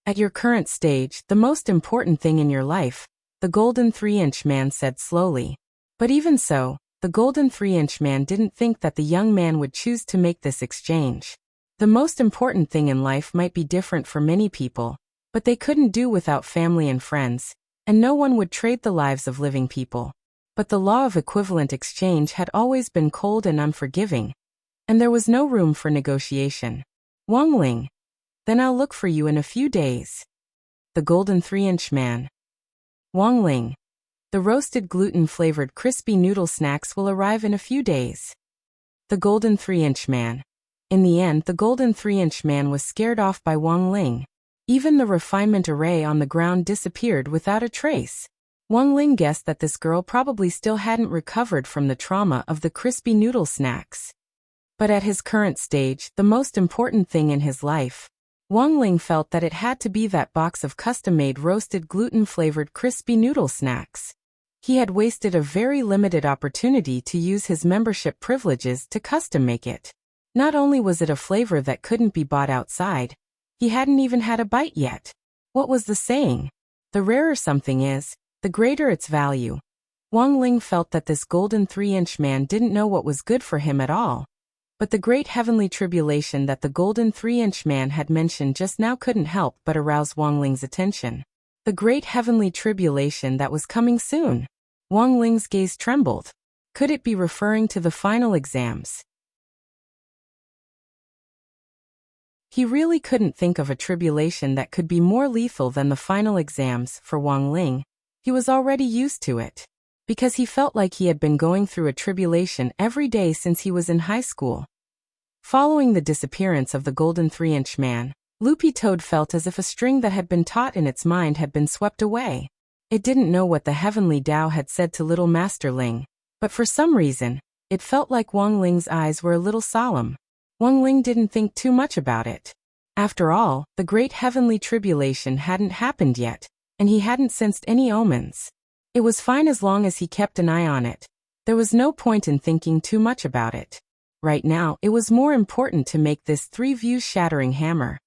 At your current stage, the most important thing in your life, the golden 3-inch man said slowly. But even so, the golden 3-inch man didn't think that the young man would choose to make this exchange. The most important thing in life might be different for many people, but they couldn't do without family and friends, and no one would trade the lives of living people. But the law of equivalent exchange had always been cold and unforgiving, and there was no room for negotiation. Wang Ling. Then I'll look for you in a few days. The golden 3-inch man. Wang Ling. The roasted gluten-flavored crispy noodle snacks will arrive in a few days. The golden 3-inch man. In the end, the golden 3-inch man was scared off by Wang Ling. Even the refinement array on the ground disappeared without a trace. Wang Ling guessed that this girl probably still hadn't recovered from the trauma of the crispy noodle snacks. But at his current stage, the most important thing in his life, Wang Ling felt that it had to be that box of custom-made roasted gluten-flavored crispy noodle snacks. He had wasted a very limited opportunity to use his membership privileges to custom-make it. Not only was it a flavor that couldn't be bought outside, he hadn't even had a bite yet. What was the saying? The rarer something is, the greater its value. Wang Ling felt that this golden 3-inch man didn't know what was good for him at all. But the great heavenly tribulation that the golden 3-inch man had mentioned just now couldn't help but arouse Wang Ling's attention. The great heavenly tribulation that was coming soon. Wang Ling's gaze trembled. Could it be referring to the final exams? He really couldn't think of a tribulation that could be more lethal than the final exams for Wang Ling. He was already used to it, because he felt like he had been going through a tribulation every day since he was in high school. Following the disappearance of the golden 3-inch man, Loopy Toad felt as if a string that had been taut in its mind had been swept away. It didn't know what the heavenly Tao had said to little Master Ling, but for some reason, it felt like Wang Ling's eyes were a little solemn. Wang Ling didn't think too much about it. After all, the great heavenly tribulation hadn't happened yet, and he hadn't sensed any omens. It was fine as long as he kept an eye on it. There was no point in thinking too much about it. Right now, it was more important to make this 3-view shattering hammer.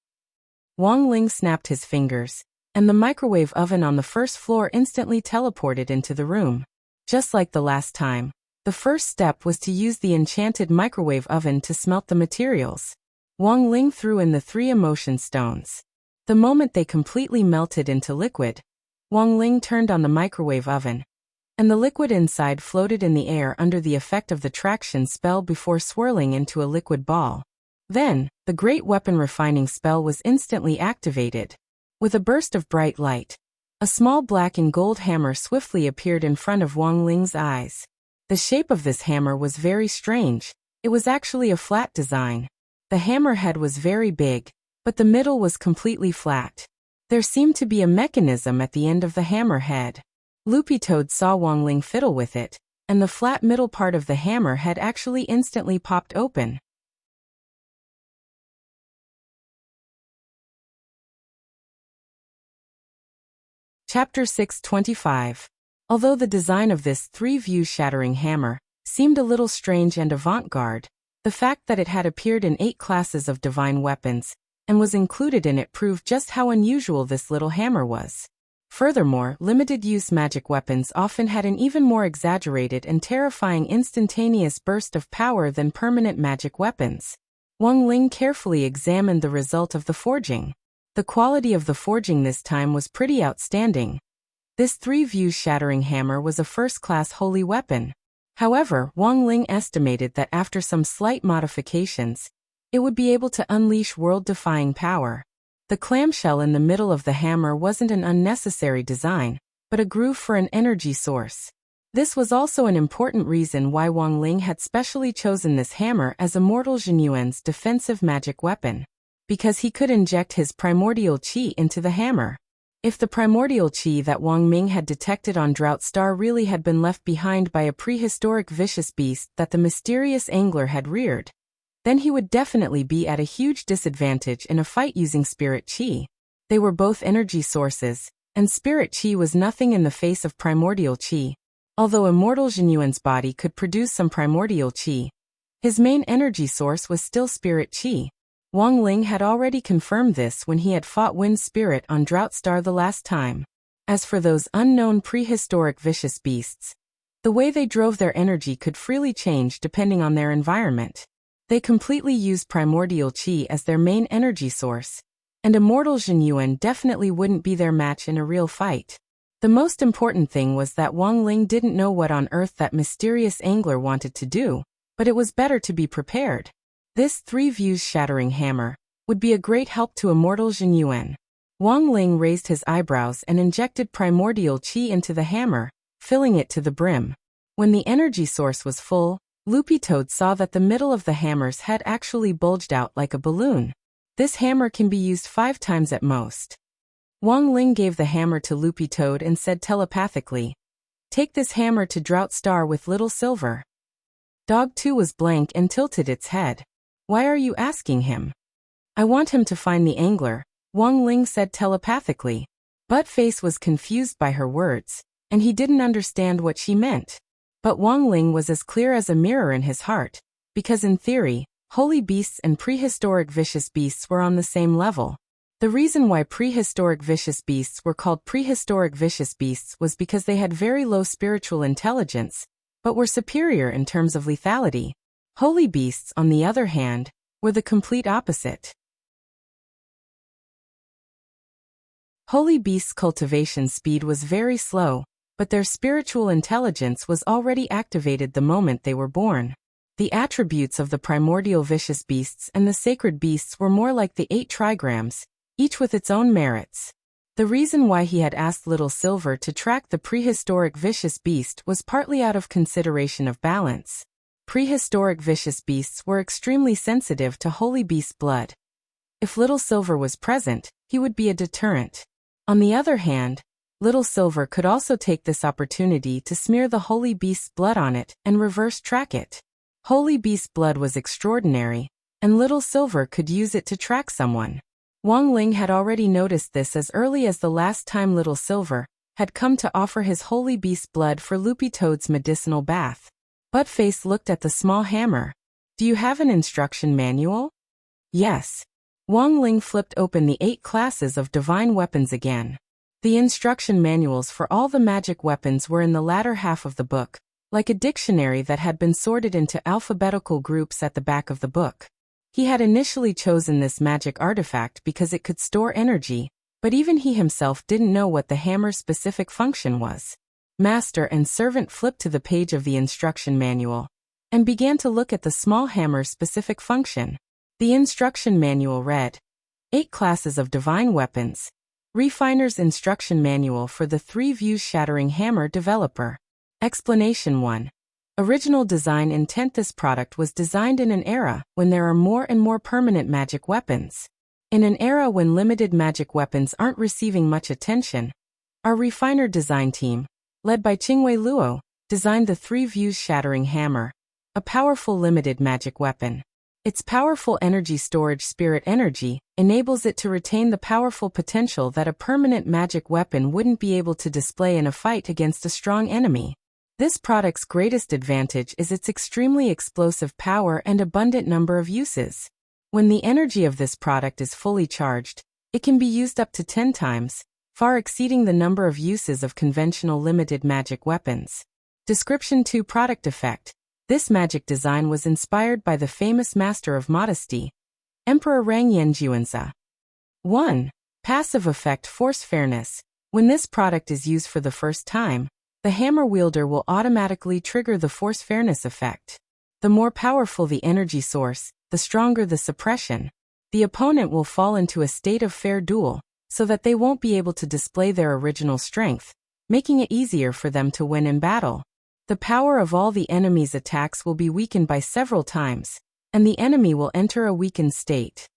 Wang Ling snapped his fingers, and the microwave oven on the first floor instantly teleported into the room. Just like the last time, the first step was to use the enchanted microwave oven to smelt the materials. Wang Ling threw in the 3 emotion stones. The moment they completely melted into liquid, Wang Ling turned on the microwave oven, and the liquid inside floated in the air under the effect of the traction spell before swirling into a liquid ball. Then, the great weapon refining spell was instantly activated. With a burst of bright light, a small black and gold hammer swiftly appeared in front of Wang Ling's eyes. The shape of this hammer was very strange. It was actually a flat design. The hammer head was very big, but the middle was completely flat. There seemed to be a mechanism at the end of the hammer head. Loopy Toad saw Wang Ling fiddle with it, and the flat middle part of the hammer head actually instantly popped open. Chapter 625. Although the design of this 3-view shattering hammer seemed a little strange and avant-garde, the fact that it had appeared in 8 classes of divine weapons and was included in it proved just how unusual this little hammer was. Furthermore, limited-use magic weapons often had an even more exaggerated and terrifying instantaneous burst of power than permanent magic weapons. Wang Ling carefully examined the result of the forging. The quality of the forging this time was pretty outstanding. This 3-view shattering hammer was a first-class holy weapon. However, Wang Ling estimated that after some slight modifications, it would be able to unleash world-defying power. The clamshell in the middle of the hammer wasn't an unnecessary design, but a groove for an energy source. This was also an important reason why Wang Ling had specially chosen this hammer as Immortal Jinyuan's defensive magic weapon, because he could inject his primordial qi into the hammer. If the primordial qi that Wang Ming had detected on Drought Star really had been left behind by a prehistoric vicious beast that the mysterious angler had reared, then he would definitely be at a huge disadvantage in a fight using spirit qi. They were both energy sources, and spirit qi was nothing in the face of primordial qi. Although Immortal Jinyuan's body could produce some primordial qi, his main energy source was still spirit qi. Wang Ling had already confirmed this when he had fought Wind Spirit on Drought Star the last time. As for those unknown prehistoric vicious beasts, the way they drove their energy could freely change depending on their environment. They completely used primordial qi as their main energy source, and immortal Zhenyuan definitely wouldn't be their match in a real fight. The most important thing was that Wang Ling didn't know what on earth that mysterious angler wanted to do, but it was better to be prepared. This 3 views shattering hammer would be a great help to immortal Zhenyuan. Wang Ling raised his eyebrows and injected primordial qi into the hammer, filling it to the brim. When the energy source was full, Loopy Toad saw that the middle of the hammer's head actually bulged out like a balloon. This hammer can be used 5 times at most. Wang Ling gave the hammer to Loopy Toad and said telepathically, "Take this hammer to Drought Star with Little Silver." Dog 2 was blank and tilted its head. "Why are you asking him?" "I want him to find the angler," Wang Ling said telepathically. Buttface was confused by her words, and he didn't understand what she meant. But Wang Ling was as clear as a mirror in his heart, because in theory, holy beasts and prehistoric vicious beasts were on the same level. The reason why prehistoric vicious beasts were called prehistoric vicious beasts was because they had very low spiritual intelligence, but were superior in terms of lethality. Holy beasts, on the other hand, were the complete opposite. Holy beasts' cultivation speed was very slow, but their spiritual intelligence was already activated the moment they were born. The attributes of the primordial vicious beasts and the sacred beasts were more like the 8 trigrams, each with its own merits. The reason why he had asked Little Silver to track the prehistoric vicious beast was partly out of consideration of balance. Prehistoric vicious beasts were extremely sensitive to holy beast blood. If Little Silver was present, he would be a deterrent. On the other hand, Little Silver could also take this opportunity to smear the holy beast's blood on it and reverse track it. Holy beast blood was extraordinary, and Little Silver could use it to track someone. Wang Ling had already noticed this as early as the last time Little Silver had come to offer his holy beast blood for Loopy Toad's medicinal bath. Buttface looked at the small hammer. "Do you have an instruction manual?" "Yes." Wang Ling flipped open the 8 classes of divine weapons again. The instruction manuals for all the magic weapons were in the latter half of the book, like a dictionary that had been sorted into alphabetical groups at the back of the book. He had initially chosen this magic artifact because it could store energy, but even he himself didn't know what the hammer's specific function was. Master and servant flipped to the page of the instruction manual and began to look at the small hammer's specific function. The instruction manual read, 8 classes of divine weapons. Refiner's Instruction Manual for the 3 Views Shattering Hammer Developer. Explanation 1. Original design intent. This product was designed in an era when there are more and more permanent magic weapons. In an era when limited magic weapons aren't receiving much attention, our Refiner design team, led by Qingwei Luo, designed the 3 Views Shattering Hammer, a powerful limited magic weapon. Its powerful energy storage spirit energy enables it to retain the powerful potential that a permanent magic weapon wouldn't be able to display in a fight against a strong enemy. This product's greatest advantage is its extremely explosive power and abundant number of uses. When the energy of this product is fully charged, it can be used up to 10 times, far exceeding the number of uses of conventional limited magic weapons. Description 2. Product effect. This magic design was inspired by the famous master of modesty, Emperor Rang Yenjuanza. 1. Passive effect. Force fairness. When this product is used for the first time, the hammer wielder will automatically trigger the force fairness effect. The more powerful the energy source, the stronger the suppression. The opponent will fall into a state of fair duel, so that they won't be able to display their original strength, making it easier for them to win in battle. The power of all the enemy's attacks will be weakened by several times, and the enemy will enter a weakened state.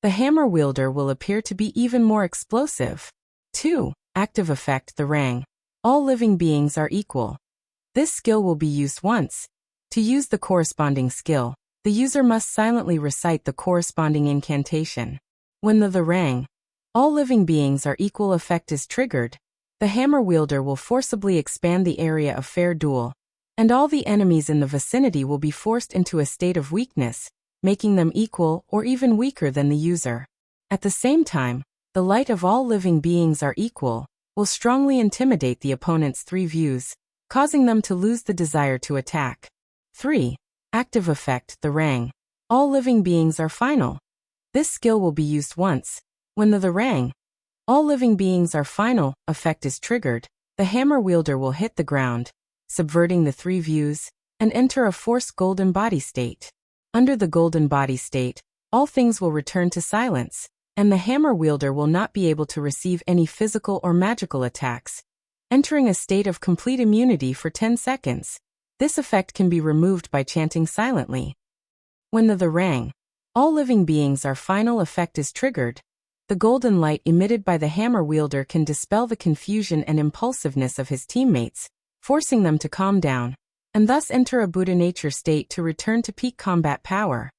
The hammer wielder will appear to be even more explosive. 2. Active effect. The Rang. All living beings are equal. This skill will be used once. To use the corresponding skill, the user must silently recite the corresponding incantation. When the Rang, all living beings are equal effect is triggered, the hammer wielder will forcibly expand the area of fair duel, and all the enemies in the vicinity will be forced into a state of weakness, making them equal or even weaker than the user. At the same time, the light of all living beings are equal, will strongly intimidate the opponent's 3 views, causing them to lose the desire to attack. 3. Active effect, the rang. All living beings are final. This skill will be used once. When the rang, all living beings are final, effect is triggered, the hammer wielder will hit the ground, subverting the 3 views, and enter a forced golden body state. Under the golden body state, all things will return to silence, and the hammer wielder will not be able to receive any physical or magical attacks, entering a state of complete immunity for 10 seconds. This effect can be removed by chanting silently. When the rang, all living beings are final effect is triggered, the golden light emitted by the hammer wielder can dispel the confusion and impulsiveness of his teammates, forcing them to calm down, and thus enter a Buddha nature state to return to peak combat power.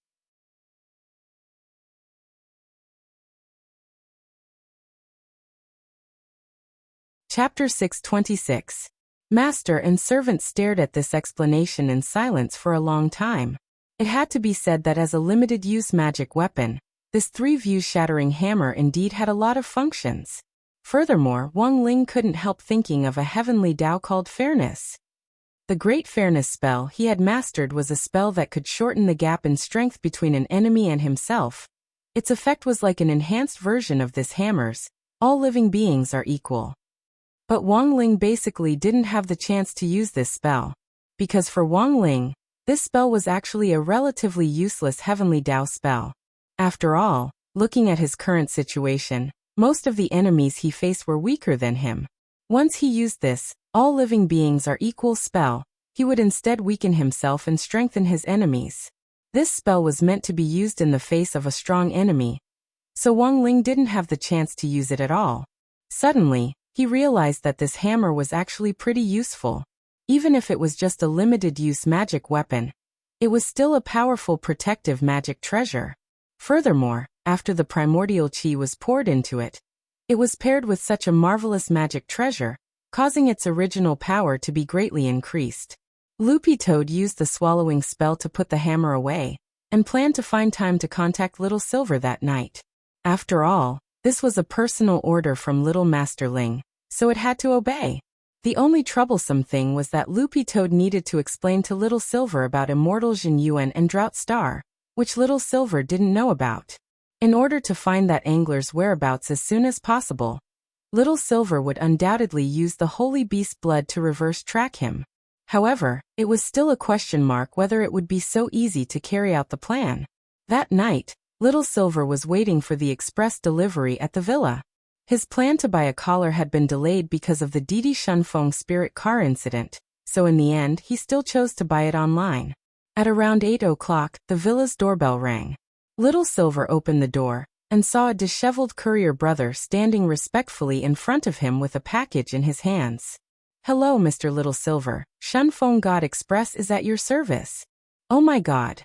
Chapter 626. Master and servant stared at this explanation in silence for a long time. It had to be said that as a limited-use magic weapon, this 3-view shattering hammer indeed had a lot of functions. Furthermore, Wang Ling couldn't help thinking of a heavenly Tao called Fairness. The Great Fairness spell he had mastered was a spell that could shorten the gap in strength between an enemy and himself. Its effect was like an enhanced version of this hammer's, all living beings are equal. But Wang Ling basically didn't have the chance to use this spell. Because for Wang Ling, this spell was actually a relatively useless heavenly Tao spell. After all, looking at his current situation, most of the enemies he faced were weaker than him. Once he used this, all living beings are equal spell, he would instead weaken himself and strengthen his enemies. This spell was meant to be used in the face of a strong enemy, so Wang Ling didn't have the chance to use it at all. Suddenly, he realized that this hammer was actually pretty useful. Even if it was just a limited-use magic weapon, it was still a powerful protective magic treasure. Furthermore, after the primordial chi was poured into it, it was paired with such a marvelous magic treasure, causing its original power to be greatly increased. Loopy Toad used the swallowing spell to put the hammer away, and planned to find time to contact Little Silver that night. After all, this was a personal order from Little Master Ling, so it had to obey. The only troublesome thing was that Loopy Toad needed to explain to Little Silver about Immortal Jin Yuan and Drought Star, which Little Silver didn't know about. In order to find that angler's whereabouts as soon as possible, Little Silver would undoubtedly use the Holy Beast blood to reverse track him. However, it was still a question mark whether it would be so easy to carry out the plan. That night, Little Silver was waiting for the express delivery at the villa. His plan to buy a collar had been delayed because of the Didi Shunfeng spirit car incident, so in the end he still chose to buy it online. At around 8 o'clock, the villa's doorbell rang. Little Silver opened the door, and saw a disheveled courier brother standing respectfully in front of him with a package in his hands. "Hello, Mr. Little Silver, Shunfeng God Express is at your service." "Oh my God."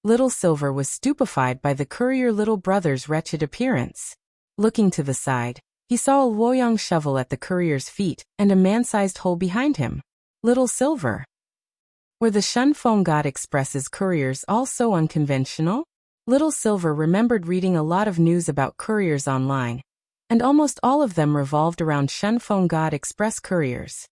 Little Silver was stupefied by the courier little brother's wretched appearance. Looking to the side, he saw a Luoyang shovel at the courier's feet and a man-sized hole behind him. Little Silver. Were the Shunfeng God Express's couriers all so unconventional? Little Silver remembered reading a lot of news about couriers online, and almost all of them revolved around Shunfeng God Express couriers.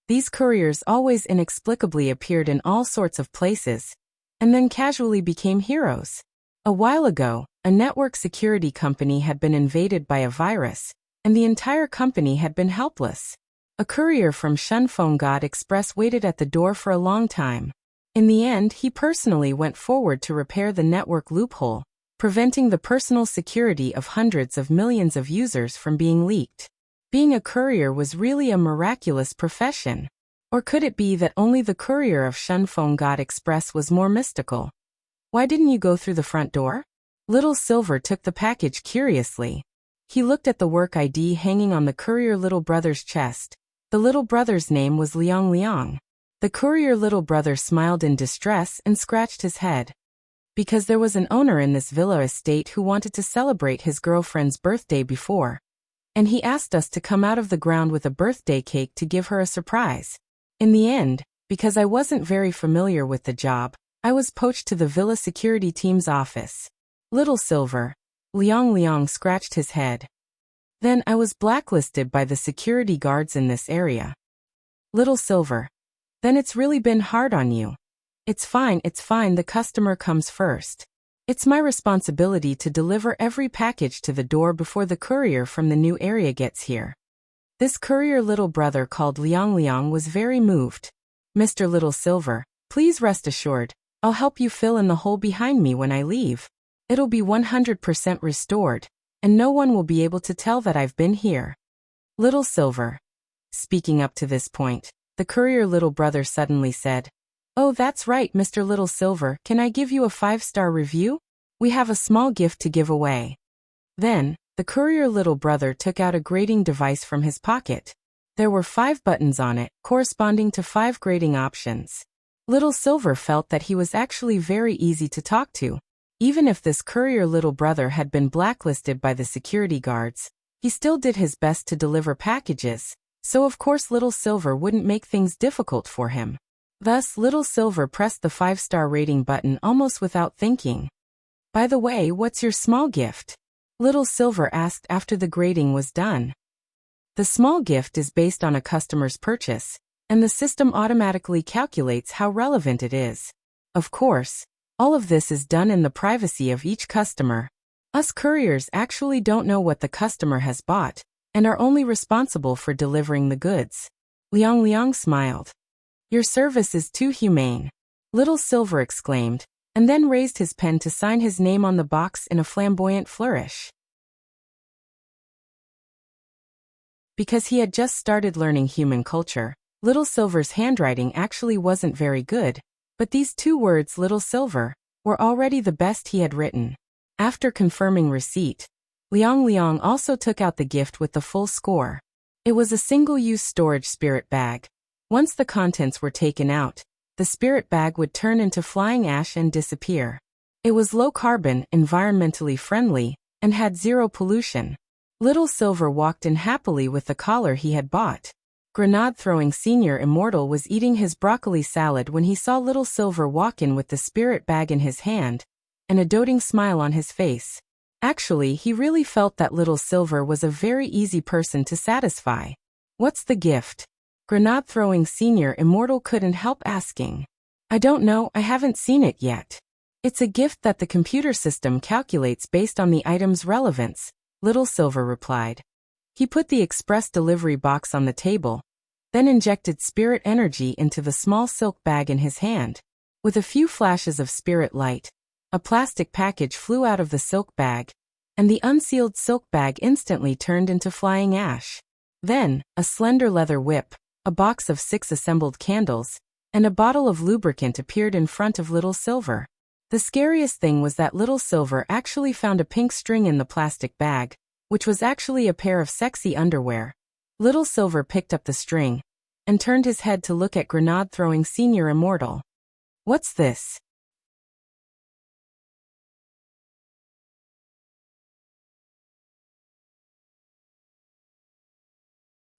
These couriers always inexplicably appeared in all sorts of places, and then casually became heroes. A while ago, a network security company had been invaded by a virus, and the entire company had been helpless. A courier from Shunfeng God Express waited at the door for a long time. In the end, he personally went forward to repair the network loophole, preventing the personal security of hundreds of millions of users from being leaked. Being a courier was really a miraculous profession. Or could it be that only the courier of Shunfeng God Express was more mystical? "Why didn't you go through the front door?" Little Silver took the package curiously. He looked at the work ID hanging on the courier little brother's chest. The little brother's name was Liang Liang. The courier little brother smiled in distress and scratched his head. Because there was an owner in this villa estate who wanted to celebrate his girlfriend's birthday before and he asked us to come out of the ground with a birthday cake to give her a surprise. In the end, because I wasn't very familiar with the job, I was poached to the villa security team's office. Little Silver. Liang scratched his head. Then I was blacklisted by the security guards in this area. Little Silver. Then it's really been hard on you. It's fine, the customer comes first. It's my responsibility to deliver every package to the door before the courier from the new area gets here. This courier little brother called Liang was very moved. Mr. Little Silver, please rest assured, I'll help you fill in the hole behind me when I leave. It'll be 100% restored, and no one will be able to tell that I've been here. Little Silver. Speaking up to this point, the courier little brother suddenly said, "Oh, that's right, Mr. Little Silver, can I give you a 5-star review? We have a small gift to give away." Then, the courier little brother took out a grading device from his pocket. There were 5 buttons on it, corresponding to 5 grading options. Little Silver felt that he was actually very easy to talk to. Even if this courier little brother had been blacklisted by the security guards, he still did his best to deliver packages, so of course Little Silver wouldn't make things difficult for him. Thus, Little Silver pressed the 5-star rating button almost without thinking. "By the way, what's your small gift?" Little Silver asked after the grading was done. The small gift is based on a customer's purchase, and the system automatically calculates how relevant it is. Of course, all of this is done in the privacy of each customer. Us couriers actually don't know what the customer has bought, and are only responsible for delivering the goods. Liang smiled. "Your service is too humane," Little Silver exclaimed, and then raised his pen to sign his name on the box in a flamboyant flourish. Because he had just started learning human culture, Little Silver's handwriting actually wasn't very good, but these 2 words Little Silver were already the best he had written. After confirming receipt, Liang also took out the gift with the full score. It was a single-use storage spirit bag. Once the contents were taken out, the spirit bag would turn into flying ash and disappear. It was low-carbon, environmentally friendly, and had 0 pollution. Little Silver walked in happily with the collar he had bought. Grenade-throwing Senior Immortal was eating his broccoli salad when he saw Little Silver walk in with the spirit bag in his hand, and a doting smile on his face. Actually, he really felt that Little Silver was a very easy person to satisfy. "What's the gift?" Grenade-throwing Senior Immortal couldn't help asking. "I don't know, I haven't seen it yet. It's a gift that the computer system calculates based on the item's relevance," Little Silver replied. He put the express delivery box on the table, then injected spirit energy into the small silk bag in his hand. With a few flashes of spirit light, a plastic package flew out of the silk bag, and the unsealed silk bag instantly turned into flying ash. Then, a slender leather whip, a box of 6 assembled candles, and a bottle of lubricant appeared in front of Little Silver. The scariest thing was that Little Silver actually found a pink string in the plastic bag, which was actually a pair of sexy underwear. Little Silver picked up the string, and turned his head to look at Grenade-throwing Senior Immortal. "What's this?"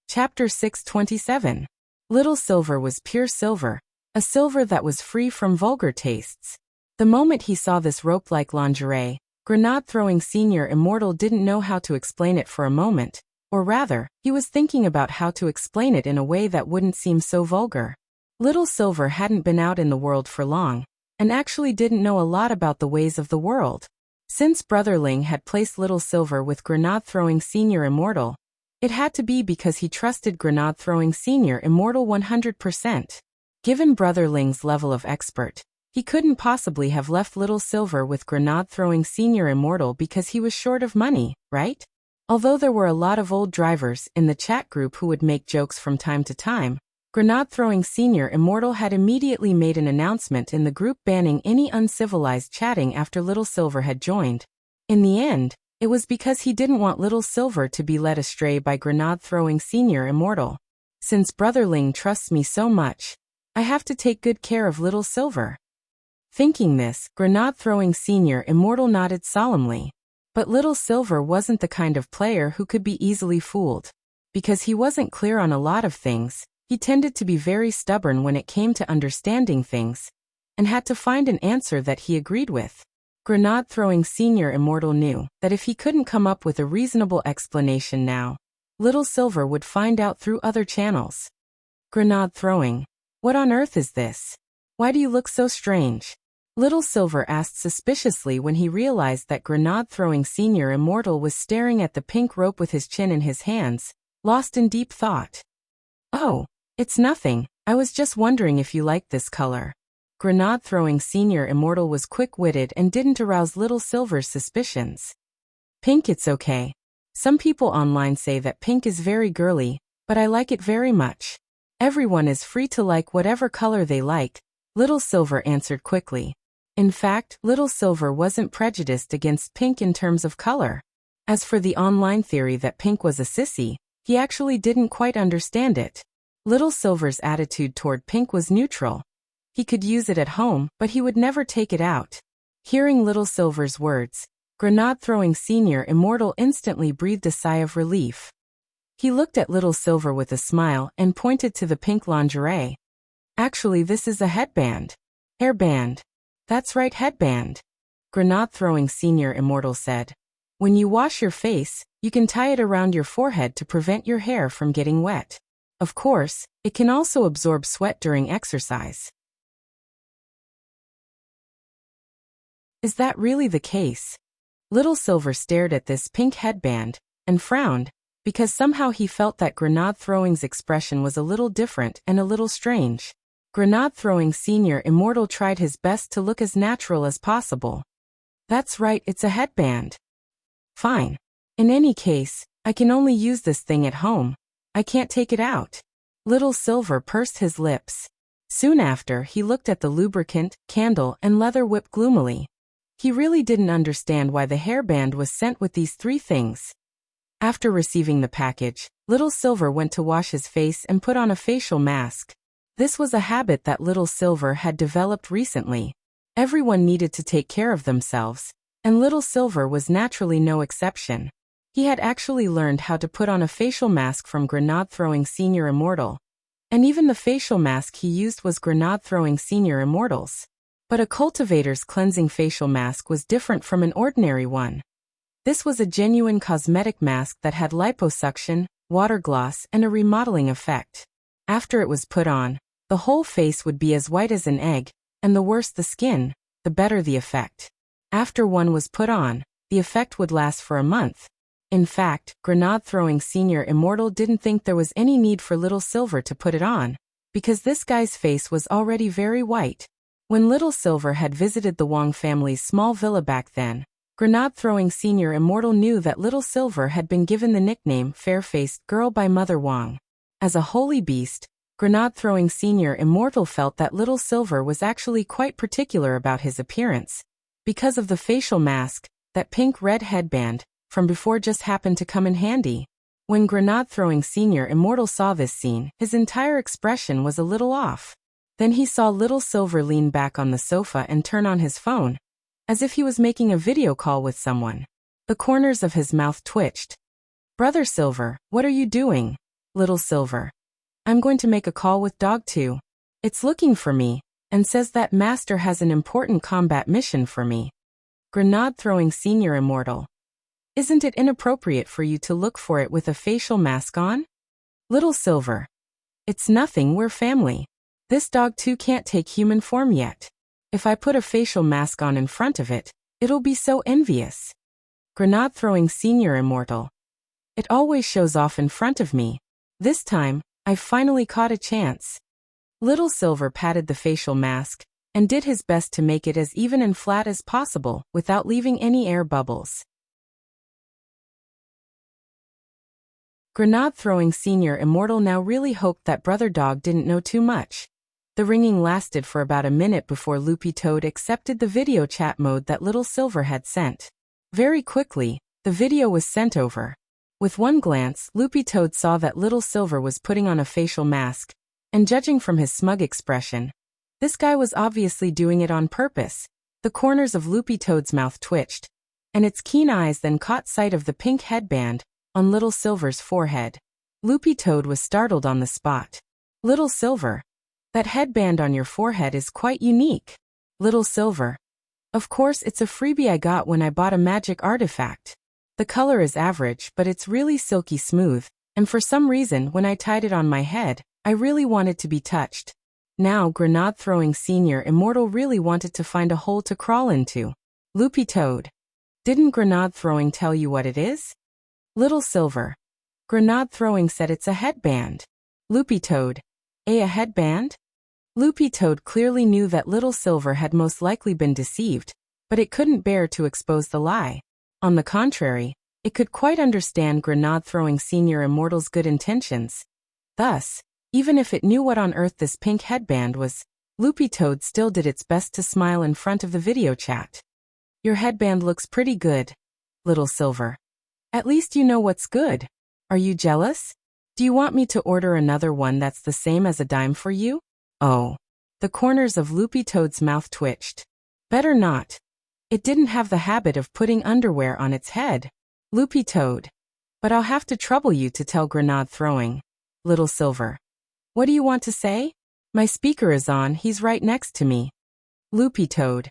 Chapter 627. Little Silver was pure silver, a silver that was free from vulgar tastes. The moment he saw this rope-like lingerie, Grenade-throwing Senior Immortal didn't know how to explain it for a moment, or rather, he was thinking about how to explain it in a way that wouldn't seem so vulgar. Little Silver hadn't been out in the world for long, and actually didn't know a lot about the ways of the world. Since Brother Ling had placed Little Silver with Grenade-throwing Senior Immortal, it had to be because he trusted Grenade-throwing Senior Immortal 100%. Given Brother Ling's level of expert, he couldn't possibly have left Little Silver with Grenade-throwing Senior Immortal because he was short of money, right? Although there were a lot of old drivers in the chat group who would make jokes from time to time, Grenade-throwing Senior Immortal had immediately made an announcement in the group banning any uncivilized chatting after Little Silver had joined. In the end, it was because he didn't want Little Silver to be led astray by Grenade-throwing Senior Immortal. "Since Brother Ling trusts me so much, I have to take good care of Little Silver." Thinking this, Grenade-throwing Senior Immortal nodded solemnly. But Little Silver wasn't the kind of player who could be easily fooled. Because he wasn't clear on a lot of things, he tended to be very stubborn when it came to understanding things, and had to find an answer that he agreed with. Grenade-throwing Senior Immortal knew that if he couldn't come up with a reasonable explanation now, Little Silver would find out through other channels. Grenade-throwing. What on earth is this? Why do you look so strange? Little Silver asked suspiciously when he realized that Grenade-throwing Senior Immortal was staring at the pink rope with his chin in his hands, lost in deep thought. Oh, it's nothing. I was just wondering if you liked this color. Grenade-throwing Senior Immortal was quick-witted and didn't arouse Little Silver's suspicions. Pink, it's okay. Some people online say that pink is very girly, but I like it very much. Everyone is free to like whatever color they like, Little Silver answered quickly. In fact, Little Silver wasn't prejudiced against pink in terms of color. As for the online theory that pink was a sissy, he actually didn't quite understand it. Little Silver's attitude toward pink was neutral. He could use it at home, but he would never take it out. Hearing Little Silver's words, Grenade-throwing Senior Immortal instantly breathed a sigh of relief. He looked at Little Silver with a smile and pointed to the pink lingerie. Actually, this is a headband. Hairband. That's right, headband. Grenade-throwing Senior Immortal said. When you wash your face, you can tie it around your forehead to prevent your hair from getting wet. Of course, it can also absorb sweat during exercise. Is that really the case? Little Silver stared at this pink headband and frowned, because somehow he felt that Grenade-throwing's expression was a little different and a little strange. Grenade-throwing Senior Immortal tried his best to look as natural as possible. That's right, it's a headband. Fine. In any case, I can only use this thing at home. I can't take it out. Little Silver pursed his lips. Soon after, he looked at the lubricant, candle, and leather whip gloomily. He really didn't understand why the hairband was sent with these three things. After receiving the package, Little Silver went to wash his face and put on a facial mask. This was a habit that Little Silver had developed recently. Everyone needed to take care of themselves, and Little Silver was naturally no exception. He had actually learned how to put on a facial mask from Grenade-throwing Senior Immortal. And even the facial mask he used was Grenade-throwing Senior Immortal's. But a cultivator's cleansing facial mask was different from an ordinary one. This was a genuine cosmetic mask that had liposuction, water gloss, and a remodeling effect. After it was put on, the whole face would be as white as an egg, and the worse the skin, the better the effect. After one was put on, the effect would last for a month. In fact, Grenade-throwing Senior Immortal didn't think there was any need for Little Silver to put it on, because this guy's face was already very white. When Little Silver had visited the Wong family's small villa back then, Grenade-throwing Senior Immortal knew that Little Silver had been given the nickname Fair-Faced Girl by Mother Wong. As a holy beast, Grenade-throwing Senior Immortal felt that Little Silver was actually quite particular about his appearance. Because of the facial mask, that pink-red headband from before just happened to come in handy. When Grenade-throwing Senior Immortal saw this scene, his entire expression was a little off. Then he saw Little Silver lean back on the sofa and turn on his phone, as if he was making a video call with someone. The corners of his mouth twitched. Brother Silver, what are you doing? Little Silver. I'm going to make a call with Dog 2. It's looking for me, and says that Master has an important combat mission for me. Grenade-throwing Senior Immortal. Isn't it inappropriate for you to look for it with a facial mask on? Little Silver. It's nothing, we're family. This dog too can't take human form yet. If I put a facial mask on in front of it, it'll be so envious. Grenade-throwing Senior Immortal. It always shows off in front of me. This time, I've finally caught a chance. Little Silver patted the facial mask, and did his best to make it as even and flat as possible without leaving any air bubbles. Grenade-throwing Senior Immortal now really hoped that Brother Dog didn't know too much. The ringing lasted for about a minute before Loopy Toad accepted the video chat mode that Little Silver had sent. Very quickly, the video was sent over. With one glance, Loopy Toad saw that Little Silver was putting on a facial mask, and judging from his smug expression, this guy was obviously doing it on purpose. The corners of Loopy Toad's mouth twitched. and its keen eyes then caught sight of the pink headband on Little Silver's forehead. Loopy Toad was startled on the spot. Little Silver, that headband on your forehead is quite unique. Little Silver, of course it's a freebie I got when I bought a magic artifact. The color is average, but it's really silky smooth, and for some reason when I tied it on my head, I really wanted to be touched. Now Grenade-throwing Senior Immortal really wanted to find a hole to crawl into. Loopy Toad, didn't Grenade-throwing tell you what it is? Little Silver, Grenade-throwing said it's a headband. Loopy Toad, a headband? Loopy Toad clearly knew that Little Silver had most likely been deceived, but it couldn't bear to expose the lie. On the contrary, it could quite understand Grenade-throwing Senior Immortal's good intentions. Thus, even if it knew what on earth this pink headband was, Loopy Toad still did its best to smile in front of the video chat. Your headband looks pretty good, Little Silver. At least you know what's good. Are you jealous? Do you want me to order another one that's the same as a dime for you? Oh. The corners of Loopy Toad's mouth twitched. Better not. It didn't have the habit of putting underwear on its head. Loopy Toad. But I'll have to trouble you to tell Grenade-throwing. Little Silver. What do you want to say? My speaker is on, he's right next to me. Loopy Toad.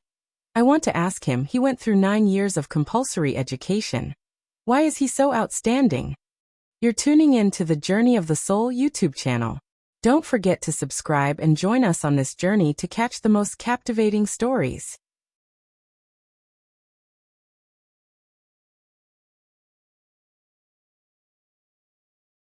I want to ask him, he went through 9 years of compulsory education. Why is he so outstanding? You're tuning in to the Journey of the Soul YouTube channel. Don't forget to subscribe and join us on this journey to catch the most captivating stories.